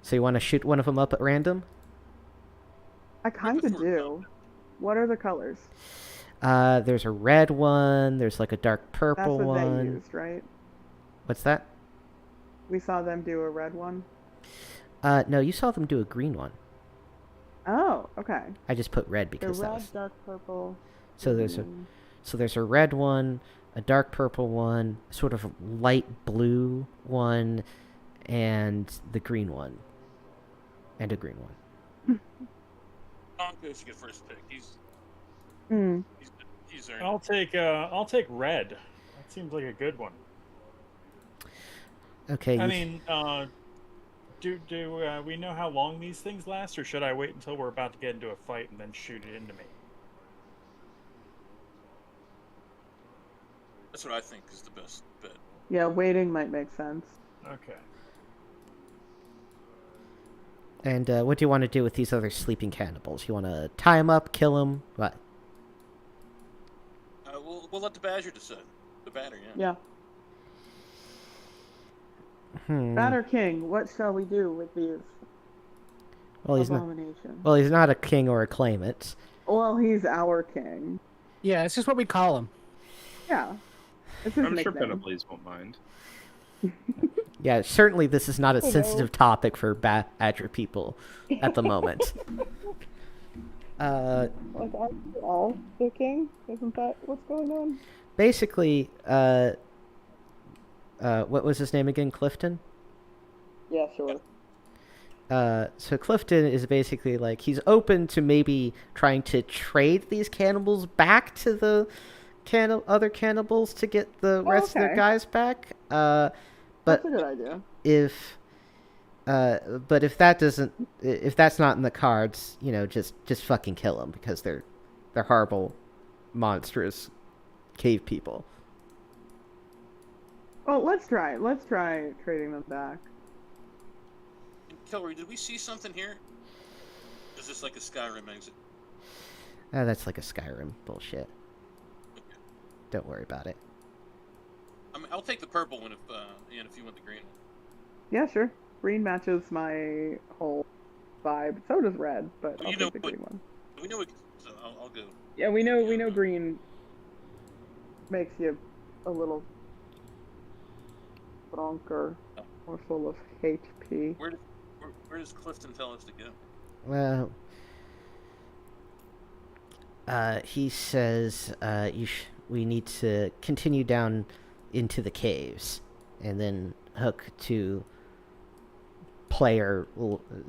S1: So you want to shoot one of them up at random?
S3: I kind of do. What are the colors?
S1: There's a red one. There's like a dark
S3: That's
S1: purple
S3: what they
S1: one.
S3: used, right?
S1: What's that?
S3: We saw them do a red one.
S1: No, you saw them do a green one.
S3: Oh, okay.
S1: I just put red
S3: The
S1: because that
S3: red,
S1: was.
S3: dark purple.
S1: So there's a
S3: green.
S1: So there's a red one, a dark purple one, sort of a light blue one, and the green one. And a green one.
S4: Donko should get first pick. He's earned
S5: I'll take red. That seems like a good one.
S1: Okay.
S5: I mean, do we know how long these things last, or should I wait until we're about to get into a fight and then shoot it into me?
S4: That's what I think is the best bet.
S3: Yeah, waiting might make sense.
S5: Okay.
S1: And what do you want to do with these other sleeping cannibals? You want to tie them up, kill them? What?
S4: We'll let the badger decide. The batter, yeah.
S3: Yeah. Batter King, what shall we do with these
S1: Well, he's not.
S3: abominations?
S1: Well, he's not a king or a claimant.
S3: Well, he's our king.
S2: Yeah, it's just what we call him.
S3: Yeah. It's his
S7: I'm sure
S3: nickname.
S7: Penoples won't mind.
S1: Yeah, certainly this is not a
S3: Hello.
S1: sensitive topic for badger people at the moment.
S3: Like, aren't you all the king? Isn't that what's going on?
S1: Basically, what was his name again? Clifton?
S3: Yeah, sure.
S1: So Clifton is basically like, he's open to maybe trying to trade these cannibals back to the other cannibals to get the rest of their
S3: okay.
S1: guys back.
S3: That's a good idea.
S1: If if that's not in the cards, just fucking kill them because they're horrible, monstrous cave people.
S3: Well, let's try. Let's try trading them back.
S4: Kellery, did we see something here? Is this like a Skyrim exit?
S1: That's like a Skyrim bullshit.
S4: Okay.
S1: Don't worry about it.
S4: I mean, I'll take the purple one if you want the green one.
S3: Yeah, sure. Green matches my whole vibe. So does red, but
S4: Well,
S3: I'll
S4: you know
S3: take the
S4: what-
S3: green one.
S4: We know it, so I'll go.
S3: Yeah, we know green makes you a little stronger, more full of HP.
S4: Where does Clifton tell us to go?
S1: Well, He says we need to continue down into the caves, and then hook to player.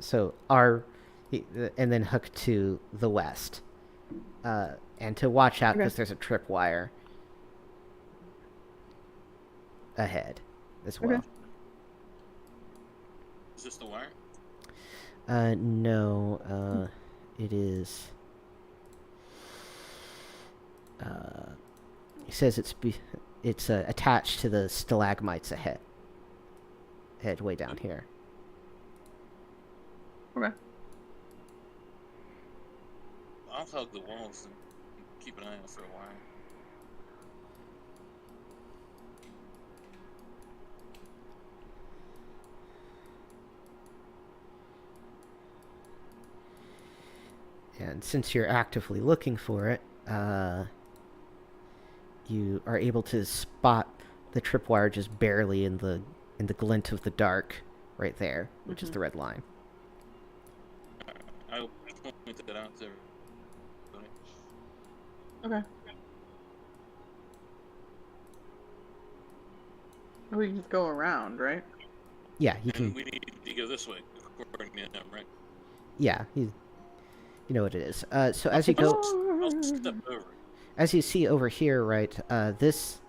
S1: So and then hook to the west, and to watch out because there's a tripwire ahead as well.
S3: Okay.
S4: Is this the wire?
S1: No, it is. He says it's attached to the stalagmites ahead way down here.
S3: Okay.
S4: I'll hug the walls and keep an eye out for a wire.
S1: And since you're actively looking for it, you are able to spot the tripwire just barely in the glint of the dark right there, which is the red line.
S4: I'll point that out to
S3: Okay. We can just go around, right?
S1: Yeah, you
S4: And
S1: can.
S4: we need to go this way, according to him, right?
S1: Yeah, you know what it is. So as you go,
S4: I'll step over.
S1: as you see over here, right, this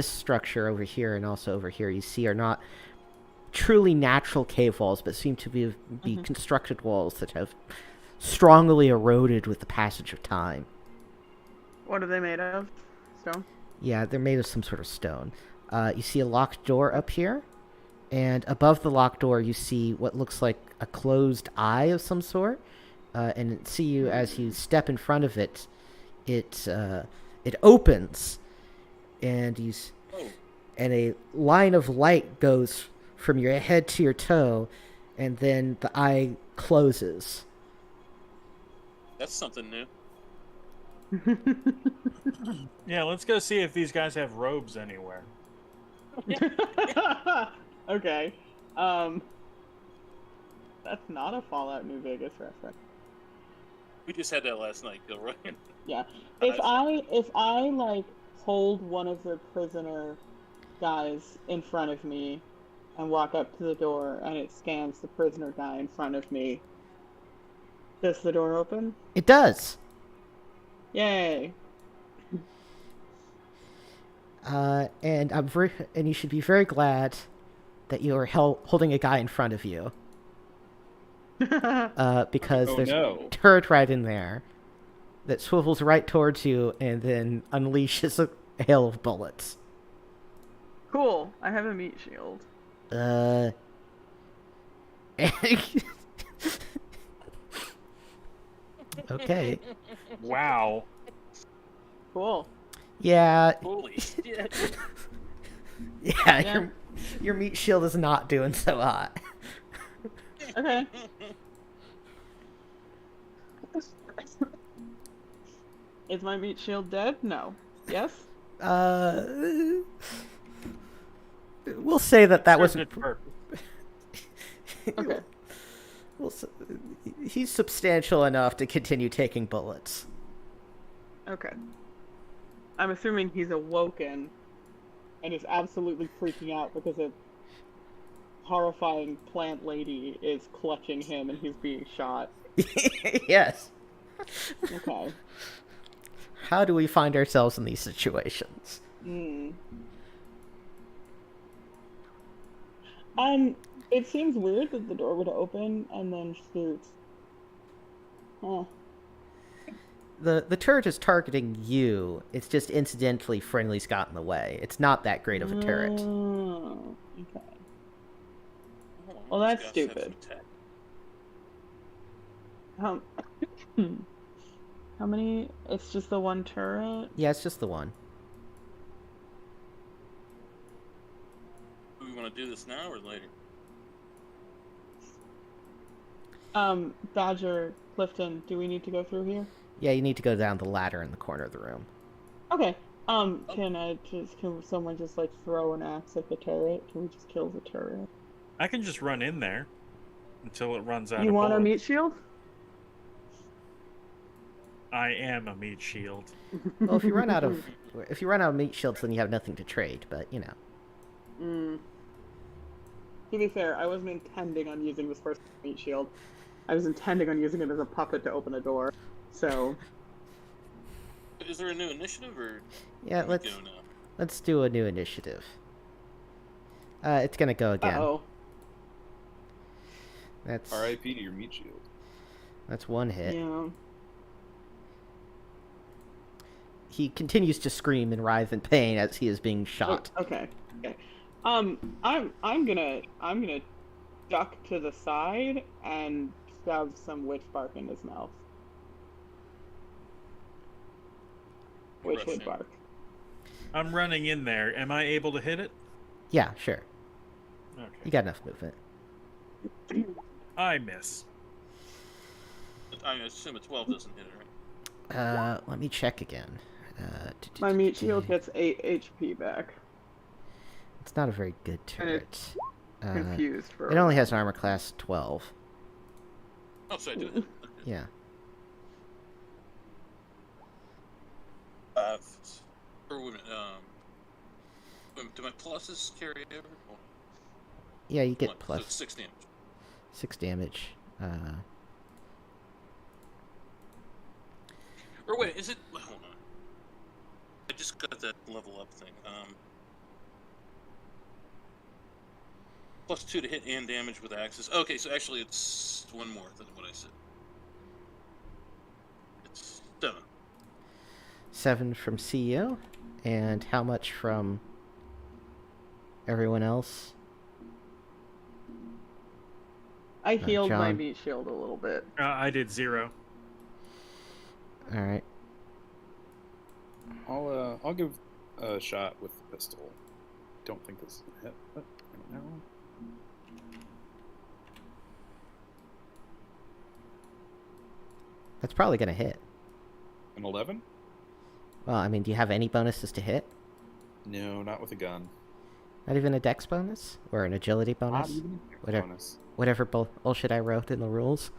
S1: structure over here and also over here you see are not truly natural cave walls, but seem to be constructed walls that have strongly eroded with the passage of time.
S3: What are they made of? Stone?
S1: Yeah, they're made of some sort of stone. You see a locked door up here, and above the locked door you see what looks like a closed eye of some sort. And see you as you step in front of it. It opens, and and a line of light goes from your head to your toe, and then the eye closes.
S4: That's something new.
S5: Yeah, let's go see if these guys have robes anywhere.
S3: Okay. That's not a Fallout New Vegas reference.
S4: We just had that last night, though, right?
S3: Yeah. If I like hold one of the prisoner guys in front of me and walk up to the door and it scans the prisoner guy in front of me, does the door open?
S1: It does.
S3: Yay.
S1: And and you should be very glad that you are holding a guy in front of you. Because there's a turret right in there that swivels right towards you and then unleashes a hail of bullets.
S3: Cool. I have a meat shield.
S1: Okay.
S5: Wow.
S3: Cool.
S1: Yeah.
S4: Holy shit.
S1: Yeah. Your meat shield is not doing so hot.
S3: Okay. Is my meat shield dead? No. Yes?
S1: We'll say that was...
S3: Okay.
S1: He's substantial enough to continue taking bullets.
S3: Okay. I'm assuming he's awoken and is absolutely freaking out because a horrifying plant lady is clutching him and he's being shot.
S1: Yes.
S3: Okay.
S1: How do we find ourselves in these situations?
S3: It seems weird that the door would open and then shoot. Huh.
S1: The turret is targeting you. It's just incidentally friendly's got in the way. It's not that great of a turret.
S3: Oh, okay. Well, that's stupid. How many? It's just the one turret?
S1: Yeah, it's just the one.
S4: Do we want to do this now or later?
S3: Badger, Clifton, do we need to go through here?
S1: Yeah, you need to go down the ladder in the corner of the room.
S3: Okay. Can someone just like throw an axe at the turret? Can we just kill the turret?
S5: I can just run in there until it runs out
S3: You
S5: of
S3: want a
S5: bullets.
S3: meat shield?
S5: I am a meat shield.
S1: Well, if you run out of meat shields, then you have nothing to trade. But you know.
S3: To be fair, I wasn't intending on using this first meat shield. I was intending on using it as a puppet to open a door. So.
S4: Is there a new initiative or?
S1: Yeah,
S4: can we go now?
S1: let's do a new initiative. It's gonna go again.
S3: Uh-oh.
S1: That's
S7: R.I.P. to your meat shield.
S1: that's one hit.
S3: Yeah.
S1: He continues to scream and writhe in pain as he is being shot.
S3: Okay. I'm gonna duck to the side and shove some witch bark in his mouth. Witchwood bark.
S5: I'm running in there. Am I able to hit it?
S1: Yeah, sure. You
S5: Okay.
S1: got enough movement.
S5: I miss.
S4: I assume a 12 doesn't hit it, right?
S1: Let me check again.
S3: My meat shield gets 8 HP back.
S1: It's not a very good turret.
S3: Confused for.
S1: It only has an armor class 12.
S4: Oh, so I do it.
S1: Yeah.
S4: Or would do my pluses carry over? Or
S1: Yeah, you get
S4: what?
S1: plus
S4: So 6 damage.
S1: 6 damage.
S4: Or wait, is it? Hold on. I just got that level up thing. +2 to hit and damage with axes. Okay, so actually it's one more than what I said. It's 7.
S1: 7 from CU. And how much from everyone else?
S3: I healed my
S1: John.
S3: meat shield a little bit.
S5: I did 0.
S1: Alright.
S7: I'll give a shot with the pistol. Don't think this is gonna hit, but I don't know.
S1: That's probably going to hit.
S7: An 11?
S1: Well, I mean, do you have any bonuses to hit?
S7: No, not with a gun.
S1: Not even a dex bonus? Or an agility bonus?
S7: Not even a
S1: Whatever.
S7: bonus.
S1: Whatever bullshit I wrote in the rules.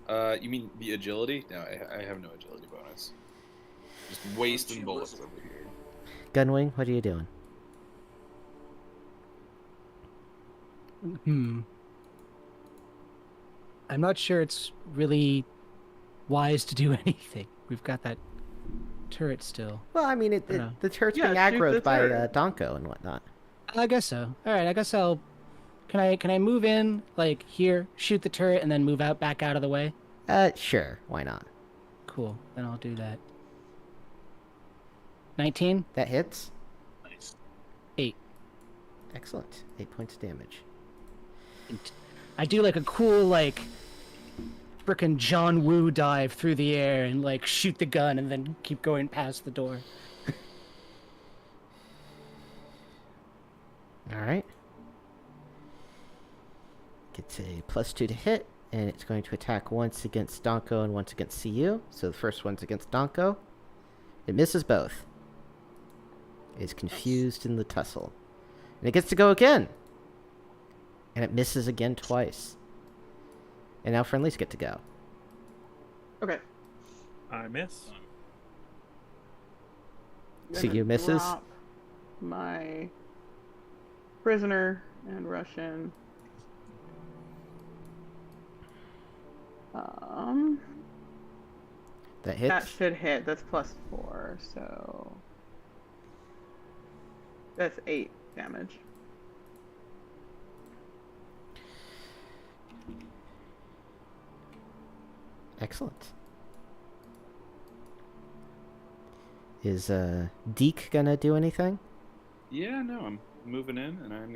S7: You mean the agility? No, I have no agility bonus. Just wasting bullets over here.
S1: Gunwing, what are you doing?
S2: I'm not sure it's really wise to do anything. We've got that turret still.
S1: Well, I mean,
S2: know.
S1: the turret's
S3: Yeah,
S1: being
S3: shoot
S1: aggroed
S3: the
S1: by
S3: turret.
S1: Donko and whatnot.
S2: I guess so. All right, I guess I'll. Can I move in like here, shoot the turret, and then move out back out of the way?
S1: Sure, why not?
S2: Cool. Then I'll do that. 19,
S1: That hits.
S4: Nice.
S2: 8.
S1: Excellent. 8 points of damage.
S2: I do like a cool like frickin' John Woo dive through the air and like shoot the gun and then keep going past the door.
S1: Alright. Gets a +2 to hit, and it's going to attack once against Donko and once against CU. So the first one's against Donko. It misses both. It is confused in the tussle. And it gets to go again. And it misses again twice. And now friendlies get to go.
S3: Okay.
S5: I miss.
S1: So
S3: Gonna
S1: you misses?
S3: drop my prisoner and rush in.
S1: That hits.
S3: That should hit. That's +4, so that's 8 damage.
S1: Excellent. Is Deke gonna do anything?
S7: Yeah, no, I'm moving in, and I'm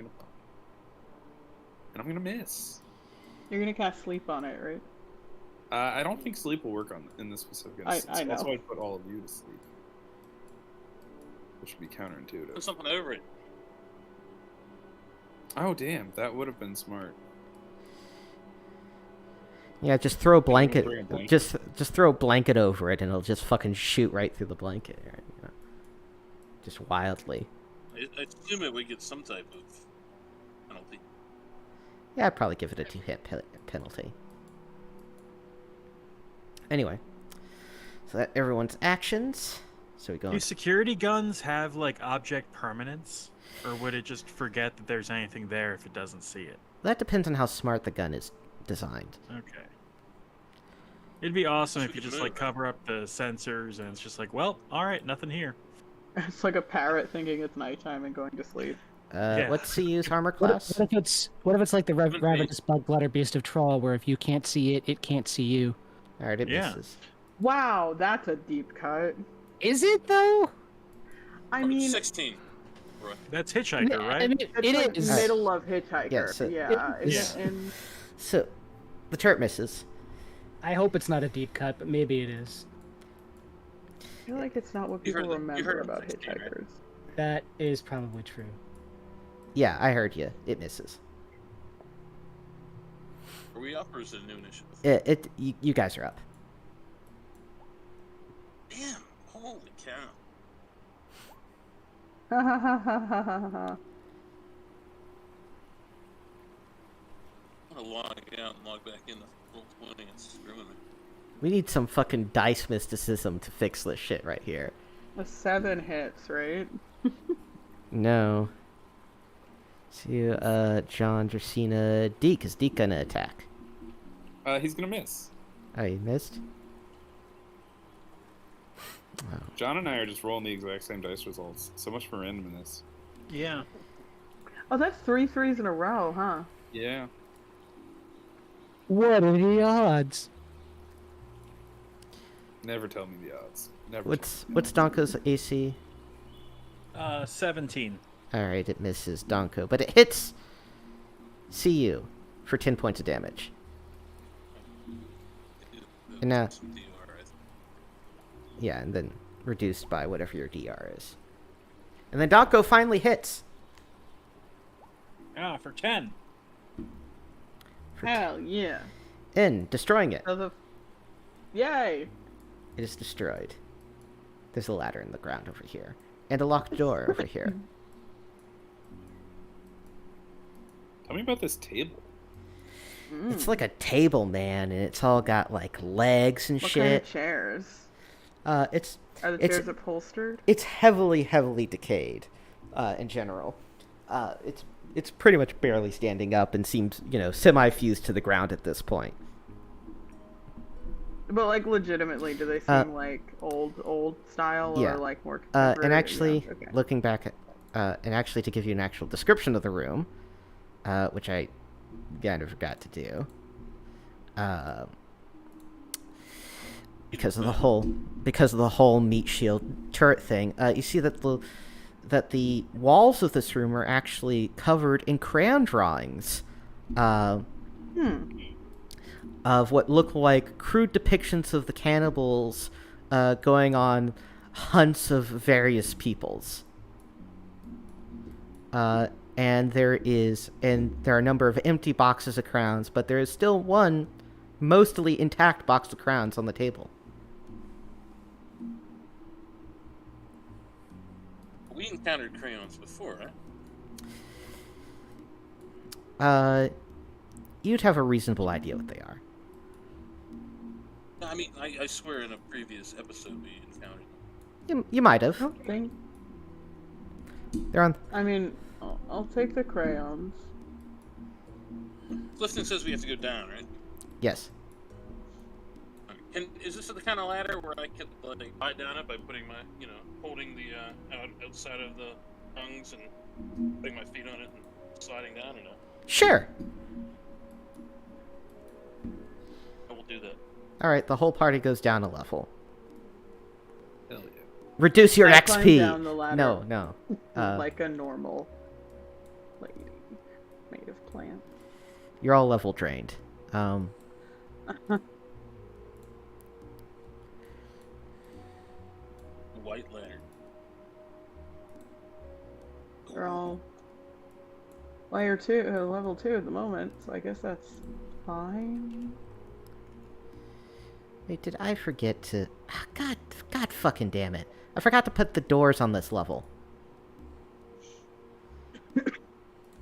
S7: gonna miss.
S3: You're gonna cast sleep on it, right?
S7: I don't think sleep will work in this specific
S3: I
S7: instance.
S3: know.
S7: That's why I put all of you to sleep. Which would be counterintuitive.
S4: Put something over it.
S7: Oh, damn, that would have been smart.
S1: Yeah, just throw a blanket.
S7: Throw a blanket.
S1: Just throw a blanket over it, and it'll just fucking shoot right through the blanket. Right? You know? Just wildly.
S4: I assume it would get some type of penalty.
S1: Yeah, I'd probably give it a 2-hit penalty. Anyway, So that everyone's actions. So we go.
S5: Do security guns have like object permanence, or would it just forget that there's anything there if it doesn't see it?
S1: That depends on how smart the gun is designed.
S5: Okay. It'd be awesome if you
S4: Shoot
S5: just
S4: the
S5: like
S4: moon.
S5: cover up the sensors and it's just like, well, all right, nothing here.
S3: It's like a parrot thinking it's nighttime and going to sleep.
S5: Yeah.
S1: What's CU's armor
S2: What
S1: class?
S2: if it's like the
S4: Wouldn't be.
S2: ravenous bug bladder beast of Troll, where if you can't see it, it can't see you?
S1: All right, it
S5: Yeah.
S1: misses.
S3: Wow, that's a deep cut.
S2: Is it though?
S3: I mean,
S4: 16. Roy.
S5: That's Hitchhiker, right?
S2: I mean,
S3: it's
S2: it
S3: like
S2: is.
S3: middle of Hitchhiker.
S1: Yeah, so-
S3: yeah, it's
S5: Yeah.
S3: in
S1: So, the turret misses.
S2: I hope it's not a deep cut, but maybe it is.
S3: I feel like it's not what
S4: You heard
S3: people
S4: the- you
S3: remember
S4: heard
S3: about
S4: 16, right?
S3: hitchhikers.
S2: That is probably true.
S1: Yeah, I heard you. It misses.
S4: Are we up or is it a new initiative?
S1: You guys are up.
S4: Damn! Holy cow!
S3: Ha ha ha ha ha ha ha.
S4: I'm gonna log out and log back in the full 20 and screwing me.
S1: We need some fucking dice mysticism to fix this shit right here.
S3: The 7 hits, right?
S1: No. So, John, Dracena, Deke. Is Deke gonna attack?
S7: He's gonna miss.
S1: Oh, you missed?
S7: John and I are just rolling the exact same dice results. So much for randomness.
S5: Yeah.
S3: Oh, that's 3 threes in a row, huh?
S7: Yeah.
S2: What are the odds?
S7: Never tell me the odds. Never.
S1: What's Donko's AC?
S5: 17.
S1: Alright, it misses Donko, but it hits CU for 10 points of damage. And now,
S4: Some DR, I think.
S1: yeah, and then reduced by whatever your DR is. And then Donko finally hits.
S5: Ah, for 10.
S3: Hell yeah.
S1: Destroying it.
S3: So the... Yay!
S1: It is destroyed. There's a ladder in the ground over here. And a locked door over here.
S7: Tell me about this table.
S1: It's like a table, man, and it's all got like legs and
S3: What kind
S1: shit.
S3: of chairs?
S1: It's
S3: Are the
S1: it's-
S3: chairs upholstered?
S1: it's heavily decayed, in general. It's pretty much barely standing up and seems, semi-fused to the ground at this point.
S3: But like legitimately, do they seem like old style
S1: yeah.
S3: or like more contemporary?
S1: And actually,
S3: Yeah, okay.
S1: looking back at, and actually to give you an actual description of the room, which I kind of forgot to do, because of the whole meat shield turret thing. You see that the walls of this room are actually covered in crayon drawings. Of what look like crude depictions of the cannibals going on hunts of various peoples. And there are a number of empty boxes of crowns, but there is still one mostly intact box of crowns on the table.
S4: We encountered crayons before, right?
S1: You'd have a reasonable idea what they are.
S4: I mean, I swear in a previous episode we encountered them.
S1: You might have.
S3: I don't think.
S1: They're on.
S3: I mean, I'll take the crayons.
S4: Clifton says we have to go down, right?
S1: Yes.
S4: And is this the kind of ladder where I could like bite down it by putting my, holding the outside of the rungs and putting my feet on it and sliding down, or no?
S1: Sure.
S4: I will do that.
S1: All right. The whole party goes down a level.
S7: Hell yeah.
S1: Reduce your
S3: I climb
S1: XP.
S3: down the ladder.
S1: No.
S3: Like a normal lady made of plant.
S1: You're all level drained.
S4: White ladder.
S3: They're all level 2 at the moment, so I guess that's fine.
S1: Wait, did I forget to... God fucking damn it. I forgot to put the doors on this level.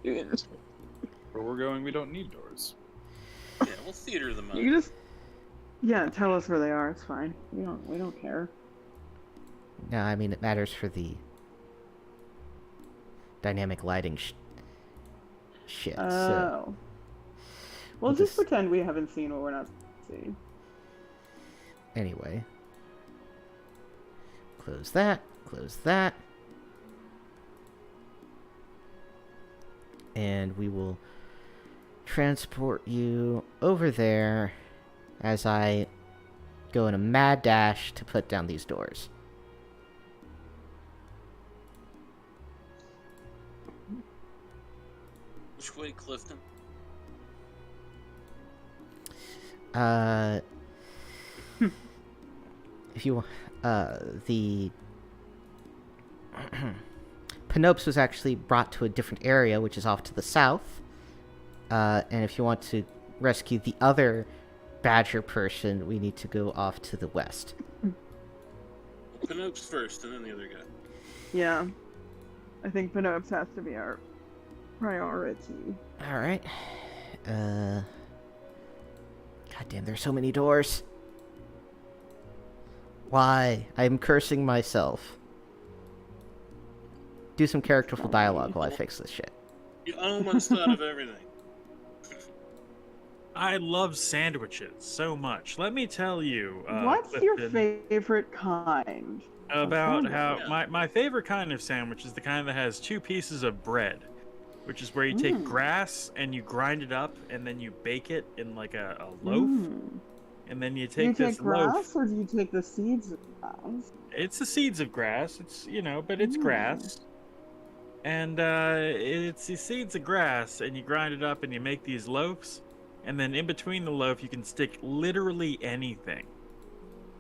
S7: Where we're going, we don't need doors.
S4: Yeah, we'll theater them out.
S3: You just Yeah, tell us where they are. It's fine. We don't care.
S1: No, I mean, it matters for the dynamic lighting shit,
S3: Oh.
S1: so...
S3: We'll
S1: We'll
S3: just
S1: just-
S3: pretend we haven't seen what we're not seeing.
S1: Anyway. Close that. Close that. And we will transport you over there as I go in a mad dash to put down these doors.
S4: Which way, Clifton?
S1: If you, the Panopes was actually brought to a different area, which is off to the south. And if you want to rescue the other badger person, we need to go off to the west.
S4: Pinocchio's first, and then the other guy.
S3: Yeah. I think Panopes has to be our priority.
S1: Alright. God damn, there's so many doors. Why? I'm cursing myself. Do some characterful dialogue while I fix this shit.
S4: You almost thought of everything.
S5: I love sandwiches so much. Let me tell you.
S3: What's your
S5: Clifton,
S3: favorite kind?
S5: about
S3: of
S5: how
S4: sandwich?
S5: my favorite kind of sandwich is the kind that has 2 pieces of bread, which is where you take grass and you grind it up and then you bake it in like a loaf, and then you
S3: Do you
S5: take this
S3: take grass
S5: loaf.
S3: or do you take the seeds of grass?
S5: It's the seeds of grass. It's but it's grass, and it's the seeds of grass, and you grind it up and you make these loaves, and then in between the loaf you can stick literally anything.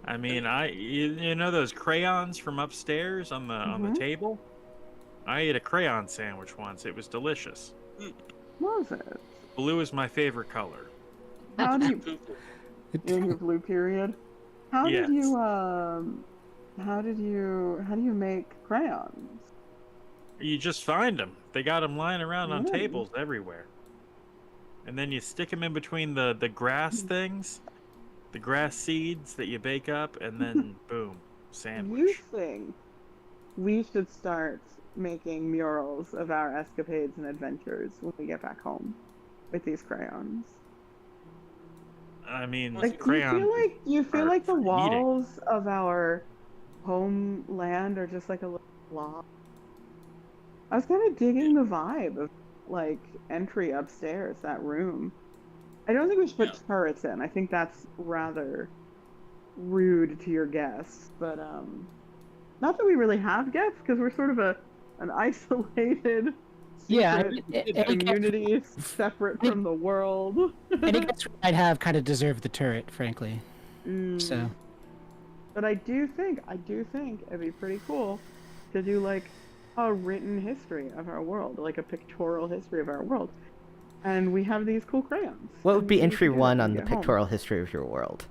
S5: I mean, you know those crayons from upstairs on the table? I ate a crayon sandwich once. It was delicious.
S3: What was it?
S5: Blue is my favorite color.
S3: How do you
S4: Poo-poo.
S3: in your blue period? How
S5: Yes.
S3: did you how do you make crayons?
S5: You just find them. They got them lying around on
S3: Really?
S5: tables everywhere. And then you stick them in between the grass things, the grass seeds that you bake up, and then boom,
S3: You
S5: sandwich.
S3: think we should start making murals of our escapades and adventures when we get back home with these crayons?
S5: I mean,
S3: Like,
S5: crayon.
S3: do you feel
S5: are
S3: like the
S5: for eating.
S3: walls of our homeland are just like a little blob? I was kind of digging the vibe of like entry upstairs, that room. I don't think we should put
S4: Yeah.
S3: turrets in. I think that's rather rude to your guests. But not that we really have guests because we're sort of an isolated
S2: Yeah,
S3: secret
S2: any
S3: community separate from the world.
S2: guess I'd have kind of deserved the turret, frankly.
S3: Mm.
S2: So
S3: But I do think it'd be pretty cool to do like a written history of our world, like a pictorial history of our world. And we have these cool crayons.
S1: What would
S3: and
S1: be
S3: we
S1: entry
S3: can do that
S1: 1
S3: when
S1: on
S3: we
S1: the
S3: get home.
S1: pictorial history of your world?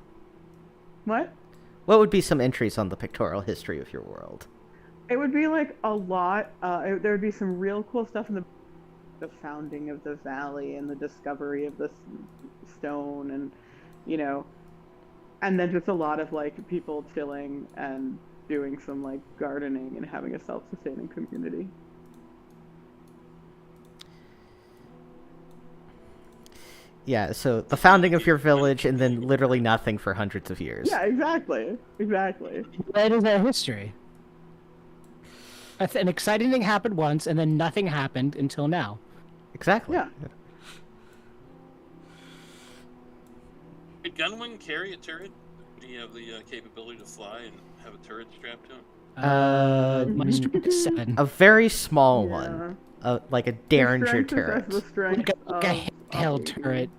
S3: What?
S1: What would be some entries on the pictorial history of your world?
S3: It would be like a lot. There would be some real cool stuff in the founding of the valley and the discovery of the stone, and and then just a lot of like people chilling and doing some like gardening and having a self-sustaining community.
S1: Yeah, so the founding of your village and then literally nothing for hundreds of years.
S3: Yeah, exactly.
S2: that is our history. An exciting thing happened once, and then nothing happened until now.
S1: Exactly.
S3: Yeah.
S4: Could Gunwing carry a turret? Do you have the capability to fly and have a turret strapped to him?
S2: My strength is 7.
S1: A very small
S3: Yeah.
S1: one. Like a
S3: Your
S1: Derringer
S3: strength is
S1: turret.
S3: as the strength
S2: Like a
S3: of
S2: handheld turret.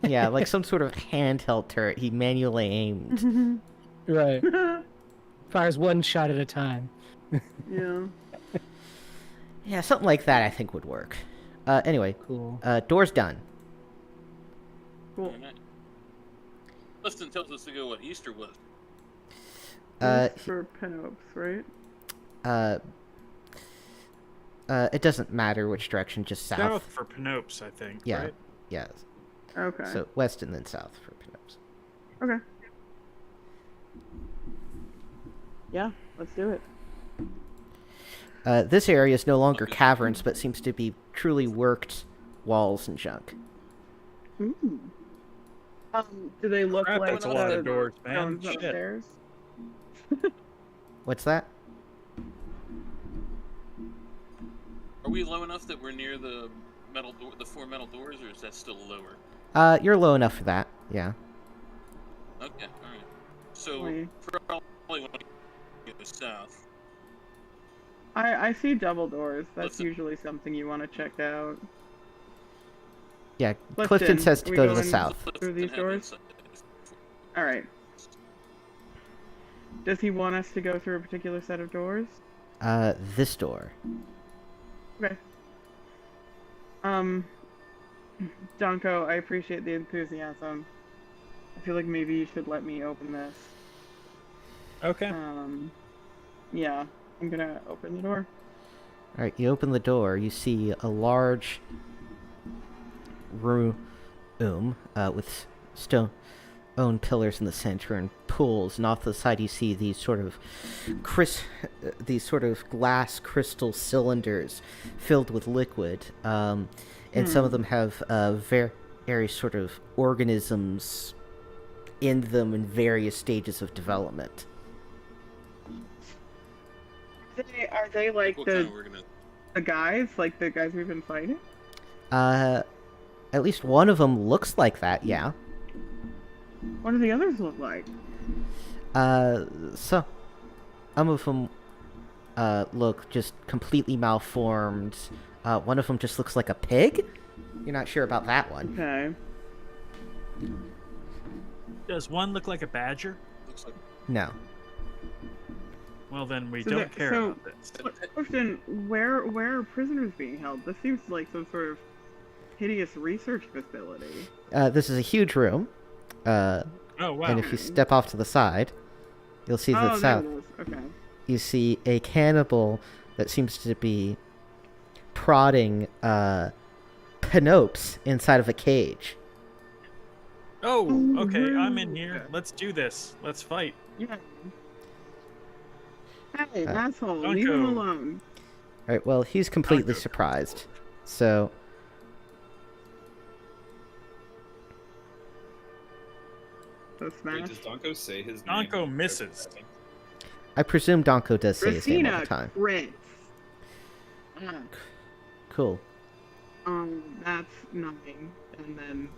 S1: Yeah, like some sort of handheld turret he manually aimed.
S2: Right. Fires one shot at a time.
S3: Yeah.
S1: Yeah, something like that I think would work. Anyway,
S2: Cool.
S1: door's done.
S3: Cool.
S4: And Clifton tells us to go east or west.
S3: East for Penopes, right?
S1: It doesn't matter which direction, just south.
S5: South for Panopes, I think.
S1: Yeah.
S5: Right?
S1: Yeah.
S3: Okay.
S1: So west and then south for Panopes.
S3: Okay. Yeah, let's do it.
S1: This area is no longer caverns, but seems to be truly worked walls and junk.
S3: Ooh. Do they look
S5: Crap,
S3: like
S5: that's a lot of
S3: the
S5: doors, man.
S3: stones
S5: Shit.
S3: upstairs?
S1: What's that?
S4: Are we low enough that we're near the metal door, the 4 metal doors, or is that still lower?
S1: You're low enough for that. Yeah.
S4: Okay, all right. So
S3: Wait.
S4: probably want to go south.
S3: I see double doors. That's
S4: Listen.
S3: usually something you want to check out.
S1: Yeah.
S3: Clifton,
S1: Clifton says
S3: are
S1: to
S3: we
S1: go to the
S3: going
S1: south.
S3: through these
S4: Have
S3: doors?
S4: insight.
S3: All right. Does he want us to go through a particular set of doors?
S1: This door.
S3: Okay. Donko, I appreciate the enthusiasm. I feel like maybe you should let me open this.
S5: Okay.
S3: Yeah, I'm gonna open the door.
S1: All right. You open the door. You see a large room with stone pillars in the center and pools, and off to the side you see these sort of glass crystal cylinders filled with liquid, and some of them have various sort of organisms in them in various stages of development.
S3: Are they like
S4: What kind
S3: the
S4: of organism?
S3: guys, like the guys we've been fighting?
S1: At least one of them looks like that, yeah.
S3: What do the others look like?
S1: So some of them look just completely malformed. One of them just looks like a pig. You're not sure about that one.
S3: Okay.
S5: Does one look like a badger?
S4: Looks like
S1: No.
S5: Well, then we
S3: So
S5: don't
S3: that-
S5: care
S3: so-
S5: about this.
S3: Question: Where are prisoners being held? This seems like some sort of hideous research facility.
S1: This is a huge room.
S5: Oh, wow.
S1: And if you step off to the side, you'll see that
S3: Oh,
S1: south.
S3: there it is. Okay.
S1: You see a cannibal that seems to be prodding Panopes inside of a cage.
S5: Oh, okay, I'm in here. Let's do this. Let's fight.
S3: Yeah. Hey, asshole! Leave him
S5: Donko.
S3: alone.
S1: All right. Well, he's completely
S5: Donko.
S1: surprised. So
S3: So
S6: Wait,
S3: smash.
S6: does Donko say his name?
S5: Donko misses.
S1: I presume Donko does say his name all
S3: Racina
S1: the time.
S3: crits. Ah,
S1: Cool.
S3: that's 9, and then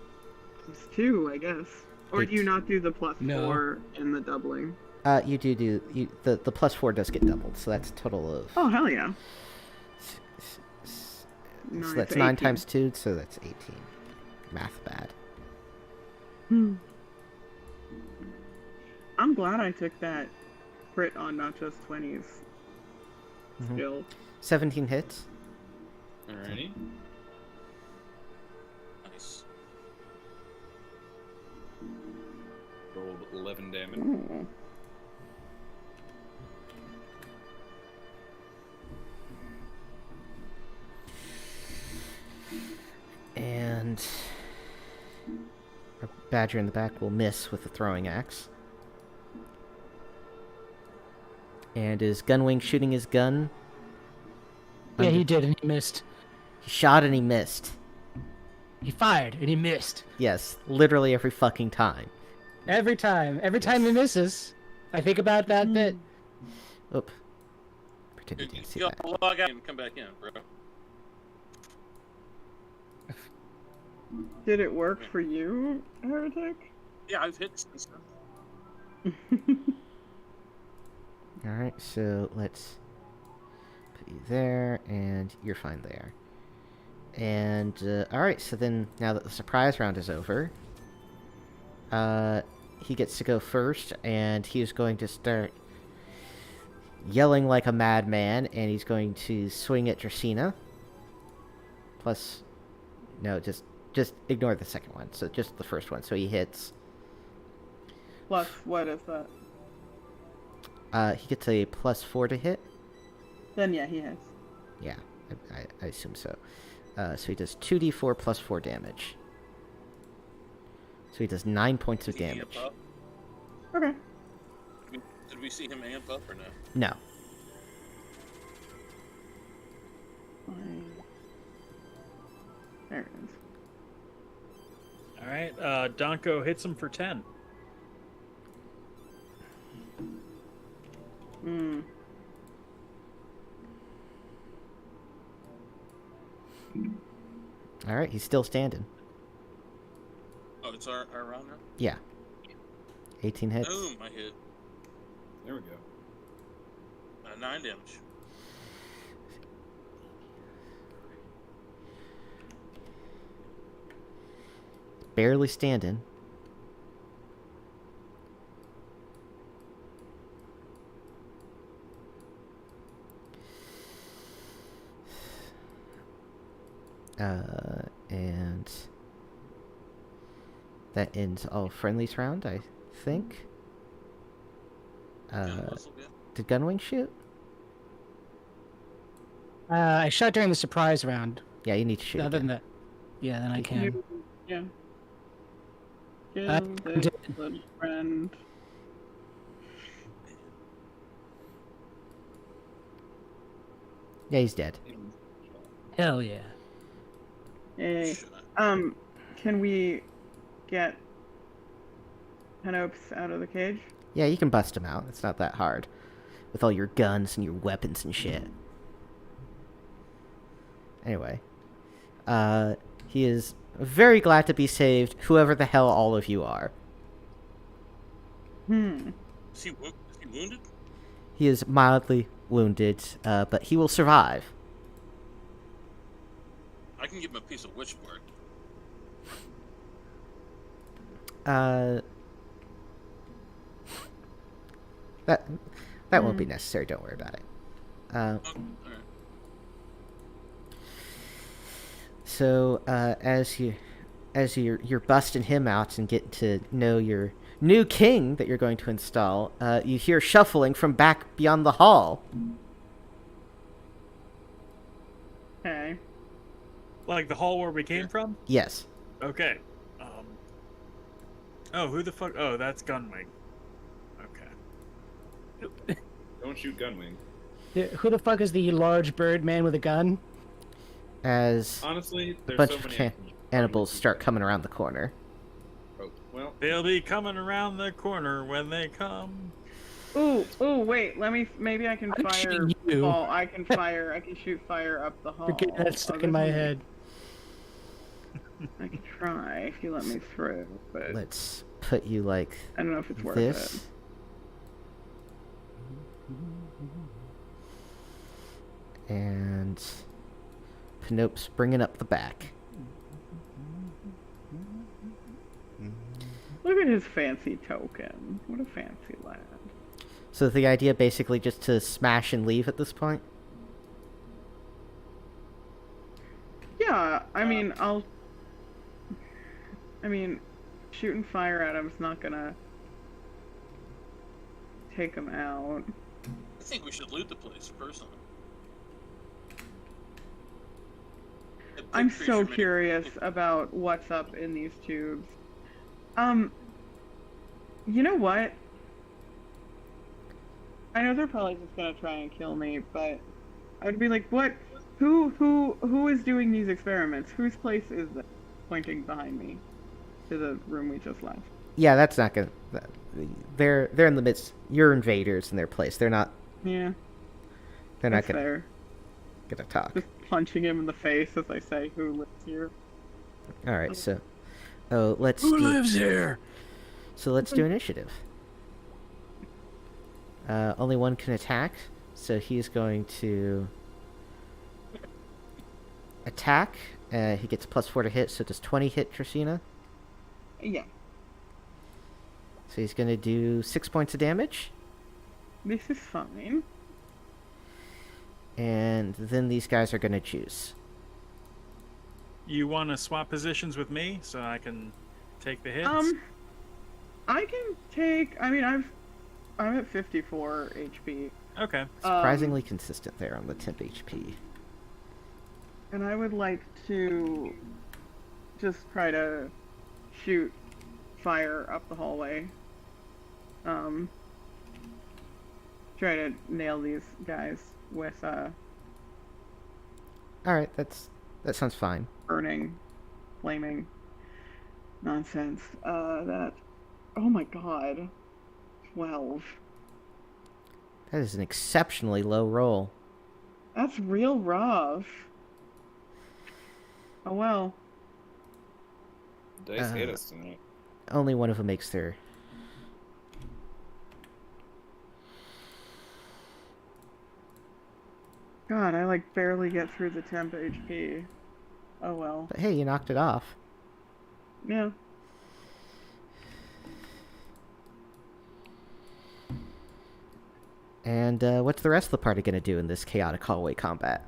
S3: +2, I guess. Or do you not do the +4
S2: No.
S3: in the doubling?
S1: You do the +4 does get doubled, so that's a total of.
S3: Oh hell yeah!
S1: So that's 9 times 2, so that's 18. Math bad.
S3: I'm glad I took that crit on not just 20s.
S1: Mhm.
S3: Still.
S1: 17 hits.
S6: Alrighty.
S4: nice.
S6: Rolled 11 damage.
S3: Ooh.
S1: And our badger in the back will miss with the throwing axe. And is Gunwing shooting his gun?
S2: Yeah, he did, and he missed.
S1: He shot and he missed.
S2: He fired, and he missed.
S1: Yes, literally every fucking time.
S2: Every time he misses, I think about that bit.
S1: Oop. Pretend you didn't see
S4: You
S1: that.
S4: gotta log out and come back in, bro.
S3: Did it work for you, Heretic?
S4: Yeah, I've hit since then.
S1: Alright, so let's put you there, and you're fine there. And, alright, so then, now that the surprise round is over, he gets to go first, and he's going to start yelling like a madman, and he's going to swing at Dracena. Plus, no, just ignore the second one, so just the first one. So he hits.
S3: Plus, what is that?
S1: He gets a +4 to hit.
S3: Then yeah, he has.
S1: Yeah, I assume so. So he does 2d4 +4 damage. So he does 9 points of
S4: Is he
S1: damage.
S4: above?
S3: Okay.
S4: Did we see him amp up or no?
S1: No.
S3: Fine. There it is.
S5: All right, Donko hits him for 10.
S3: Hmm.
S1: All right, he's still standing.
S4: Oh, it's our round now?
S1: Yeah. 18 hits.
S4: Boom, I hit.
S7: There we go.
S4: 9 damage.
S1: Barely standing. And that ends all friendlies round, I think. Did Gunwing shoot?
S2: I shot during the surprise round.
S1: Yeah, you need to shoot.
S2: Other
S1: Again.
S2: than that, yeah, then I can.
S3: Yeah.
S2: I
S3: Kill this
S2: did.
S3: little friend.
S1: Yeah, he's dead.
S2: Hell yeah.
S3: Yay. Can we get Penopes out of the cage?
S1: Yeah, you can bust him out. It's not that hard. With all your guns and your weapons and shit. Anyway. He is very glad to be saved, whoever the hell all of you are.
S4: Is he wounded?
S1: He is mildly wounded, but he will survive.
S4: I can give him a piece of witchbark.
S1: That won't be necessary. Don't worry about it.
S4: Alright.
S1: So as you're busting him out and getting to know your new king that you're going to install, you hear shuffling from back beyond the hall.
S3: Okay.
S5: Like the hall where we came from?
S1: Yes.
S5: Okay. Oh, who the fuck? Oh, that's Gunwing. Okay.
S7: Don't shoot Gunwing.
S2: Who the fuck is the large bird man with a gun?
S1: As
S7: Honestly,
S1: a
S7: there's
S1: bunch
S7: so
S1: of
S7: many
S1: cannibals start coming around the corner.
S7: Oh, well,
S5: They'll be coming around the corner when they come.
S3: Ooh, wait, maybe I can
S2: I'm
S3: fire
S2: shooting you.
S3: I can shoot fire up the hall.
S2: You're getting that stuck in my head.
S3: I can try if you let me through, but
S1: Let's put you like
S3: I don't know if it's worth
S1: this.
S3: it.
S1: And Penopes bringing up the back.
S3: Look at his fancy token. What a fancy lad.
S1: So the idea basically just to smash and leave at this point?
S3: Yeah, I mean, shooting fire at him's not gonna take him out.
S4: I think we should loot the place, personally. A big
S3: I'm
S4: creature
S3: so
S4: may-
S3: curious about what's up in these tubes. You know what? I know they're probably just gonna try and kill me, but I would be like, what? Who is doing these experiments? Whose place is this? Pointing behind me to the room we just left.
S1: Yeah, that's not gonna. They're in the midst. You're invaders in their place. They're not.
S3: Yeah,
S1: They're not
S3: that's
S1: gonna
S3: fair.
S1: talk.
S3: Just punching him in the face as I say, "Who lives here?"
S1: All right, so let's
S2: Who
S1: do.
S2: lives here?
S1: So let's do initiative. Only one can attack, so he's going to attack. He gets +4 to hit, so does 20 hit Tracina?
S3: Yeah,
S1: So he's going to do 6 points of damage,
S3: this is fine.
S1: and then these guys are going to choose.
S5: You want to swap positions with me so I can take the hits?
S3: I can take. I mean, I'm at 54 HP.
S5: Okay.
S1: Surprisingly consistent there on the temp HP.
S3: And I would like to just try to shoot fire up the hallway. um, try to nail these guys with
S1: Alright, that sounds fine.
S3: burning, flaming nonsense. That. Oh my god. 12.
S1: That is an exceptionally low roll.
S3: That's real rough. Oh well.
S7: Dice hate us tonight.
S1: Only one of them makes their...
S3: God, I like barely get through the temp HP. Oh well.
S1: But hey, you knocked it off.
S3: Yeah.
S1: And what's the rest of the party going to do in this chaotic hallway combat?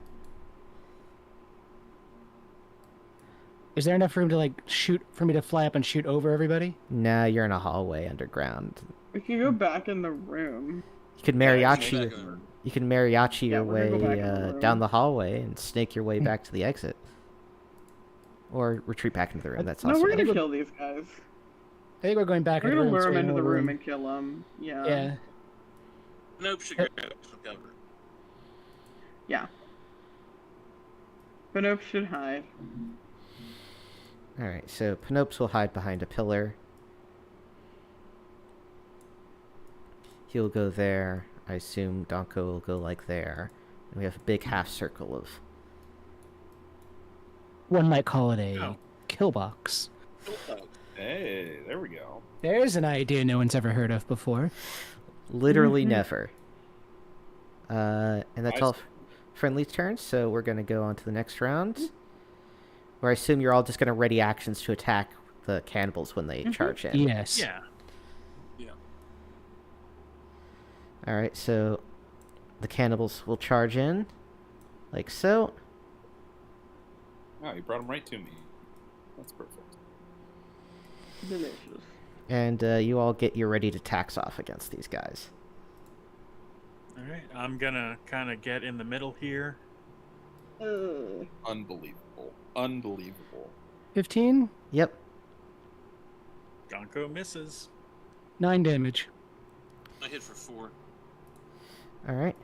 S2: Is there enough room to like shoot for me to fly up and shoot over everybody?
S1: Nah, you're in a hallway underground.
S3: We can go back in the room.
S1: You can
S4: Yeah,
S1: mariachi.
S4: back over.
S1: You can mariachi
S3: Yeah,
S1: your
S3: we're gonna go
S1: way
S3: back in the room.
S1: down the hallway and snake your way back to the exit, or retreat back into the room. That's
S3: No,
S1: also
S3: we're gonna
S1: better.
S3: kill these guys.
S2: I think we're going back
S3: We're
S2: into the
S3: gonna
S2: room.
S3: lure them
S2: stay in
S3: into the
S2: another
S3: room and kill them. Yeah.
S2: Yeah.
S4: Nope, should grab some cover.
S3: Yeah. Benope should hide.
S1: All right, so Panopes will hide behind a pillar. He'll go there. I assume Donko will go like there. And we have a big half circle of...
S2: One might call it a
S5: Oh.
S2: kill box.
S7: Hey, there we go.
S2: There's an idea no one's ever heard of before.
S1: Literally never. And that's
S7: Nice.
S1: all friendly turns, so we're going to go on to the next round. Where I assume you're all just going to ready actions to attack the cannibals when they charge in.
S2: Yes.
S5: Yeah.
S1: Alright, so the cannibals will charge in, like so.
S7: Wow, you brought him right to me. That's perfect.
S3: Delicious.
S1: And you all get your ready to tax off against these guys.
S5: All right. I'm gonna kind of get in the middle here.
S7: Unbelievable. Unbelievable.
S2: 15,
S1: Yep.
S5: Gonko misses.
S2: 9 damage.
S4: I hit for 4.
S1: Alright.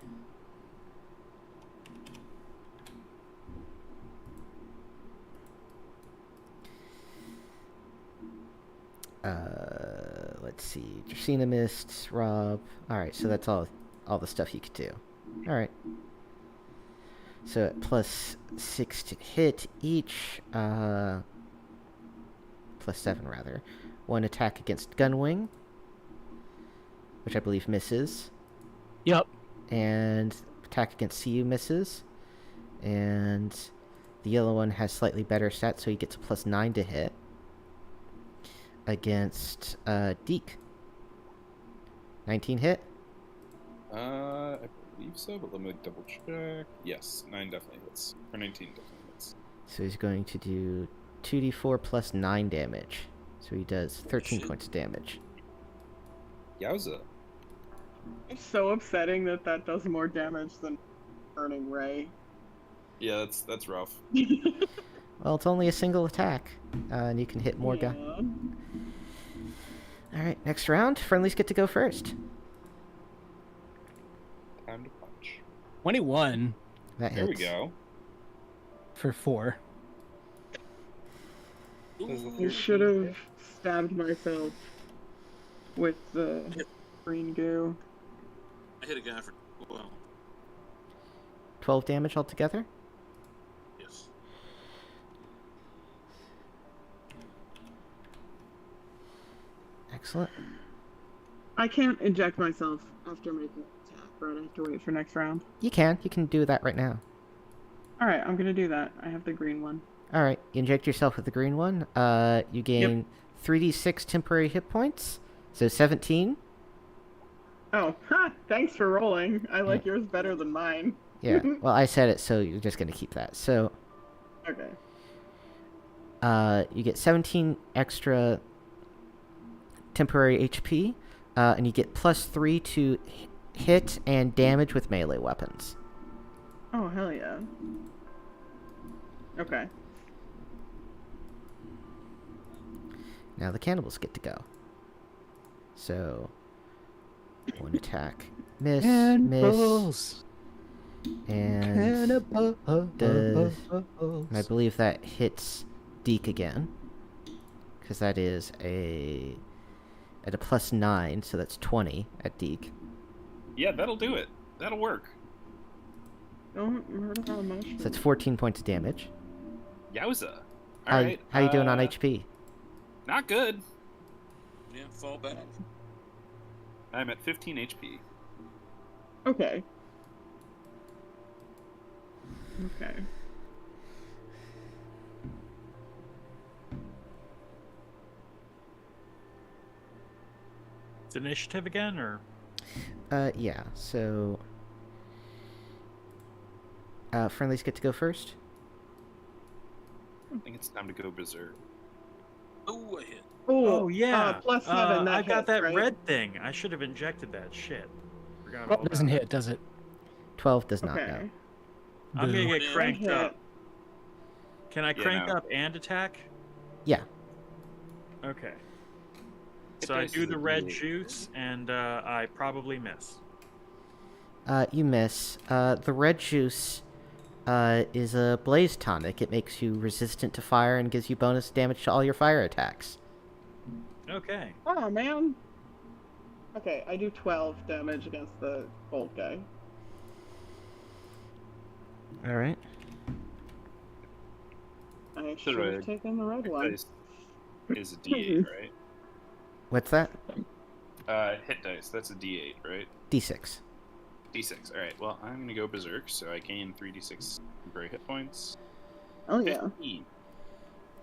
S1: Let's see. Dracena missed, Rob. Alright, so that's all the stuff you could do. Alright. So at plus 6 to hit each, plus 7 rather. 1 attack against Gunwing, which I believe misses.
S2: Yup.
S1: And attack against CU misses. And the yellow one has slightly better stats, so he gets a plus 9 to hit. Against Deke. 19 hit.
S7: I believe so, but let me double check. Yes, 9 definitely hits. Or 19 definitely hits.
S1: So he's going to do 2d4 plus 9 damage. So he does 13
S4: Shit.
S1: points of damage.
S7: Yowza.
S3: It's so upsetting that that does more damage than Burning Ray.
S7: Yeah, that's rough.
S1: Well, it's only a single attack. And you can hit more guys.
S3: Yeah.
S1: Alright, next round. Friendlies get to go first.
S7: Time to punch.
S2: 21
S1: That
S7: There
S1: hits.
S7: we go.
S2: for 4.
S3: I should have stabbed myself with the green goo.
S4: I hit a guy for 12.
S1: 12 damage altogether.
S4: Yes.
S1: Excellent.
S3: I can't inject myself after making an attack, right? I have to wait for next round.
S1: You can do that right now.
S3: Alright, I'm gonna do that. I have the green one.
S1: Alright, you inject yourself with the green one. You gain 3d6 temporary hit points. So 17.
S3: Oh, ha! Thanks for rolling. I like yours better than mine.
S1: Yeah, well, I said it, so you're just going to keep that. So,
S3: Okay.
S1: you get 17 extra temporary HP, and you get plus 3 to hit and damage with melee weapons.
S3: Oh, hell yeah. Okay.
S1: Now the cannibals get to go. So, One attack. Miss.
S2: Cannibals.
S1: And
S2: Cannibals.
S1: I believe that hits Deke again. Because that is at a +9, so that's 20 at Deke.
S7: Yeah, that'll do it. That'll work.
S3: Don't murder our mushroom.
S1: So that's 14 points of damage.
S7: Yowza.
S1: How,
S7: Alright.
S1: how you doing on HP?
S7: Not good.
S4: Yeah, fall back.
S7: I'm at 15 HP.
S3: Okay. Okay.
S5: It's initiative again, or?
S1: Yeah, so... friendlies get to go first?
S7: I think it's time to go berserk.
S4: Oh, I hit.
S5: Oh, yeah.
S3: +7. That
S5: I got
S3: hits,
S5: that
S3: right?
S5: red thing. I should have injected that shit. Forgot
S2: Well,
S5: all
S2: it doesn't
S5: about
S2: hit, does it?
S1: 12 does not,
S3: Okay.
S1: no.
S5: I'm gonna
S2: Boo.
S5: get cranked
S3: hit.
S5: up. Can I
S7: Yeah,
S5: crank
S7: no.
S5: up and attack?
S1: Yeah.
S5: Okay.
S7: Hit
S5: So I
S7: dice
S5: do
S7: is
S5: the
S7: a
S5: red
S7: D8.
S5: juice, and I probably miss.
S1: You miss. The red juice is a blaze tonic. It makes you resistant to fire and gives you bonus damage to all your fire attacks.
S5: Okay.
S3: Oh, man. Okay, I do 12 damage against the old guy.
S1: Alright.
S3: I
S7: Should
S3: should
S7: I-
S3: have taken the red
S7: Hit
S3: one.
S7: dice is a D8, right?
S1: What's that?
S7: Hit dice. That's a D8, right?
S1: D6.
S7: D6. All right. Well, I'm gonna go berserk, so I gain 3d6 temporary hit points.
S3: Oh, yeah.
S7: 15.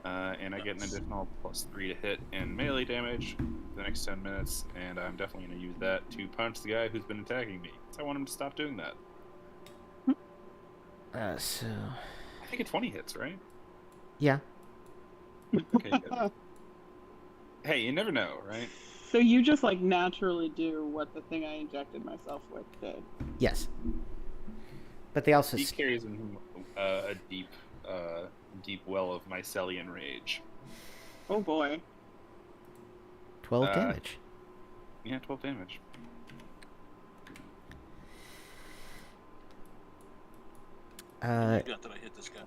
S7: And I get an additional +3 to hit and melee damage for the next 10 minutes, and I'm definitely gonna use that to punch the guy who's been attacking me. So I want him to stop doing that.
S1: So...
S7: I think a 20 hits, right?
S1: Yeah.
S7: Okay. Good. Hey, you never know, right?
S3: So you just, like, naturally do what the thing I injected myself with did.
S1: Yes. But they also...
S7: He carries in him a deep well of mycelian rage.
S3: Oh, boy.
S1: 12 damage.
S7: Yeah, 12 damage.
S4: You got that I hit this guy.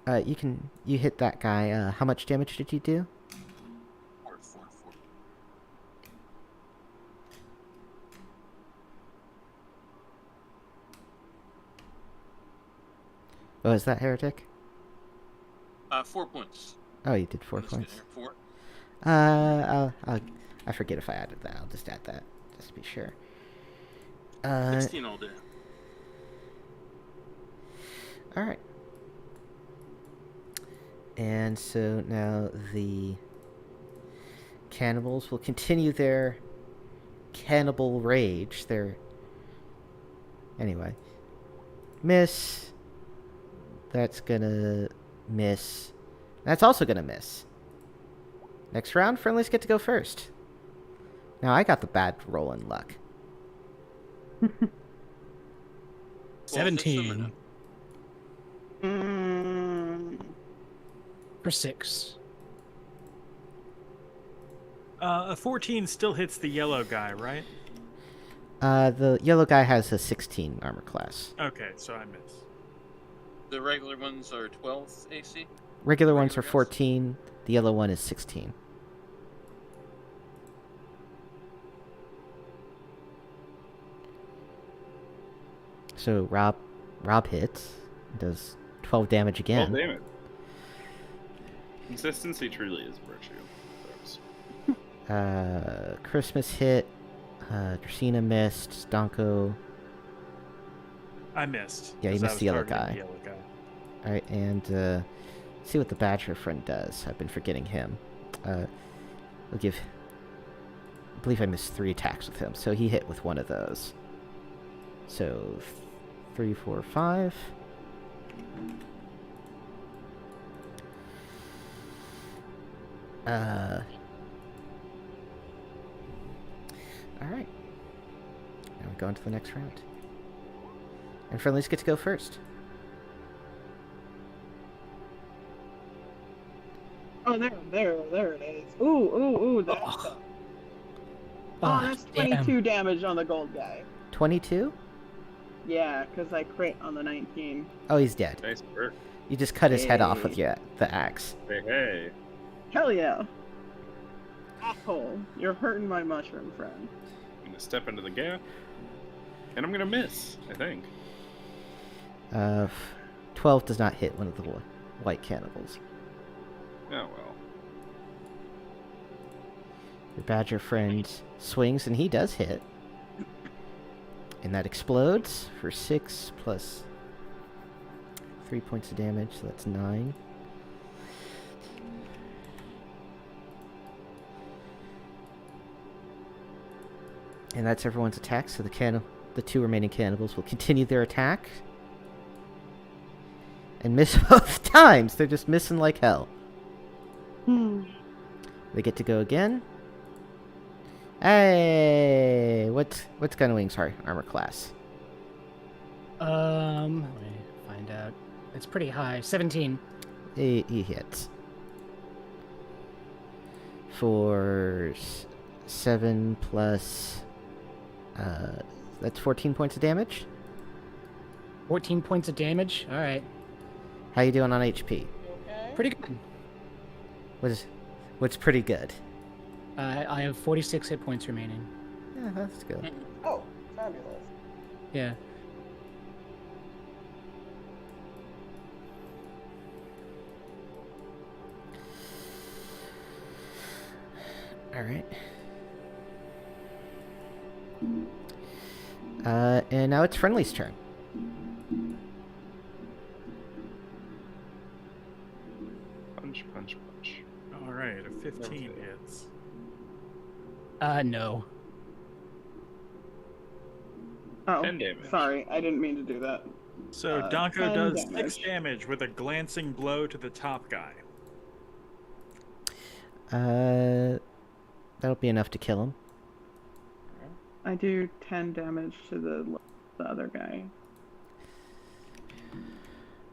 S4: Right?
S1: You hit that guy. How much damage did you do?
S4: 4.
S1: Oh, is that heretic?
S4: 4 points.
S1: Oh, you did 4
S4: Let's get
S1: points.
S4: here. 4.
S1: I forget if I added that. I'll just add that, just to be sure.
S4: 16 all day.
S1: Alright. And so now the cannibals will continue their cannibal rage. Anyway. Miss. That's gonna miss. That's also gonna miss. Next round, friendlies get to go first. Now I got the bad roll in luck.
S2: 17
S3: Mm,
S2: for 6.
S5: A 14 still hits the yellow guy, right?
S1: The yellow guy has a 16 armor class.
S5: Okay, so I miss.
S4: The regular ones are 12 AC.
S1: Regular ones are
S4: Regular guys?
S1: 14. The yellow one is 16. So Rob hits, does 12 damage again.
S7: 12 damage. Consistency truly is a virtue, folks.
S1: Christmas hit. Dracena missed. Stonko.
S5: I missed.
S1: Yeah, you
S5: 'cause I
S1: missed
S5: was
S1: the yellow
S5: targeting
S1: guy.
S5: the yellow guy.
S1: Alright, and see what the Badger friend does. I've been forgetting him. We'll give... I believe I missed 3 attacks with him, so he hit with one of those. So, 3, 4, 5. Alright. Now we go into the next round. And friendlies get to go first.
S3: oh, there it is. Ooh, that's Oh, that's
S2: damn.
S3: 22 damage on the gold guy.
S1: 22?
S3: Yeah, because I crit on the 19.
S1: Oh, he's dead.
S6: Nice work.
S1: You just cut his head off with
S3: Yay.
S1: the axe.
S6: Hey, hey.
S3: Hell yeah. Asshole, you're hurting my mushroom friend.
S6: I'm gonna step into the gap, and I'm gonna miss, I think.
S1: 12 does not hit one of the white cannibals.
S6: Oh, well.
S1: Your badger friend swings, and he does hit. And that explodes for 6 plus 3 points of damage, so that's 9. And that's everyone's attack, so the 2 remaining cannibals will continue their attack. And miss both times! They're just missing like hell. They get to go again. Hey! What's Gunwing's armor class?
S2: Let me find out. It's pretty high. 17.
S1: He hits. For 7 plus... that's 14 points of damage.
S2: 14 points of damage. All right.
S1: How you doing on HP?
S2: Pretty good.
S1: What's pretty good?
S2: I have 46 hit points remaining.
S1: Yeah, that's good.
S3: Oh, fabulous.
S2: Yeah.
S1: Alright. And now it's Friendly's turn.
S7: Punch, punch, punch.
S5: All right, a 15 hits.
S2: No.
S3: Oh,
S7: 10 damage.
S3: sorry, I didn't mean to do that.
S5: So
S3: 10
S5: Donko does 6
S3: damage.
S5: damage with a glancing blow to the top guy.
S1: That'll be enough to kill him.
S3: I do 10 damage to the other guy.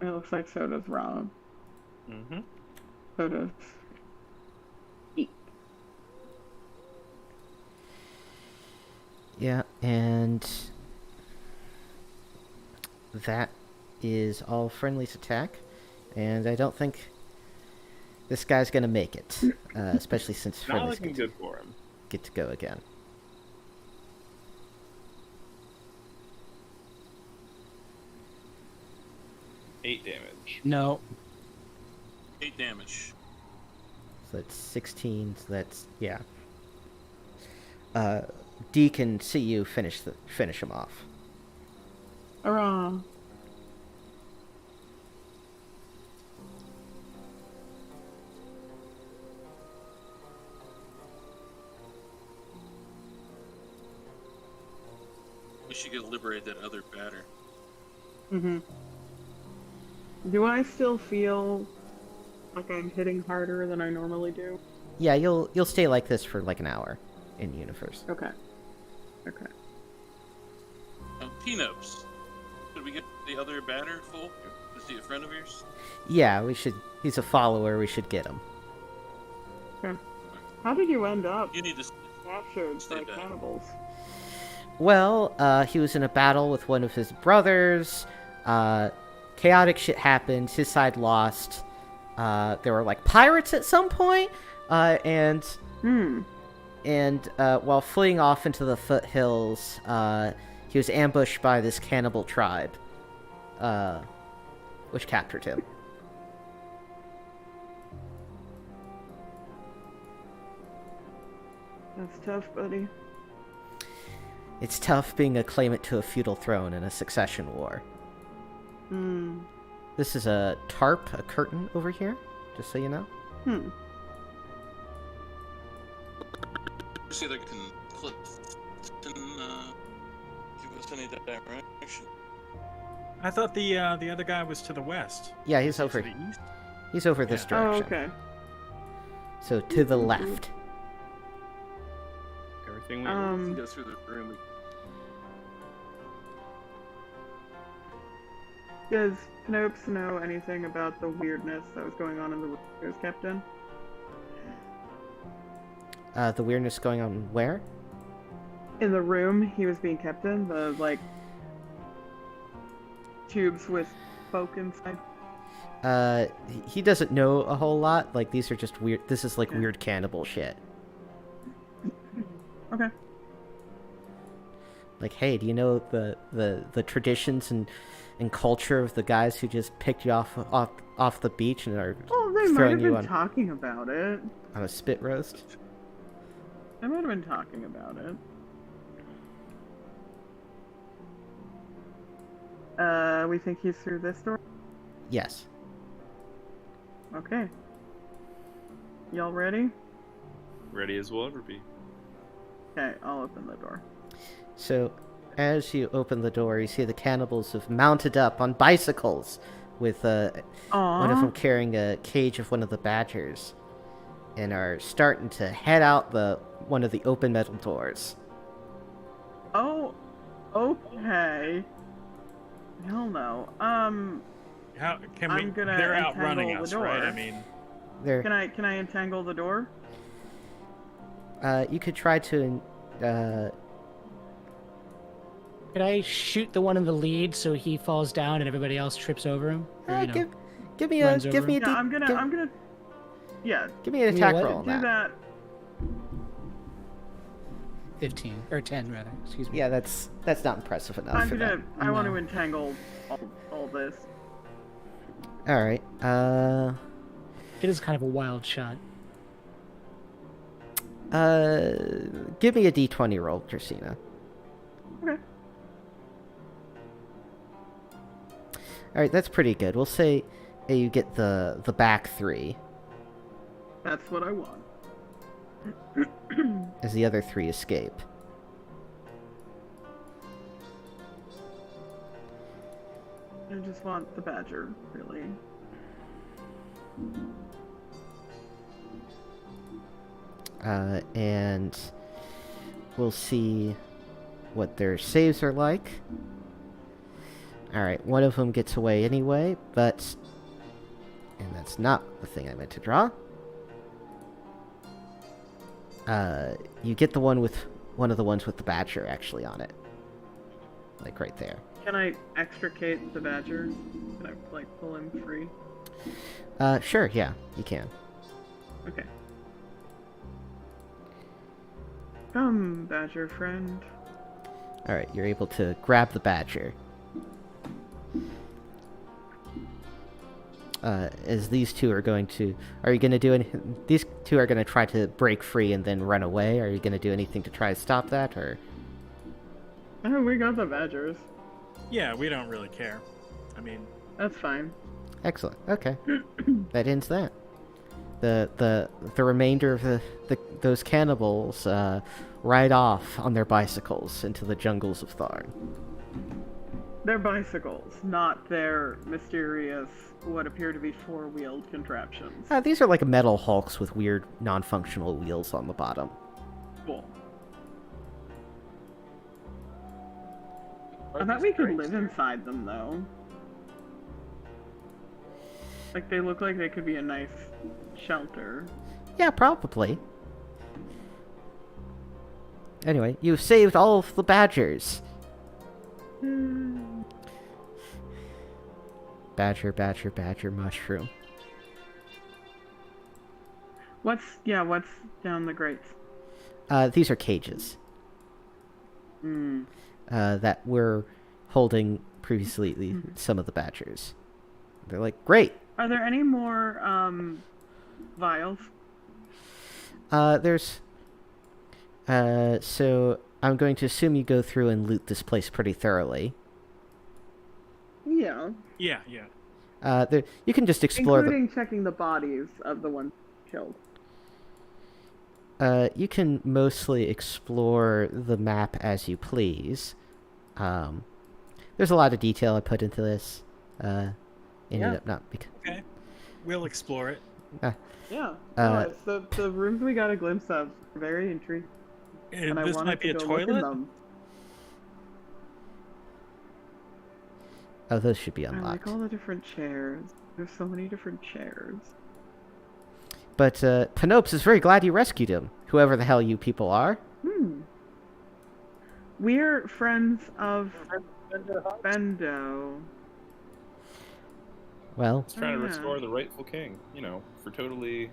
S3: It looks like so does Rob.
S7: Mm-hmm.
S3: So does Pete.
S1: Yeah, and that is all Friendly's attack. And I don't think this guy's gonna make it, especially since
S7: Not
S1: Friendly's
S7: looking good for him.
S1: get to go again.
S7: Eight damage.
S2: No.
S4: 8 damage.
S1: So that's 16. So that's yeah. D can see you finish him off.
S3: Hurrah.
S4: We should get liberate that other batter.
S3: Mm-hmm. Do I still feel like I'm hitting harder than I normally do?
S1: Yeah, you'll stay like this for like an hour in universe.
S3: Okay. Okay.
S4: Peanuts. Did we get the other batter full? Is he a friend of yours?
S1: Yeah, we should. He's a follower. We should get him.
S3: Okay. How did you end up
S4: You need to.
S3: captured
S4: Stay
S3: by
S4: back.
S3: cannibals?
S1: Well, he was in a battle with one of his brothers. Chaotic shit happened. His side lost. There were like pirates at some point, and while fleeing off into the foothills, he was ambushed by this cannibal tribe, which captured him.
S3: That's tough, buddy.
S1: It's tough being a claimant to a feudal throne in a succession war. This is a tarp, a curtain over here, just so you know.
S4: See if they can clip and give us any direction.
S5: I thought the other guy was to the west.
S1: Yeah, he's
S5: To
S1: over.
S5: the east?
S1: He's over this
S5: Yeah.
S3: Oh,
S1: direction.
S3: okay.
S1: So to the left.
S7: Everything we
S4: We go through the room.
S3: Does Snopes know anything about the weirdness that was going on in the room he was kept in?
S1: The weirdness going on where?
S3: in the room he was being kept in, the like tubes with folk inside.
S1: He doesn't know a whole lot. Like, these are just weird. This is like
S3: Yeah.
S1: weird cannibal shit.
S3: Okay.
S1: Like, hey, do you know the traditions and culture of the guys who just picked you off the beach and are
S3: Well, they might
S1: throwing
S3: have
S1: you
S3: been talking about it.
S1: on a spit roast?
S3: They might have been talking about it. We think he's through this door?
S1: Yes.
S3: Okay. Y'all ready?
S6: Ready as we'll ever be.
S3: Okay, I'll open the door.
S1: So, as you open the door, you see the cannibals have mounted up on bicycles with one of them carrying a cage of one of the badgers and are starting to head out one of the open metal doors.
S3: Oh, okay. Hell no.
S5: How can we?
S3: I'm gonna
S5: They're
S3: untangle
S5: outrunning
S3: the
S5: us, right?
S3: door.
S5: I mean,
S1: There,
S3: Can I entangle the door?
S1: you could try to.
S2: Could I shoot the one in the lead so he falls down and everybody else trips over him? Or, you know,
S1: give me a
S2: runs over
S1: give me a
S3: Yeah,
S1: D-
S3: I'm gonna. Yeah,
S1: give me an
S2: Give me a
S1: attack
S2: what?
S1: roll on
S3: do that.
S2: 15 or 10 rather. Excuse me.
S1: Yeah, that's not impressive enough
S3: I'm
S1: for
S3: gonna.
S1: that.
S3: I want to
S2: No.
S3: entangle all this.
S1: All right.
S2: It is kind of a wild shot.
S1: Give me a D20 roll, Christina.
S3: Okay.
S1: All right, that's pretty good. We'll say you get the back three,
S3: That's what I want.
S1: as the other three escape.
S3: I just want the badger, really.
S1: And we'll see what their saves are like. Alright, one of them gets away anyway, but... And that's not the thing I meant to draw. You get the one with... One of the ones with the badger actually on it. Like right there.
S3: Can I extricate the badger? Can I, like, pull him free?
S1: Sure, yeah, you can.
S3: Okay. Come, badger friend.
S1: Alright, you're able to grab the badger. As these two are going to... Are you going to do anything... These two are going to try to break free and then run away. Are you going to do anything to try to stop that, or...
S3: Oh, we got the badgers.
S5: yeah, we don't really care. I mean,
S3: That's fine.
S1: Excellent. Okay. That ends that. The remainder of those cannibals ride off on their bicycles into the jungles of Tharn.
S3: They're bicycles, not their mysterious, what appear to be four-wheeled contraptions.
S1: These are like metal hulks with weird non-functional wheels on the bottom.
S3: Cool. I thought we could live inside them, though. Like, they look like they could be a nice shelter.
S1: Yeah, probably. Anyway, you've saved all of the badgers. Badger, badger, badger, mushroom.
S3: What's down the grates?
S1: These are cages
S3: Hmm.
S1: that were holding previously some of the badgers. They're like, great.
S3: Are there any more, vials?
S1: There's... so I'm going to assume you go through and loot this place pretty thoroughly.
S3: Yeah.
S5: yeah, yeah.
S1: You can just explore
S3: Including checking the bodies of the ones killed.
S1: you can mostly explore the map as you please. There's a lot of detail I put into this. Ended up not because...
S5: Okay, we'll explore it.
S3: Yeah. No, it's the rooms we got a glimpse of are very intriguing.
S5: And
S3: I
S5: this
S3: wanted
S5: might be
S3: to
S5: a
S3: go look in
S5: toilet.
S3: them.
S1: Oh, those should be
S3: I
S1: unlocked.
S3: like all the different chairs. There's so many different chairs.
S1: But Panopes is very glad you rescued him, whoever the hell you people are.
S3: We're friends of Bendo.
S1: Well,
S6: He's trying to
S3: yeah.
S6: restore the rightful king, for totally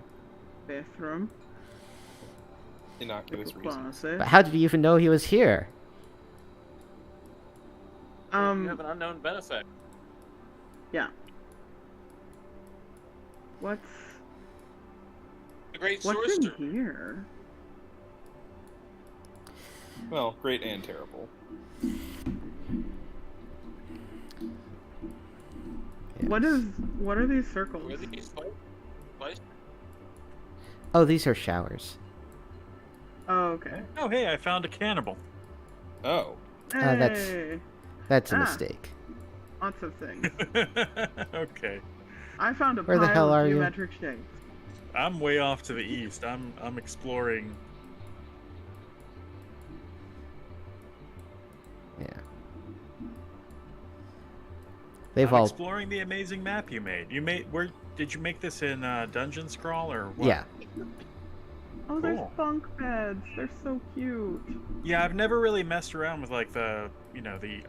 S3: Bathroom.
S6: innocuous reasons.
S3: Closet.
S1: but how did you even know he was here?
S4: You have an unknown benefactor.
S3: Yeah. What's
S4: The great
S3: in
S4: sorcerer.
S3: here?
S6: Well, great and terrible.
S1: Yes.
S3: What are these circles?
S4: Where these spice?
S1: Oh, these are showers.
S3: Oh, okay.
S5: Oh, hey, I found a cannibal.
S6: Oh,
S3: Hey,
S1: That's a
S3: Ah.
S1: mistake.
S3: lots of things.
S5: Okay.
S3: I found a
S1: Where the
S3: pile
S1: hell
S3: of
S1: are you?
S3: geometric shapes.
S5: I'm way off to the east. I'm exploring.
S1: Yeah. They've
S5: I'm
S1: all.
S5: exploring the amazing map you made. Where did you make this in Dungeon Scrawl or what?
S1: Yeah.
S3: Oh, there's
S5: Cool.
S3: bunk beds. They're so cute.
S5: Yeah, I've never really messed around with like the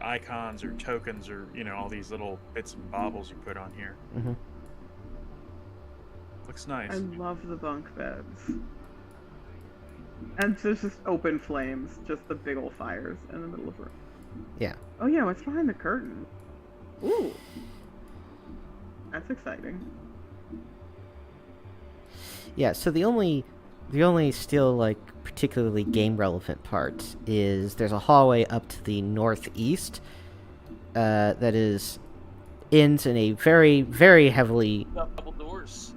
S5: icons or tokens or all these little bits and baubles you put on here.
S1: Hmm.
S5: Looks nice.
S3: I love the bunk beds. And there's just open flames, just the big old fires in the middle of the room.
S1: Yeah.
S3: Oh yeah, what's behind the curtain? Ooh. That's exciting.
S1: Yeah. So the only still like particularly game relevant part is there's a hallway up to the northeast that ends in a very, very heavily
S4: Double doors.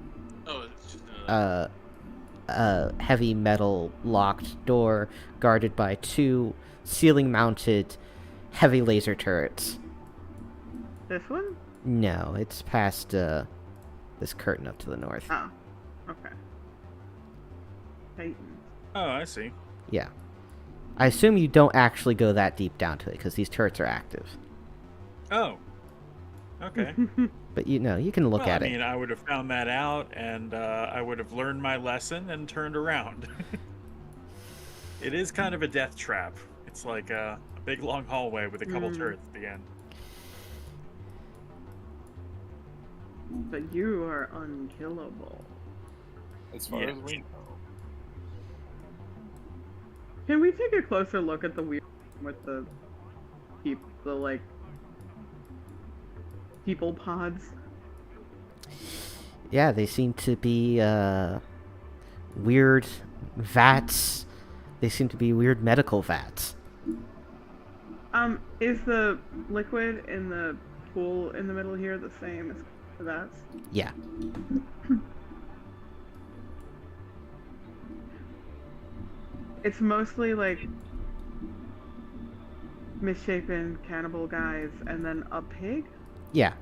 S4: Oh, it's just another.
S1: heavy metal locked door guarded by two ceiling mounted heavy laser turrets.
S3: This one?
S1: No, it's past this curtain up to the north.
S3: Oh. Okay. Titan.
S5: Oh, I see.
S1: Yeah. I assume you don't actually go that deep down to it because these turrets are active.
S5: Oh. Okay.
S1: But you can look
S5: Well,
S1: at
S5: I mean,
S1: it.
S5: I would have found that out, and I would have learned my lesson and turned around. It is kind of a death trap. It's like a big long hallway with a couple turrets at the end.
S3: But you are unkillable.
S6: as far
S5: Yeah.
S6: as we know.
S3: Can we take a closer look at the weird with the people pods?
S1: Yeah, they seem to be weird vats. They seem to be weird medical vats.
S3: Is the liquid in the pool in the middle here the same as that?
S1: Yeah.
S3: It's mostly like misshapen cannibal guys and then a pig?
S1: Yeah.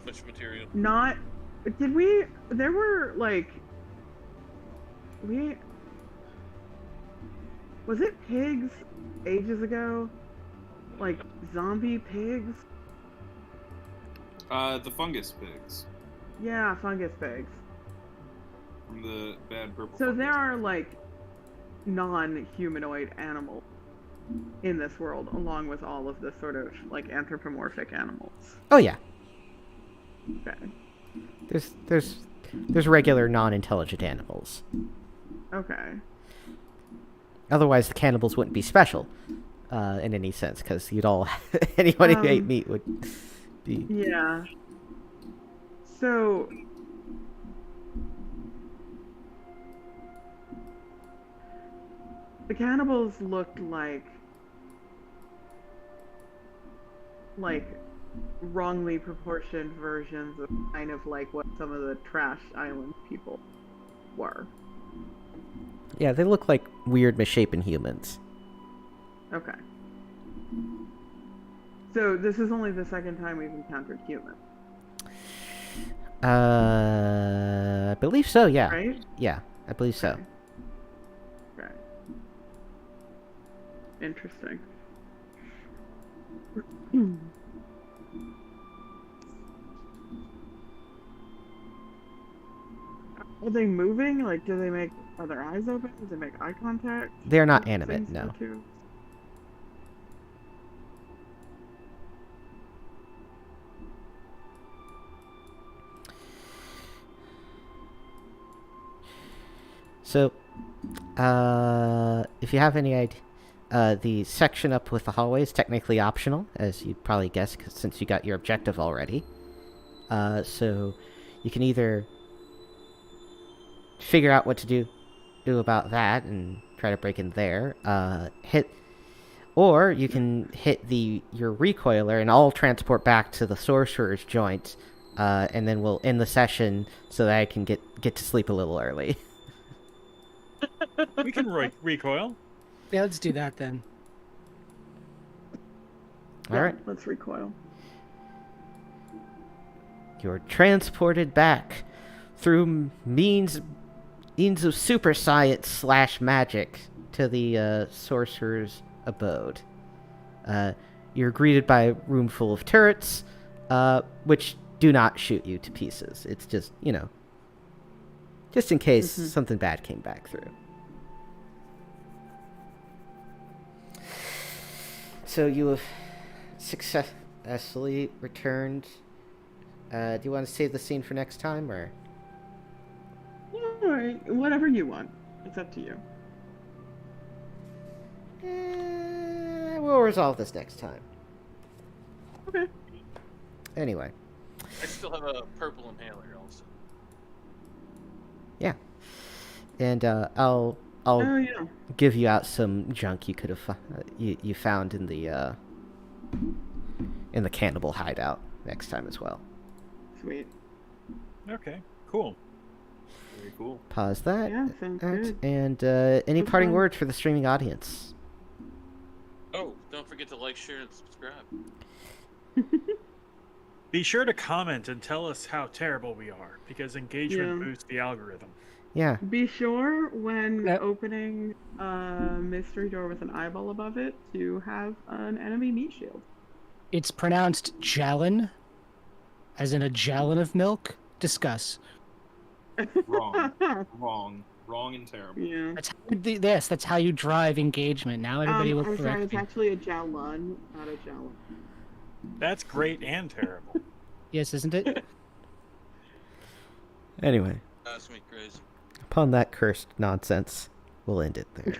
S4: Which material?
S3: Not did we there were like we was it pigs ages ago? Like zombie pigs?
S6: The fungus pigs
S3: Yeah, fungus pigs.
S6: from the bad purple.
S3: So
S6: fungus.
S3: there are like non-humanoid animals in this world, along with all of the sort of like anthropomorphic animals.
S1: Oh yeah.
S3: Okay.
S1: There's regular non-intelligent animals.
S3: Okay.
S1: Otherwise, the cannibals wouldn't be special in any sense, because you'd all anyone who ate meat would be.
S3: Yeah. So the cannibals looked like wrongly proportioned versions of kind of like what some of the trash island people were.
S1: Yeah, they look like weird misshapen humans.
S3: Okay. So this is only the second time we've encountered humans,
S1: I believe so. Yeah.
S3: right?
S1: Yeah, I believe so.
S3: Okay. Right. Interesting. Are they moving? Like, are their eyes open? Do they make eye contact?
S1: They're not
S3: with
S1: animate,
S3: things
S1: no.
S3: too?
S1: So, if you have any idea, the section up with the hallway is technically optional, as you'd probably guess, since you got your objective already. So, you can either figure out what to do about that and try to break in there. Or you can hit your recoiler and I'll transport back to the sorcerer's joint, and then we'll end the session so that I can get to sleep a little early.
S5: We can recoil.
S2: Yeah, let's do that then.
S1: All right.
S3: Let's recoil.
S1: You're transported back through means of super science / magic to the sorcerer's abode. You're greeted by a room full of turrets, which do not shoot you to pieces. It's just, just in case something bad came back through. So you have successfully returned. Do you want to save the scene for next time, or?
S3: Alright, whatever you want. It's up to you.
S1: We'll resolve this next time.
S3: Okay.
S1: Anyway.
S4: I still have a purple inhaler also.
S1: Yeah. And I'll
S3: Oh, yeah.
S1: give you out some junk you could have you found in the cannibal hideout next time as well.
S3: Sweet.
S5: Okay, cool.
S6: Very cool.
S1: Pause that.
S3: Yeah, sounds good.
S1: And any
S3: That's
S1: parting
S3: fine.
S1: words for the streaming audience?
S4: Oh, don't forget to like, share, and subscribe.
S5: Be sure to comment and tell us how terrible we are, because engagement
S3: Yeah.
S5: boosts the algorithm.
S1: Yeah.
S3: Be sure when
S2: Yep.
S3: opening a mystery door with an eyeball above it to have an enemy meat shield.
S2: It's pronounced Jalen, as in a gallon of milk. Discuss.
S6: Wrong. Wrong and terrible.
S3: Yeah.
S2: That's how you drive engagement. Now everybody will
S3: I'm sorry,
S2: correct
S3: it's
S2: me.
S3: actually a Jalun, not a Jalun.
S5: That's great and terrible.
S2: Yes, isn't it?
S1: Anyway,
S4: That's me crazy.
S1: upon that cursed nonsense, we'll end it there.